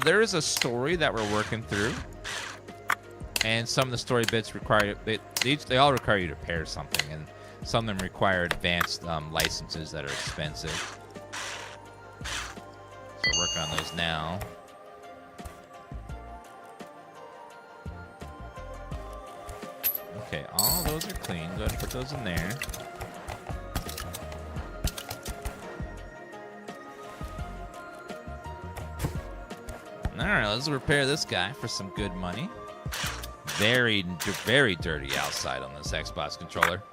There is a story that we're working through, and some of the story bits require they all require you to pair something, and some of them require advanced licenses that are expensive. So we're working on those now. Okay, all those are clean. Go ahead and put those in there. All right, let's repair this guy for some good money. Very, very dirty outside on this Xbox controller.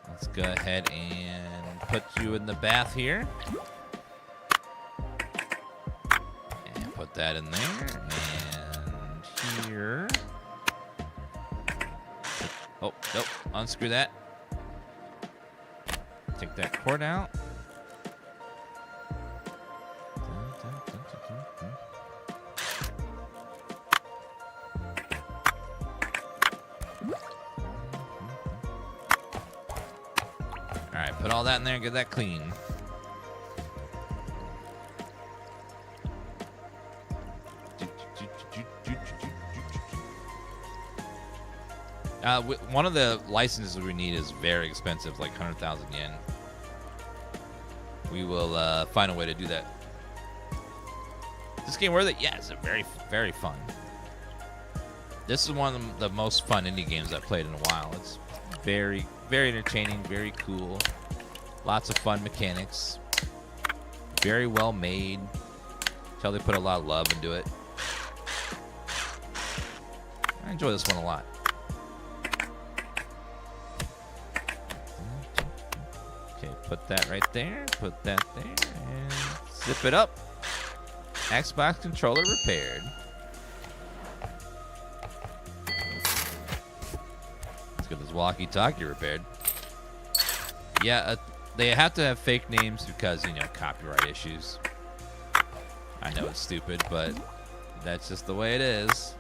Let's go ahead and put you in the bath here. And put that in there. And here. Oh, nope. Unscrew that. Take that cord out. Alright, put all that in there and get that clean. One of the licenses we need is very expensive, like 100,000 yen. We will find a way to do that. Is this game worth it? Yeah, it's very, very fun. This is one of the most fun indie games I've played in a while. It's very, very entertaining, very cool. Lots of fun mechanics. Very well made. Tell they put a lot of love into it. I enjoy this one a lot. Okay, put that right there. Put that there. And zip it up. Xbox controller repaired. Let's get this walkie-talkie repaired. Yeah, they have to have fake names because, you know, copyright issues. I know it's stupid, but that's just the way it is.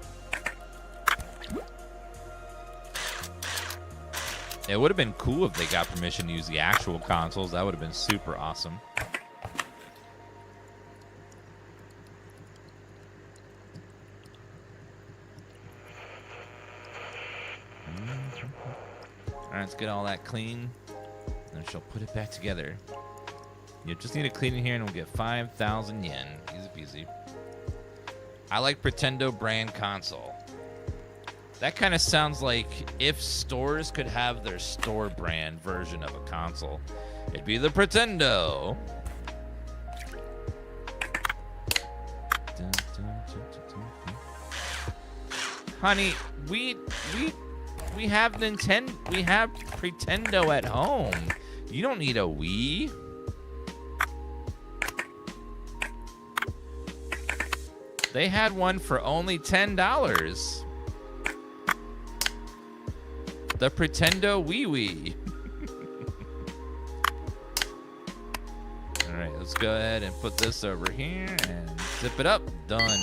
It would have been cool if they got permission to use the actual consoles. That would have been super awesome. All right, let's get all that clean. And she'll put it back together. You just need to clean it here and we'll get 5,000 yen. Easy peasy. I like Pretendo brand console. That kind of sounds like if stores could have their store brand version of a console, it'd be the Pretendo. Honey, we have Nintendo, we have Pretendo at home. You don't need a Wii. They had one for only $10. The Pretendo Wii. All right, let's go ahead and put this over here and zip it up. Done.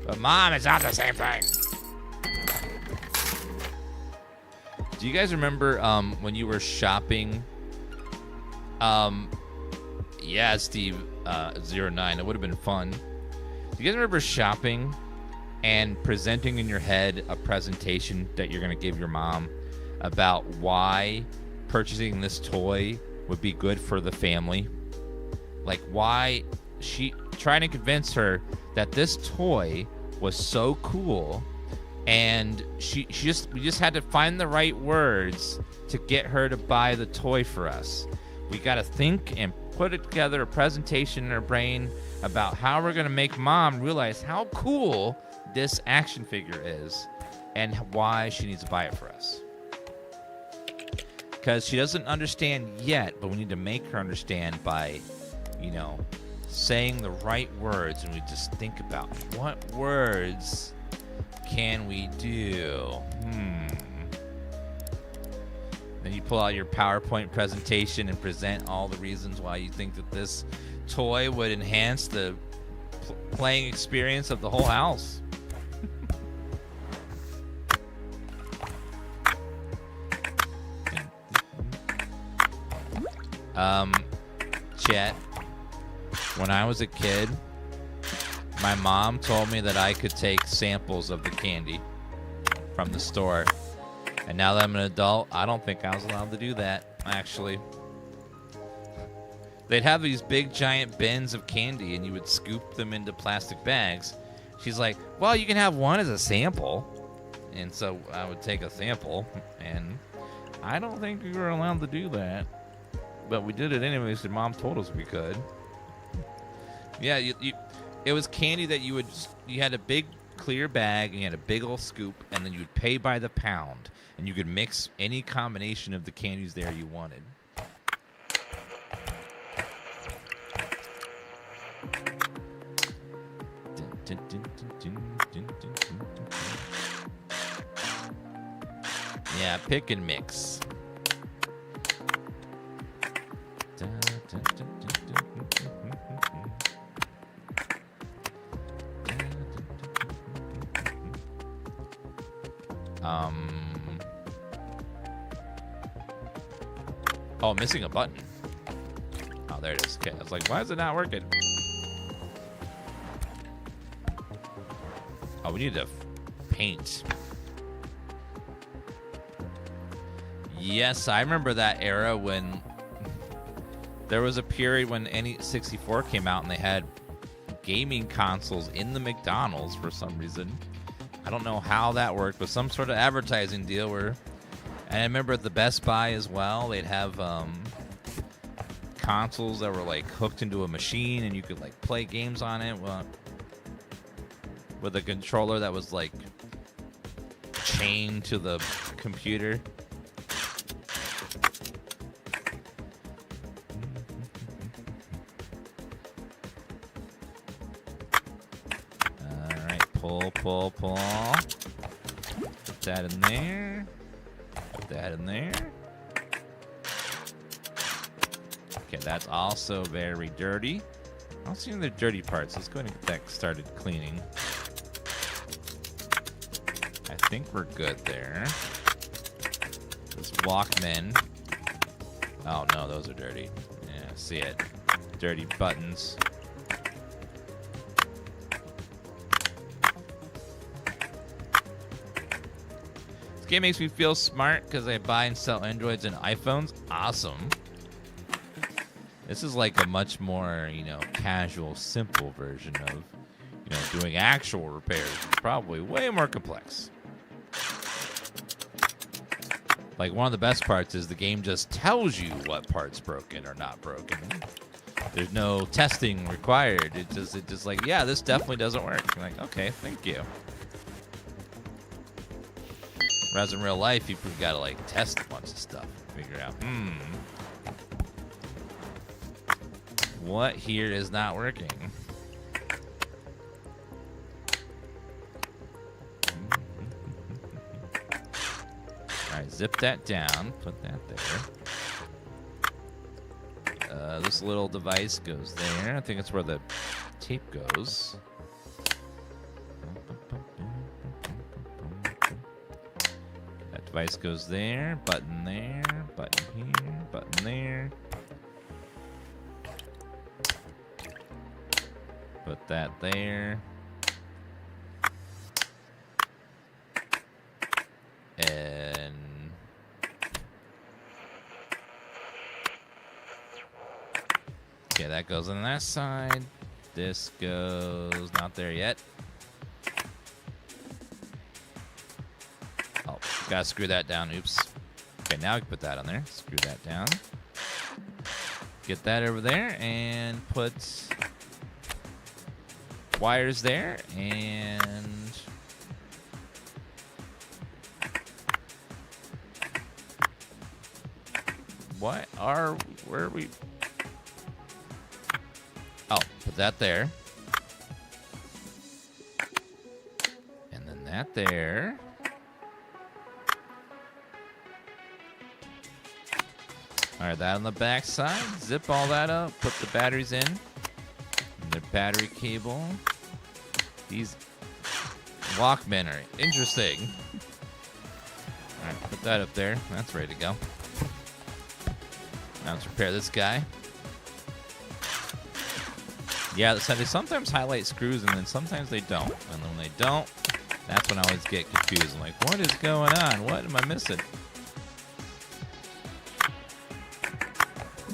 But Mom, it's not the same thing. Do you guys remember when you were shopping? Yeah, Steve 09. It would have been fun. Do you guys remember shopping and presenting in your head a presentation that you're going to give your mom about why purchasing this toy would be good for the family? Like why trying to convince her that this toy was so cool, and we just had to find the right words to get her to buy the toy for us. We got to think and put it together, a presentation in her brain about how we're going to make Mom realize how cool this action figure is and why she needs to buy it for us. Because she doesn't understand yet, but we need to make her understand by, saying the right words. And we just think about what words can we do? Then you pull out your PowerPoint presentation and present all the reasons why you think that this toy would enhance the playing experience of the whole house. Chat. When I was a kid, my mom told me that I could take samples of the candy from the store. And now that I'm an adult, I don't think I was allowed to do that, actually. They'd have these big, giant bins of candy, and you would scoop them into plastic bags. She's like, well, you can have one as a sample. And so I would take a sample, and I don't think we were allowed to do that. But we did it anyways, and Mom told us we could. Yeah, it was candy that you had a big clear bag, and you had a big old scoop, and then you'd pay by the pound, and you could mix any combination of the candies there you wanted. Yeah, pick and mix. Oh, missing a button. Oh, there it is. Okay, I was like, why is it not working? Oh, we need to paint. Yes, I remember that era when there was a period when N64 came out and they had gaming consoles in the McDonald's for some reason. I don't know how that worked, but some sort of advertising deal where... And I remember at the Best Buy as well, they'd have consoles that were like hooked into a machine and you could like play games on it with a controller that was like chained to the computer. All right, pull. Put that in there. Put that in there. Okay, that's also very dirty. I don't see any of the dirty parts. Let's go ahead and get that started cleaning. I think we're good there. This Walkman. Oh no, those are dirty. Yeah, see it. Dirty buttons. This game makes me feel smart because I buy and sell Androids and iPhones. Awesome. This is like a much more, you know, casual, simple version of, you know, doing actual repairs. It's probably way more complex. Like, one of the best parts is the game just tells you what part's broken or not broken. There's no testing required. It just like, yeah, this definitely doesn't work. I'm like, okay, thank you. Whereas in real life, you've got to like test a bunch of stuff, figure out, what here is not working. All right, zip that down, put that there. This little device goes there. I think it's where the tape goes. That device goes there, button here, button there. Put that there. And okay, that goes on that side. This goes not there yet. Oh, gotta screw that down. Oops. Okay, now we can put that on there. Screw that down. Get that over there and put wires there and where are we? Oh, put that there. And then that there. All right, that on the back side. Zip all that up. Put the batteries in. And the battery cable. These Walkmen are interesting. All right, put that up there. That's ready to go. Now let's repair this guy. Yeah, so they sometimes highlight screws and then sometimes they don't. And when they don't, that's when I always get confused. I'm like, what is going on? What am I missing?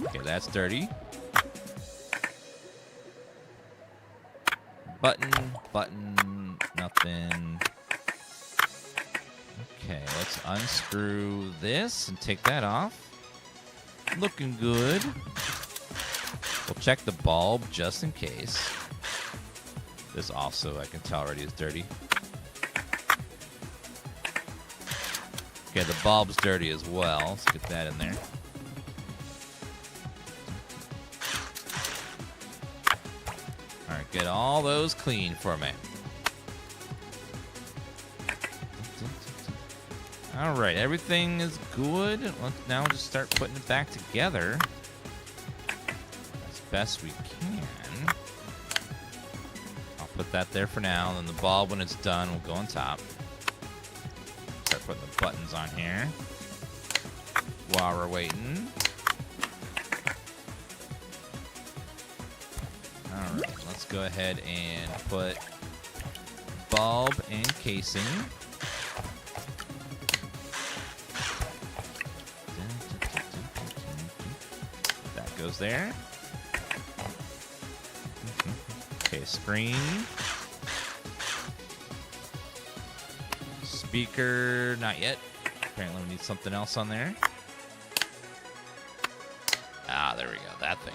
Okay, that's dirty. Button, nothing. Okay, let's unscrew this and take that off. Looking good. We'll check the bulb just in case. This also, I can tell already, is dirty. Okay, the bulb's dirty as well. Let's get that in there. All right, get all those clean for me. All right, everything is good. Let's now just start putting it back together as best we can. I'll put that there for now, and then the bulb, when it's done, will go on top. Start putting the buttons on here while we're waiting. All right, let's go ahead and put bulb and casing. Goes there. Okay, screen. Speaker, not yet. Apparently we need something else on there. Ah, there we go. That thing.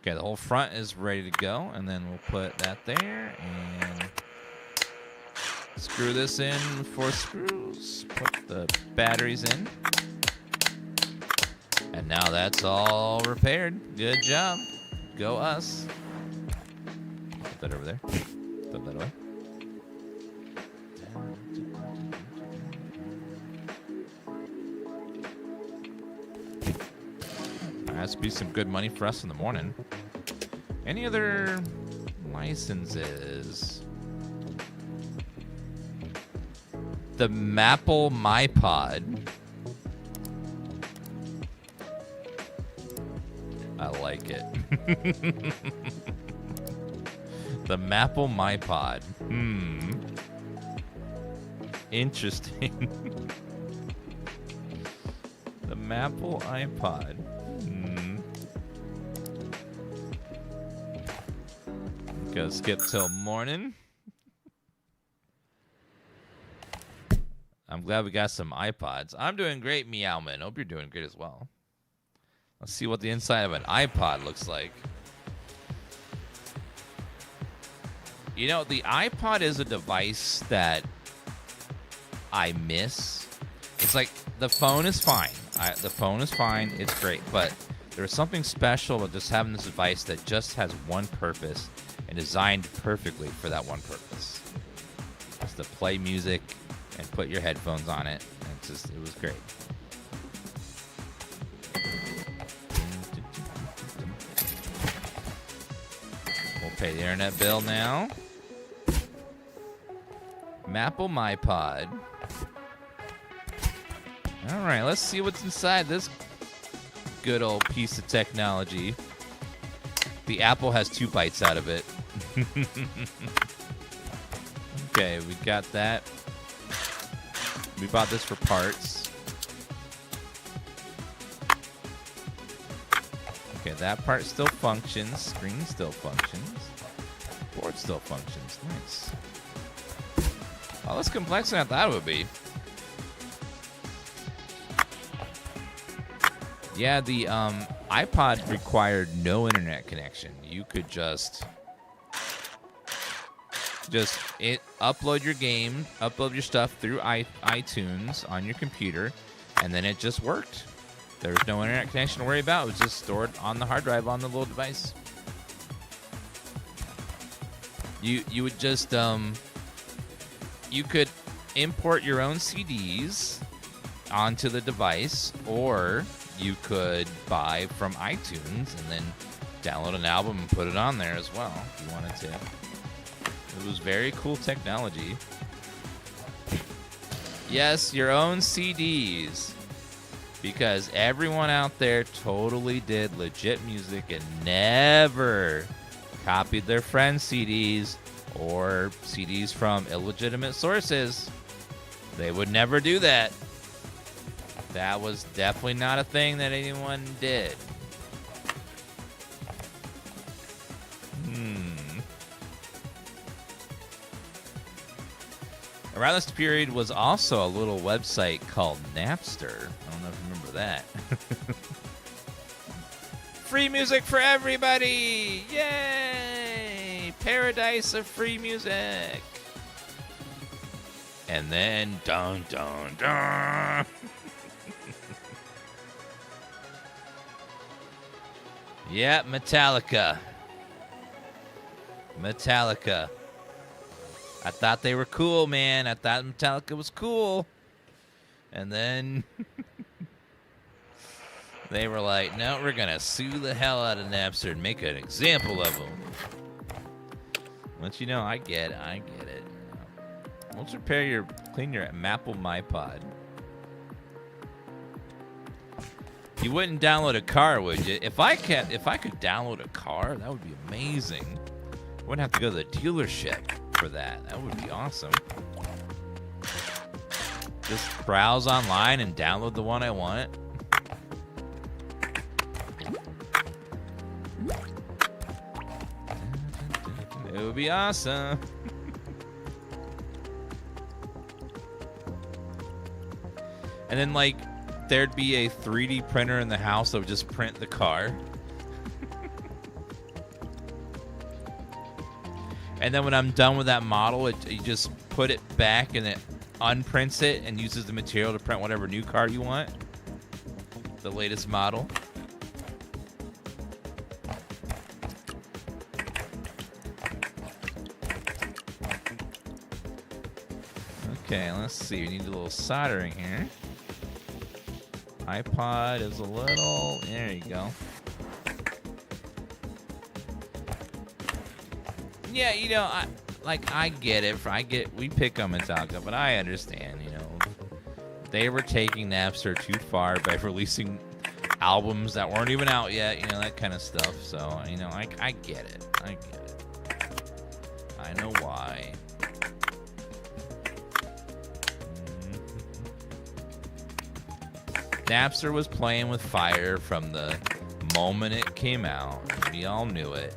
Okay, the whole front is ready to go, and then we'll put that there and screw this in 4 screws. Put the batteries in. And now that's all repaired. Good job. Go us. Put that over there. Put that away. That should be some good money for us in the morning. Any other licenses? The Maple MyPod. like it. The Mapple MyPod. Interesting. The Mapple iPod. Go skip till morning. I'm glad we got some iPods. I'm doing great, Meowman. Hope you're doing great as well. Let's see what the inside of an iPod looks like. You know, the iPod is a device that I miss. It's like the phone is fine. The phone is fine. It's great. But there's something special about just having this device that just has one purpose and designed perfectly for that one purpose. It's to play music and put your headphones on it. And it was great. We'll pay the internet bill now. Mapple MyPod. All right, let's see what's inside this good old piece of technology. The apple has 2 bites out of it. Okay, we got that. We bought this for parts. Okay, that part still functions. Screen still functions. Board still functions. Nice. Oh, less complex than I thought it would be. Yeah, the iPod required no internet connection. You could just upload your game, upload your stuff through iTunes on your computer, and then it just worked. There was no internet connection to worry about. It was just stored on the hard drive on the little device. You would just you could import your own CDs onto the device, or you could buy from iTunes and then download an album and put it on there as well if you wanted to. It was very cool technology. Yes, your own CDs. Because everyone out there totally did legit music and never copied their friends' CDs or CDs from illegitimate sources. They would never do that. That was definitely not a thing that anyone did. Around this period was also a little website called Napster. I don't know if you remember that. Free music for everybody! Yay! Paradise of free music! And then, dun dun dun! Yeah, Metallica. Metallica. I thought they were cool, man. I thought Metallica was cool. And then they were like, no, we're going to sue the hell out of Napster and make an example of them. But you know, I get it. I get it. Let's clean your Mapple MyPod. You wouldn't download a car, would you? If I could download a car, that would be amazing. I wouldn't have to go to the dealership for that. That would be awesome. Just browse online and download the one I want. It would be awesome. And then, like, there'd be a 3D printer in the house that would just print the car. And then when I'm done with that model, you just put it back and it unprints it and uses the material to print whatever new car you want. The latest model. Okay, let's see. We need a little soldering here. iPod is a little... There you go. Yeah, you know, I get it. We pick on Metallica, but I understand, you know. They were taking Napster too far by releasing albums that weren't even out yet, you know, that kind of stuff. So, you know, I get it. I get it. I know why. Napster was playing with fire from the moment it came out. We all knew it.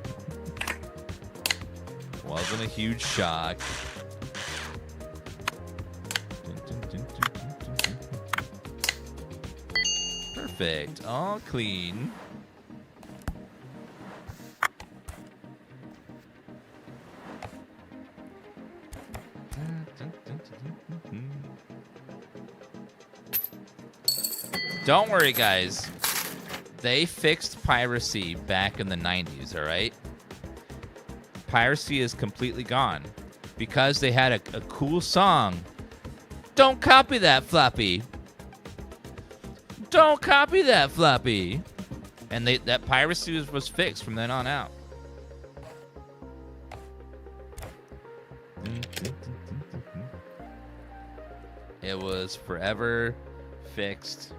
Wasn't a huge shock. Perfect. All clean. Don't worry, guys. They fixed piracy back in the 90s, all right? Piracy is completely gone because they had a cool song. Don't copy that, Floppy. Don't copy that, Floppy. And that piracy was fixed from then on out. It was forever fixed.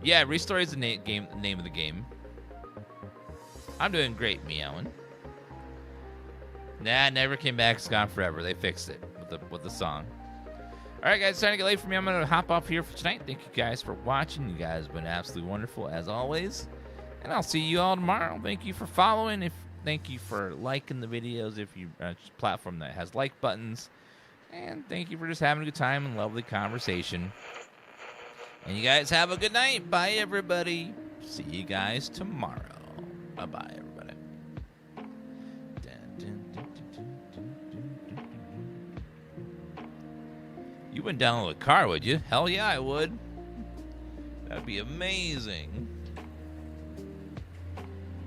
Yeah, Restory is the name of the game. I'm doing great, meowing. Nah, never came back. It's gone forever. They fixed it with the song. All right, guys, it's starting to get late for me. I'm going to hop off here for tonight. Thank you guys for watching. You guys have been absolutely wonderful, as always. And I'll see you all tomorrow. Thank you for following. Thank you for liking the videos if you platform that has like buttons. And thank you for just having a good time and lovely conversation. And you guys have a good night. Bye, everybody. See you guys tomorrow. Bye-bye, everybody. You wouldn't download a car, would you? Hell yeah, I would. That'd be amazing.